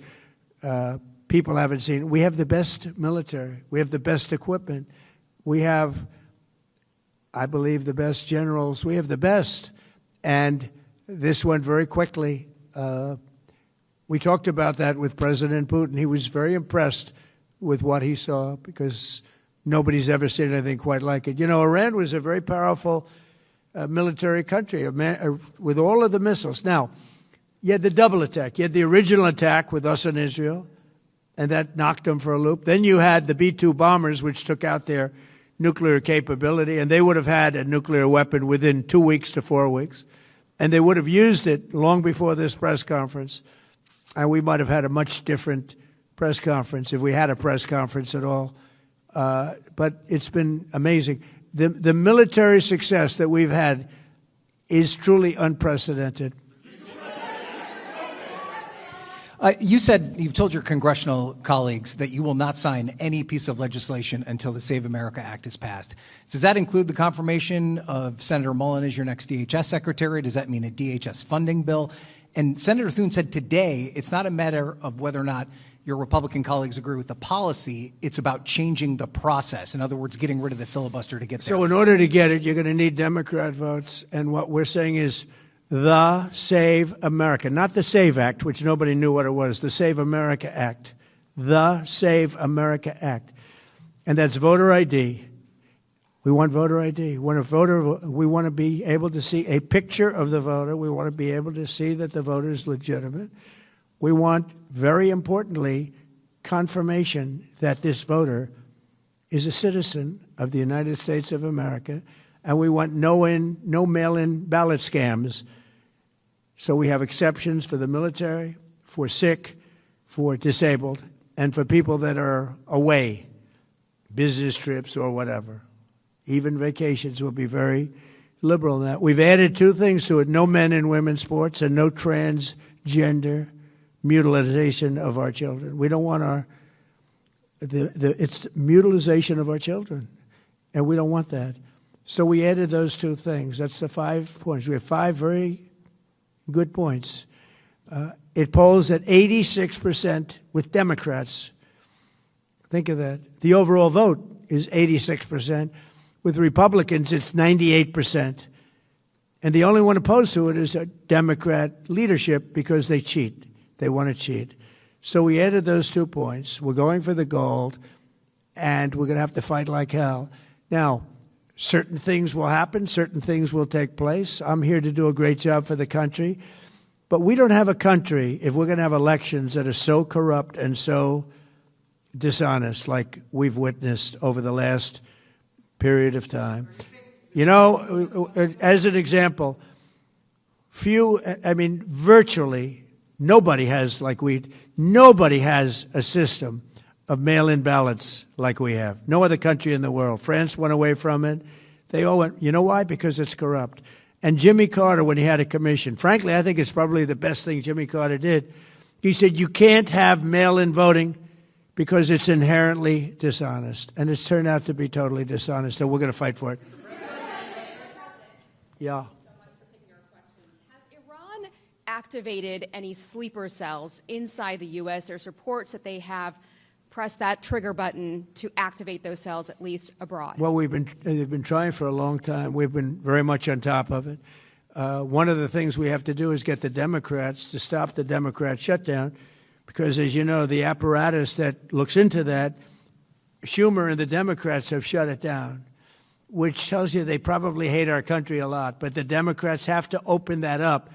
people haven't seen. We have the best military. We have the best equipment. We have, I believe, the best generals. We have the best. And this went very quickly. We talked about that with President Putin. He was very impressed with what he saw because nobody's ever seen anything quite like it. Iran was a very powerful military country with all of the missiles. Now, you had the double attack. You had the original attack with us and Israel, and that knocked them for a loop. Then you had the B-2 bombers, which took out their nuclear capability, and they would have had a nuclear weapon within 2 weeks to 4 weeks. And they would have used it long before this press conference. And we might have had a much different press conference if we had a press conference at all. But it's been amazing. The military success that we've had is truly unprecedented. You've told your congressional colleagues that you will not sign any piece of legislation until the Save America Act is passed. Does that include the confirmation of Senator Mullen as your next DHS secretary? Does that mean a DHS funding bill? And Senator Thune said today it's not a matter of whether or not your Republican colleagues agree with the policy, it's about changing the process. In other words, getting rid of the filibuster to get there. So in order to get it, you're going to need Democrat votes. And what we're saying is the Save America, not the SAVE Act, which nobody knew what it was, the Save America Act, the Save America Act. And that's voter ID. We want voter ID. When a voter, we want to be able to see a picture of the voter. We want to be able to see that the voter is legitimate. We want, very importantly, confirmation that this voter is a citizen of the United States of America, and we want no mail-in ballot scams. So we have exceptions for the military, for sick, for disabled, and for people that are away, business trips or whatever. Even vacations will be very liberal in that. We've added two things to it: no men in women's sports and no transgender mutilization of our children. We don't want it's mutilization of our children, and we don't want that. So we added those two things. That's the 5 points. We have 5 very good points. It polls at 86% with Democrats. Think of that. The overall vote is 86%. With Republicans, it's 98%. And the only one opposed to it is a Democrat leadership because they cheat. They want to cheat. So we added those 2 points. We're going for the gold, and we're going to have to fight like hell. Now, certain things will happen. Certain things will take place. I'm here to do a great job for the country. But we don't have a country if we're going to have elections that are so corrupt and so dishonest like we've witnessed over the last period of time. You know, as an example, virtually nobody has a system of mail-in ballots like we have. No other country in the world. France went away from it. They all went. You know why? Because it's corrupt. And Jimmy Carter, when he had a commission, frankly, I think it's probably the best thing Jimmy Carter did. He said, you can't have mail-in voting because it's inherently dishonest. And it's turned out to be totally dishonest, so we're going to fight for it. Yeah. Activated any sleeper cells inside the U.S. There's reports that they have pressed that trigger button to activate those cells, at least abroad. Well, they've been trying for a long time. We've been very much on top of it. One of the things we have to do is get the Democrats to stop the Democrat shutdown, because, as you know, the apparatus that looks into that, Schumer and the Democrats have shut it down, which tells you they probably hate our country a lot. But the Democrats have to open that up.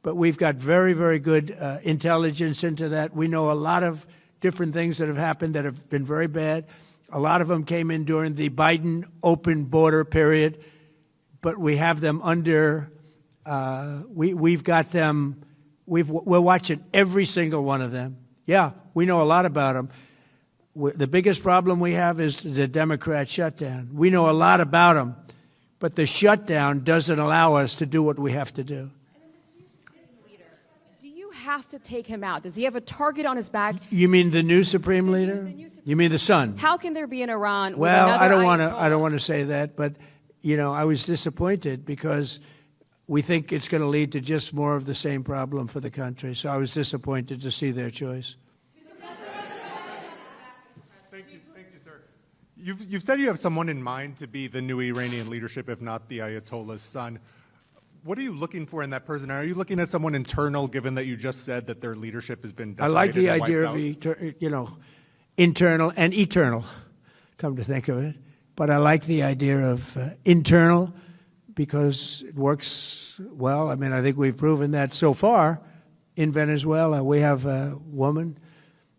But we've got very, very good intelligence into that. We know a lot of different things that have happened that have been very bad. A lot of them came in during the Biden open border period, but we have them under, we've got them, we're watching every single one of them. Yeah, we know a lot about them. The biggest problem we have is the Democrat shutdown. We know a lot about them, but the shutdown doesn't allow us to do what we have to do. Have to take him out? Does he have a target on his back? You mean the new Supreme Leader? You mean the son? How can there be an Iran? Well, I don't want to say that, but you know, I was disappointed because we think it's going to lead to just more of the same problem for the country. So I was disappointed to see their choice. Thank you, sir. You've said you have someone in mind to be the new Iranian leadership, if not the Ayatollah's son. What are you looking for in that person? Are you looking at someone internal, given that you just said that their leadership has been decimated? I like the idea of, internal and eternal, come to think of it. But I like the idea of internal because it works well. I mean, I think we've proven that so far in Venezuela. We have a woman,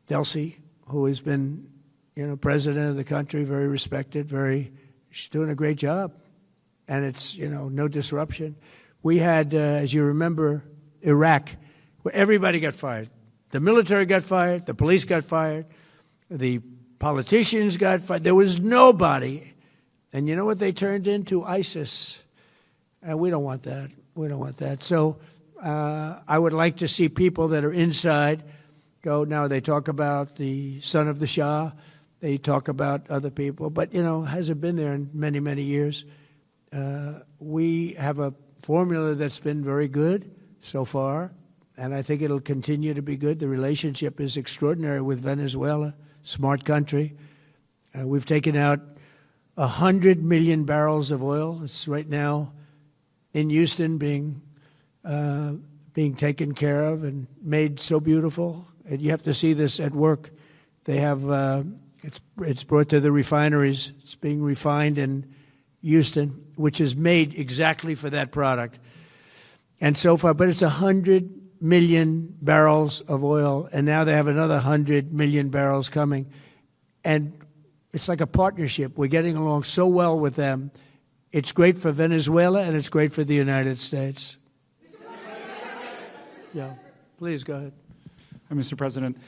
Delcy, who has been, president of the country, very respected, she's doing a great job. And it's, no disruption. We had, as you remember, Iraq, where everybody got fired. The military got fired. The police got fired. The politicians got fired. There was nobody. And you know what they turned into? ISIS. And we don't want that. We don't want that. So I would like to see people that are inside go. Now they talk about the son of the Shah. They talk about other people, but, hasn't been there in many, many years. We have a formula that's been very good so far, and I think it'll continue to be good. The relationship is extraordinary with Venezuela, smart country. We've taken out 100 million barrels of oil. It's right now in Houston being taken care of and made so beautiful. And you have to see this at work. They have it's brought to the refineries. It's being refined in Houston, which is made exactly for that product. And so far, but it's 100 million barrels of oil, and now they have another 100 million barrels coming. And it's like a partnership. We're getting along so well with them. It's great for Venezuela, and it's great for the United States. Yeah, please go ahead. Hi, Mr. President.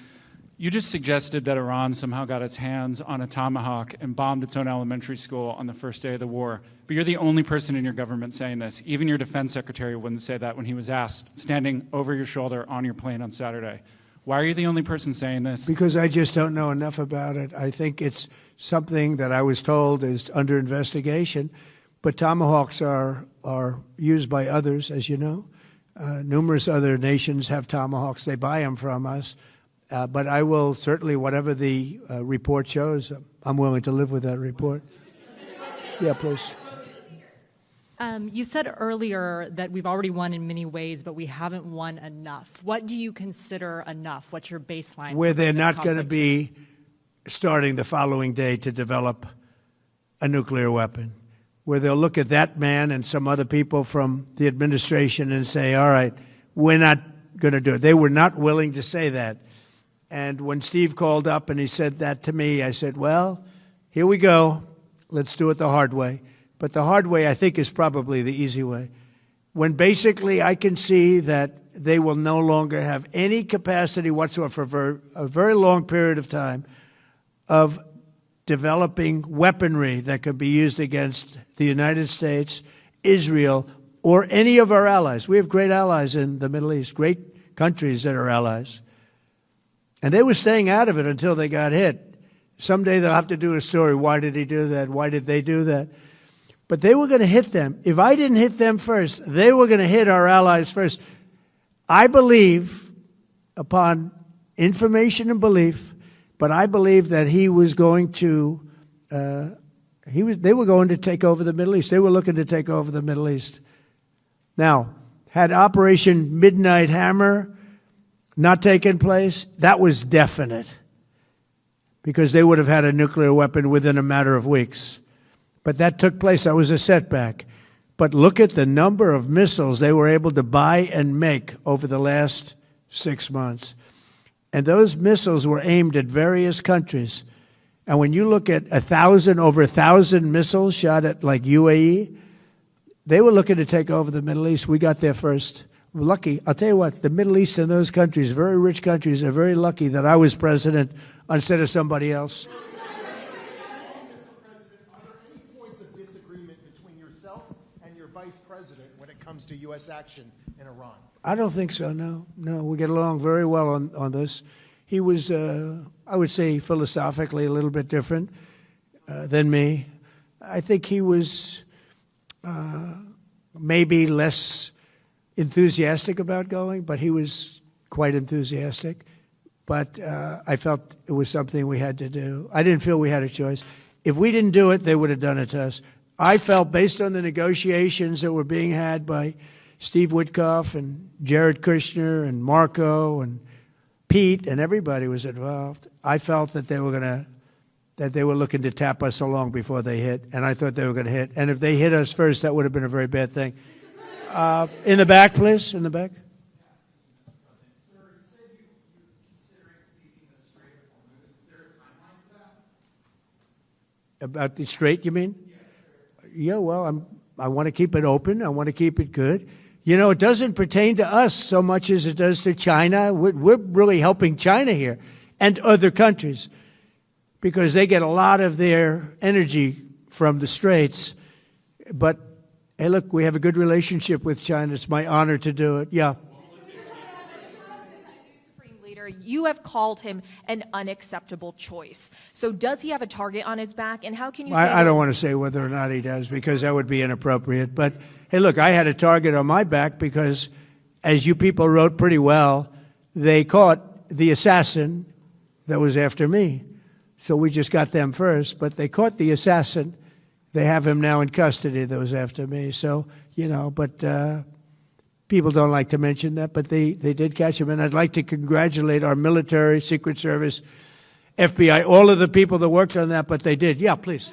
You just suggested that Iran somehow got its hands on a tomahawk and bombed its own elementary school on the first day of the war. But you're the only person in your government saying this. Even your defense secretary wouldn't say that when he was asked, standing over your shoulder on your plane on Saturday. Why are you the only person saying this? Because I just don't know enough about it. I think it's something that I was told is under investigation. But tomahawks are used by others, as you know. Numerous other nations have tomahawks. They buy them from us. But I will certainly, whatever the report shows, I'm willing to live with that report. Yeah, please. You said earlier that we've already won in many ways, but we haven't won enough. What do you consider enough? What's your baseline? Where they're not going to be starting the following day to develop a nuclear weapon. Where they'll look at that man and some other people from the administration and say, all right, we're not going to do it. They were not willing to say that. And when Steve called up and he said that to me, I said, well, here we go. Let's do it the hard way. But the hard way, I think, is probably the easy way. When basically I can see that they will no longer have any capacity whatsoever for a very long period of time of developing weaponry that could be used against the United States, Israel, or any of our allies. We have great allies in the Middle East, great countries that are allies. And they were staying out of it until they got hit. Someday they'll have to do a story. Why did he do that? Why did they do that? But they were going to hit them. If I didn't hit them first, they were going to hit our allies first. I believe, upon information and belief, but I believe that he was going to, they were going to take over the Middle East. They were looking to take over the Middle East. Now, had Operation Midnight Hammer not taken place, that was definite, because they would have had a nuclear weapon within a matter of weeks. But that took place. That was a setback. But look at the number of missiles they were able to buy and make over the last 6 months. And those missiles were aimed at various countries. And when you look at over 1,000 missiles shot at like UAE, they were looking to take over the Middle East. We got there first. We're lucky. I'll tell you what, the Middle East and those countries, very rich countries, are very lucky that I was president instead of somebody else. Vice President when it comes to U.S. action in Iran? I don't think so, no. No, we get along very well on this. He was, I would say, philosophically a little bit different than me. I think he was maybe less enthusiastic about going, but he was quite enthusiastic. But I felt it was something we had to do. I didn't feel we had a choice. If we didn't do it, they would have done it to us. I felt, based on the negotiations that were being had by Steve Witkoff and Jared Kushner and Marco and Pete, and everybody was involved, I felt that they were looking to tap us along before they hit, and I thought they were going to hit. And if they hit us first, that would have been a very bad thing. In the back, please, in the back. About the Strait, you mean? Yeah, well, I want to keep it open. I want to keep it good. You know, it doesn't pertain to us so much as it does to China. We're really helping China here and other countries because they get a lot of their energy from the Straits. But, hey, look, we have a good relationship with China. It's my honor to do it. Yeah. Secretary, you have called him an unacceptable choice. So does he have a target on his back? And how can you say I don't want to say whether or not he does because that would be inappropriate. But hey, look, I had a target on my back because, as you people wrote pretty well, they caught the assassin that was after me. So we just got them first, but they caught the assassin. They have him now in custody that was after me. So, but people don't like to mention that, but they did catch him. And I'd like to congratulate our military, Secret Service, FBI, all of the people that worked on that, but they did. Yeah, please.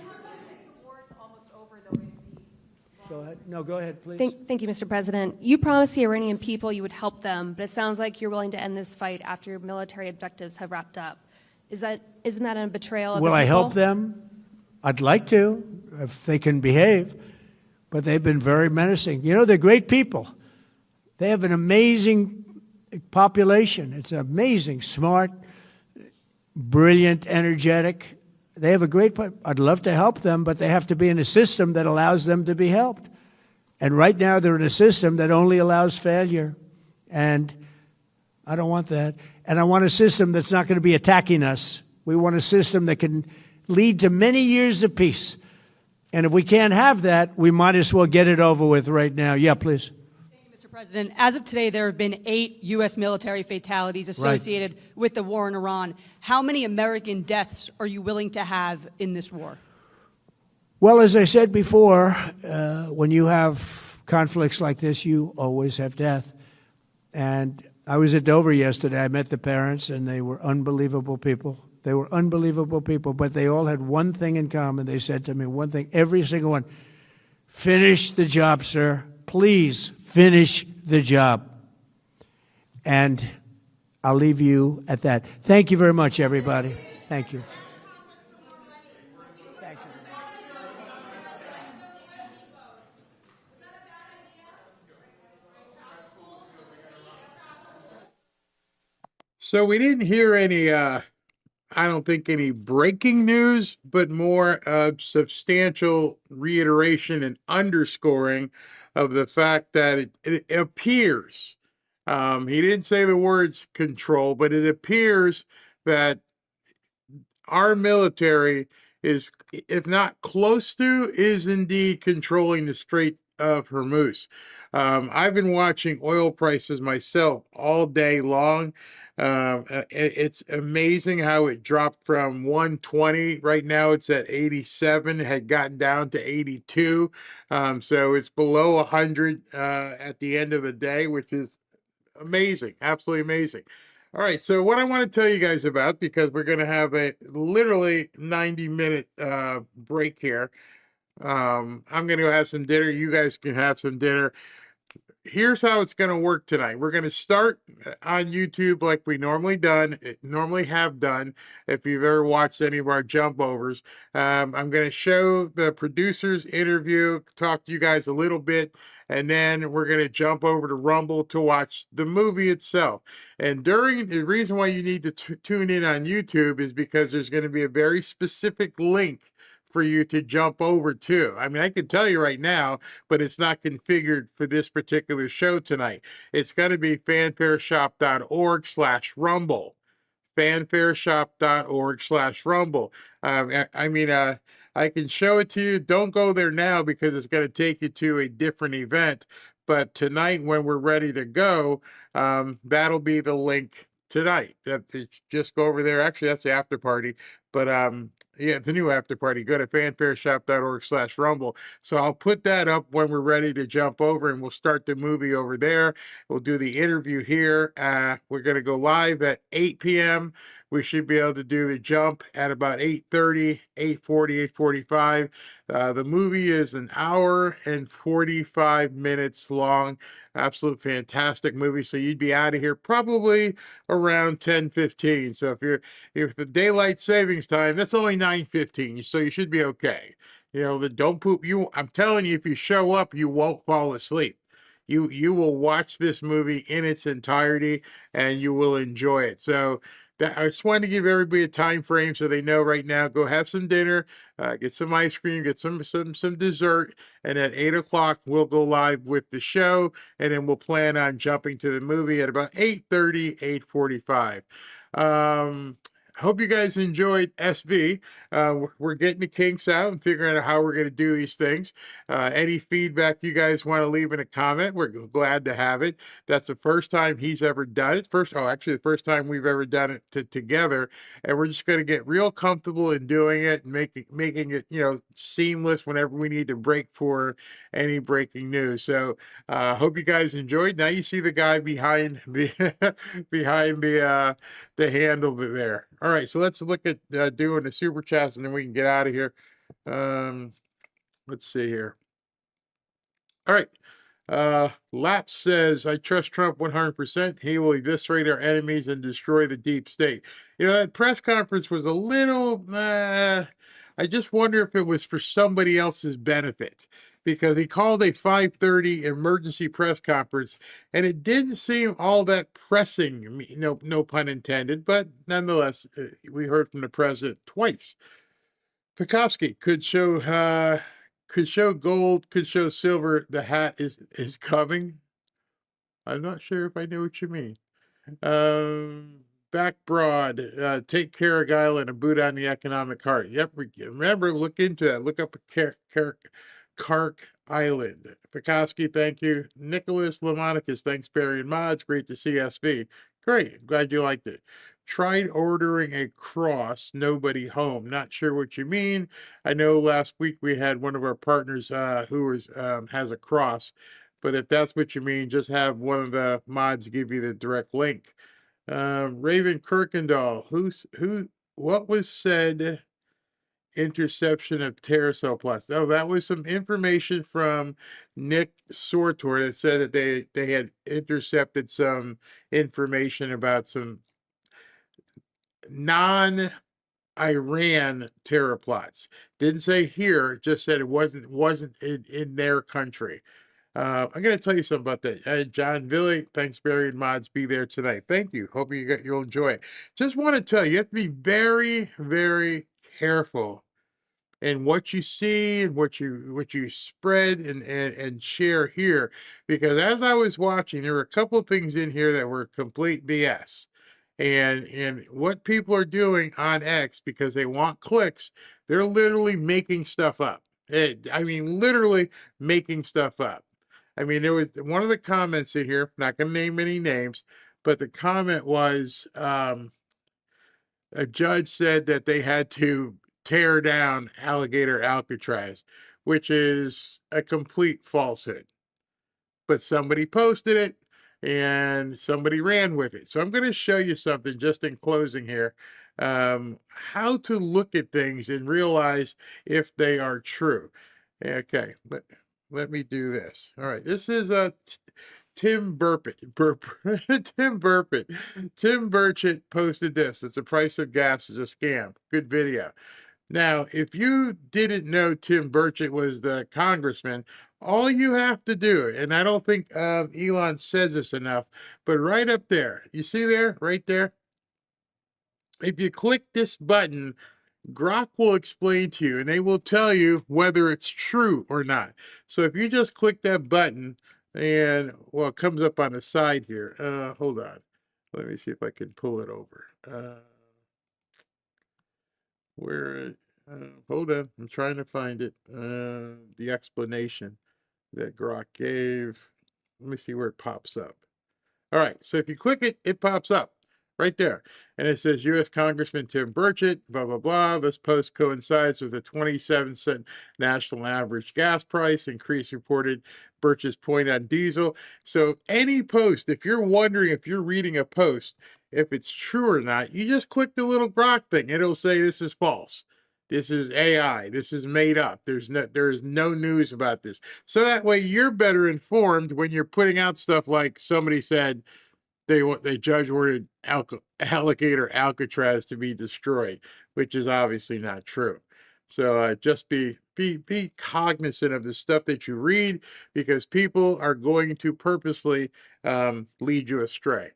Go ahead. No, go ahead, please. Thank you, Mr. President. You promised the Iranian people you would help them, but it sounds like you're willing to end this fight after your military objectives have wrapped up. Isn't that a betrayal of the people? Will I help them? I'd like to, if they can behave, but they've been very menacing. They're great people. They have an amazing population. It's amazing, smart, brilliant, energetic. They have a great, I'd love to help them, but they have to be in a system that allows them to be helped. And right now they're in a system that only allows failure. And I don't want that. And I want a system that's not going to be attacking us. We want a system that can lead to many years of peace. And if we can't have that, we might as well get it over with right now. Yeah, please. Mr. President, as of today, there have been 8 U.S. military fatalities associated with the war in Iran. How many American deaths are you willing to have in this war? Well, as I said before, when you have conflicts like this, you always have death. And I was at Dover yesterday. I met the parents, and they were unbelievable people. They were unbelievable people, but they all had one thing in common. They said to me one thing, every single one, finish the job, sir. Please finish the job. And I'll leave you at that. Thank you very much, everybody. Thank you. So we didn't hear any, I don't think any breaking news, but more substantial reiteration and underscoring of the fact that it appears, he didn't say the words control, but it appears that our military is, if not close to, is indeed controlling the Strait of Hormuz. I've been watching oil prices myself all day long. It's amazing how it dropped from 120. Right now it's at 87, had gotten down to 82. So it's below 100 at the end of the day, which is amazing, absolutely amazing. All right, so what I want to tell you guys about, because we're going to have a literally 90-minute break here. I'm going to have some dinner. You guys can have some dinner. Here's how it's going to work tonight. We're going to start on YouTube like we normally have done. If you've ever watched any of our jump overs, I'm going to show the producer's interview, talk to you guys a little bit, and then we're going to jump over to Rumble to watch the movie itself. And the reason why you need to tune in on YouTube is because there's going to be a very specific link for you to jump over to. I mean, I can tell you right now, but it's not configured for this particular show tonight. It's going to be fanfareshop.org/rumble. fanfareshop.org/rumble. I can show it to you. Don't go there now because it's going to take you to a different event. But tonight, when we're ready to go, that'll be the link tonight. Just go over there. Actually, that's the after party. But yeah, the new after party. Go to fanfareshop.org/rumble. So I'll put that up when we're ready to jump over, and we'll start the movie over there. We'll do the interview here. We're going to go live at 8 p.m. We should be able to do the jump at about 8:30, 8:40, 8:45. The movie is an hour and 45 minutes long. Absolute fantastic movie. So you'd be out of here probably around 10:15. So if the daylight savings time, that's only 9:15. So you should be okay. Don't poop. I'm telling you, if you show up, you won't fall asleep. You will watch this movie in its entirety and you will enjoy it. So I just wanted to give everybody a time frame so they know right now. Go have some dinner, get some ice cream, get some dessert, and at 8 o'clock we'll go live with the show, and then we'll plan on jumping to the movie at about 8:30, 8:45. I hope you guys enjoyed SV. We're getting the kinks out and figuring out how we're going to do these things. Any feedback you guys want to leave in a comment, we're glad to have it. That's the first time he's ever done it. Actually, the first time we've ever done it together. And we're just going to get real comfortable in doing it and making it, seamless whenever we need to break for any breaking news. So hope you guys enjoyed. Now you see the guy behind the behind the handle there. All right, so let's look at doing the super chats, and then we can get out of here. Let's see here. All right. Lap says, I trust Trump 100%. He will eviscerate our enemies and destroy the deep state. That press conference was a little, I just wonder if it was for somebody else's benefit, because he called a 5:30 emergency press conference, and it didn't seem all that pressing, no pun intended, but nonetheless, we heard from the president twice. Pekovsky could show gold, could show silver. The hat is coming. I'm not sure if I know what you mean. Back broad, take Carrick Island and boot on the economic heart. Yep, remember, look into that. Look up Carrick Island. Pekovsky, thank you. Nicholas Lamonicus, thanks, Barry and Mods. Great to see SV. Great, glad you liked it. Tried ordering a cross, nobody home. Not sure what you mean. I know last week we had one of our partners who has a cross, but if that's what you mean, just have one of the mods give you the direct link. Raven Kirkendall, what was said? Interception of Terracell Plus. Oh, that was some information from Nick Sortor that said that they had intercepted some information about some non-Iran terror plots. Didn't say here, just said it wasn't in their country. I'm going to tell you something about that. John Villy, thanks, Barry and Mods, be there tonight. Thank you. Hope you'll enjoy it. Just want to tell you, you have to be very, very careful in what you see and what you spread and share here, because as I was watching, there were a couple of things in here that were complete BS. And what people are doing on X, because they want clicks, they're literally making stuff up. Literally making stuff up. There was one of the comments in here, not going to name any names, but the comment was a judge said that they had to tear down Alligator Alcatraz, which is a complete falsehood. But somebody posted it and somebody ran with it. So I'm going to show you something just in closing here, how to look at things and realize if they are true. Okay, let me do this. All right, this is Tim Burchett. Tim Burchett posted this. It's the price of gas is a scam. Good video. Now, if you didn't know Tim Burchett was the congressman, all you have to do, and I don't think Elon says this enough, but right up there, you see there, right there? If you click this button, Grok will explain to you, and they will tell you whether it's true or not. So if you just click that button, and, well, it comes up on the side here. Hold on. Let me see if I can pull it over. Hold on, I'm trying to find it. The explanation that Grok gave. Let me see where it pops up. All right, so if you click it, it pops up right there. And it says U.S. Congressman Tim Burchett, blah, blah, blah. This post coincides with a 27-cent national average gas price increase reported. Burchett's point on diesel. So any post, if you're wondering if you're reading a post, if it's true or not, you just click the little Grok thing. It'll say this is false. This is AI. This is made up. There is no news about this. So that way you're better informed when you're putting out stuff like somebody said they judge ordered Alligator Alcatraz to be destroyed, which is obviously not true. So just be cognizant of the stuff that you read, because people are going to purposely lead you astray.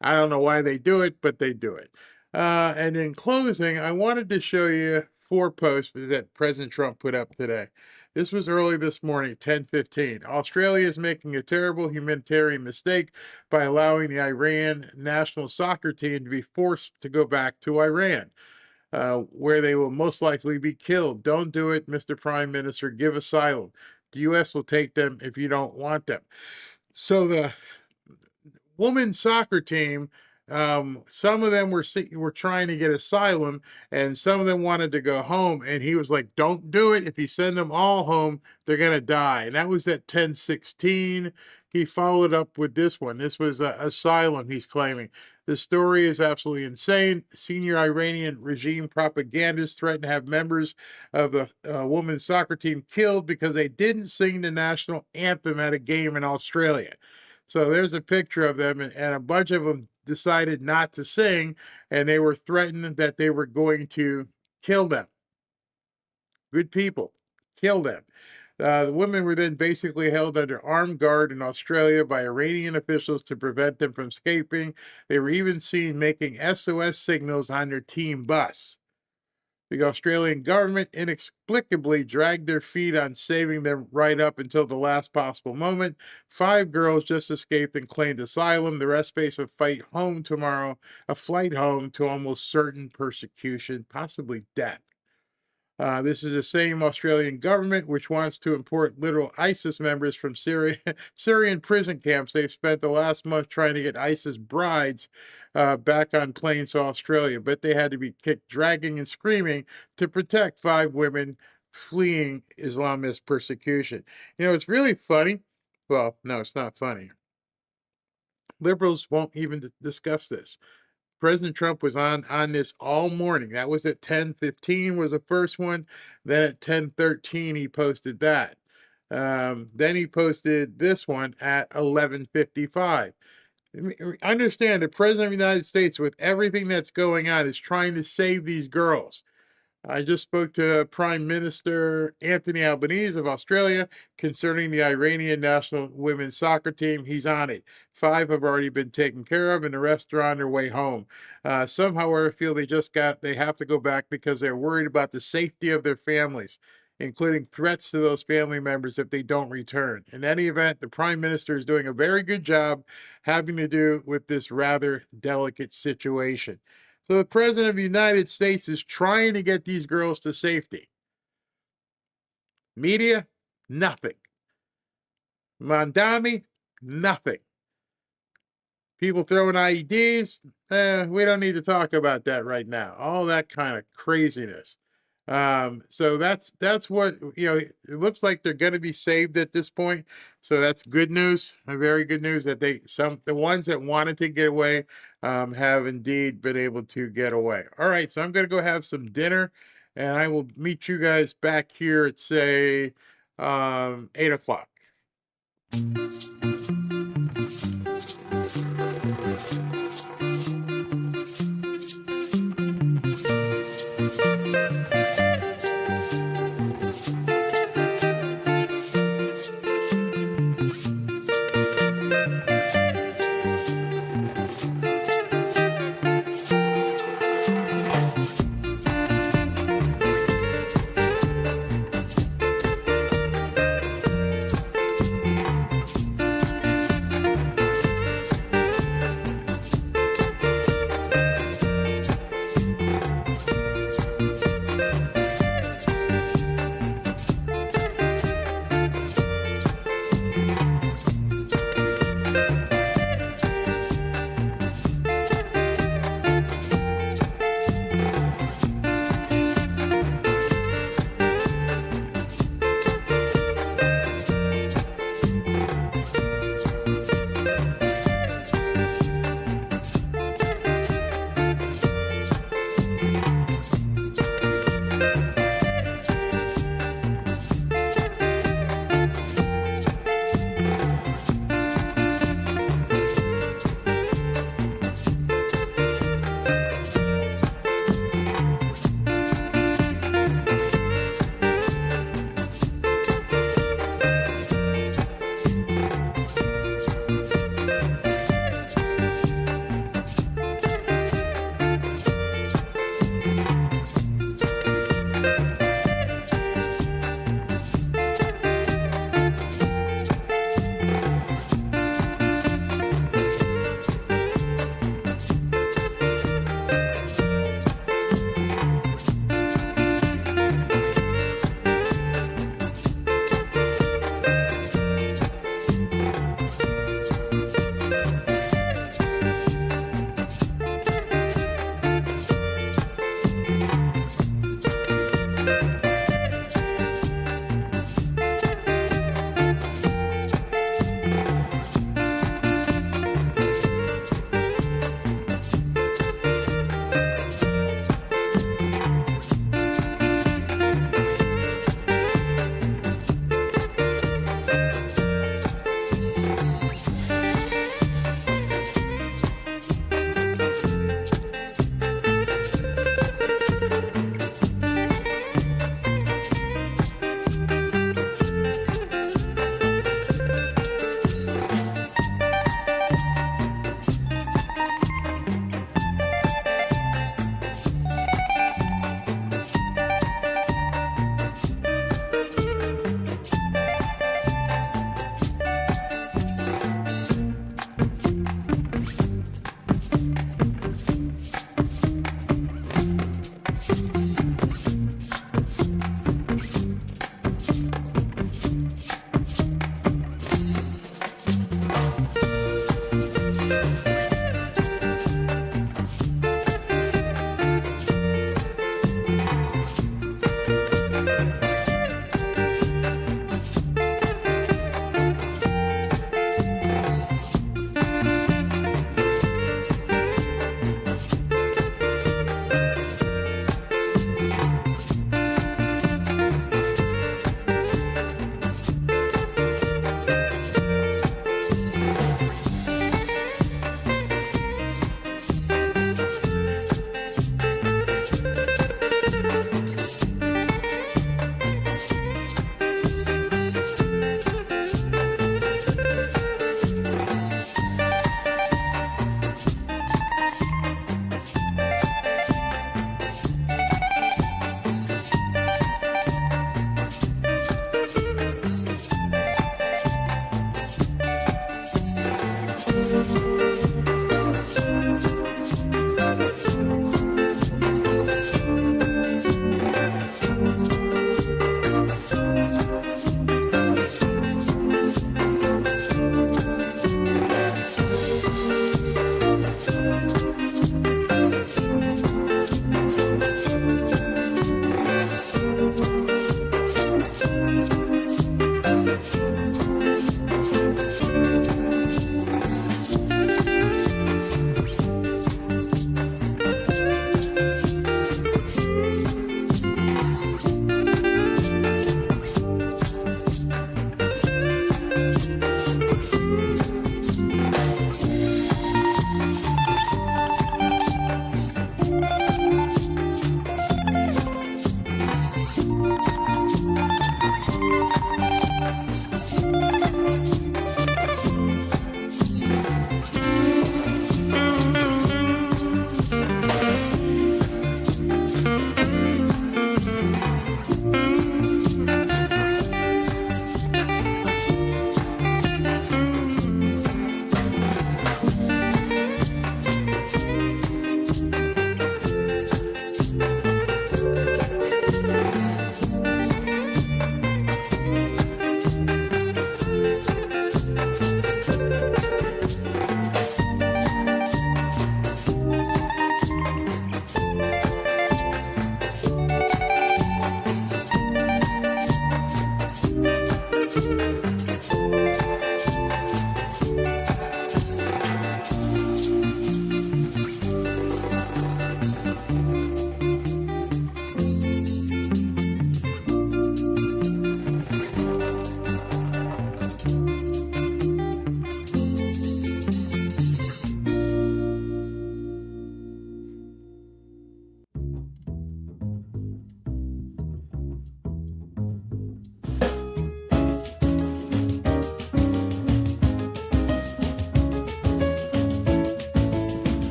I don't know why they do it, but they do it. And in closing, I wanted to show you 4 posts that President Trump put up today. This was early this morning, 10:15. Australia is making a terrible humanitarian mistake by allowing the Iran national soccer team to be forced to go back to Iran, where they will most likely be killed. Don't do it, Mr. Prime Minister. Give asylum. The U.S. will take them if you don't want them. So the women's soccer team, some of them were trying to get asylum, and some of them wanted to go home. And he was like, "Don't do it. If you send them all home, they're gonna die." And that was at 10:16. He followed up with this one. This was asylum. He's claiming the story is absolutely insane. Senior Iranian regime propagandists threatened to have members of the women's soccer team killed because they didn't sing the national anthem at a game in Australia. So there's a picture of them, and a bunch of them decided not to sing, and they were threatened that they were going to kill them. Good people, kill them. The women were then basically held under armed guard in Australia by Iranian officials to prevent them from escaping. They were even seen making SOS signals on their team bus. The Australian government inexplicably dragged their feet on saving them right up until the last possible moment. 5 girls just escaped and claimed asylum. The rest face a flight home tomorrow, a flight home to almost certain persecution, possibly death. This is the same Australian government which wants to import literal ISIS members from Syrian prison camps. They've spent the last month trying to get ISIS brides back on planes to Australia, but they had to be kicked, dragging and screaming to protect 5 women fleeing Islamist persecution. You know, it's really funny. Well, no, it's not funny. Liberals won't even discuss this. President Trump was on this all morning. That was at 10:15 was the first one. Then at 10:13 he posted that. Then he posted this one at 11:55. Understand, the President of the United States, with everything that's going on, is trying to save these girls. I just spoke to Prime Minister Anthony Albanese of Australia concerning the Iranian national women's soccer team. He's on it. 5 have already been taken care of, and the rest are on their way home. Some, however, feel they have to go back because they're worried about the safety of their families, including threats to those family members if they don't return. In any event, the Prime Minister is doing a very good job having to do with this rather delicate situation. So the President of the United States is trying to get these girls to safety. Media, nothing. Mandami, nothing. People throwing IEDs, we don't need to talk about that right now. All that kind of craziness. So that's what, you know, it looks like they're going to be saved at this point. So that's good news, very good news that the ones that wanted to get away have indeed been able to get away. All right, so I'm going to go have some dinner, and I will meet you guys back here at, say, 8 o'clock.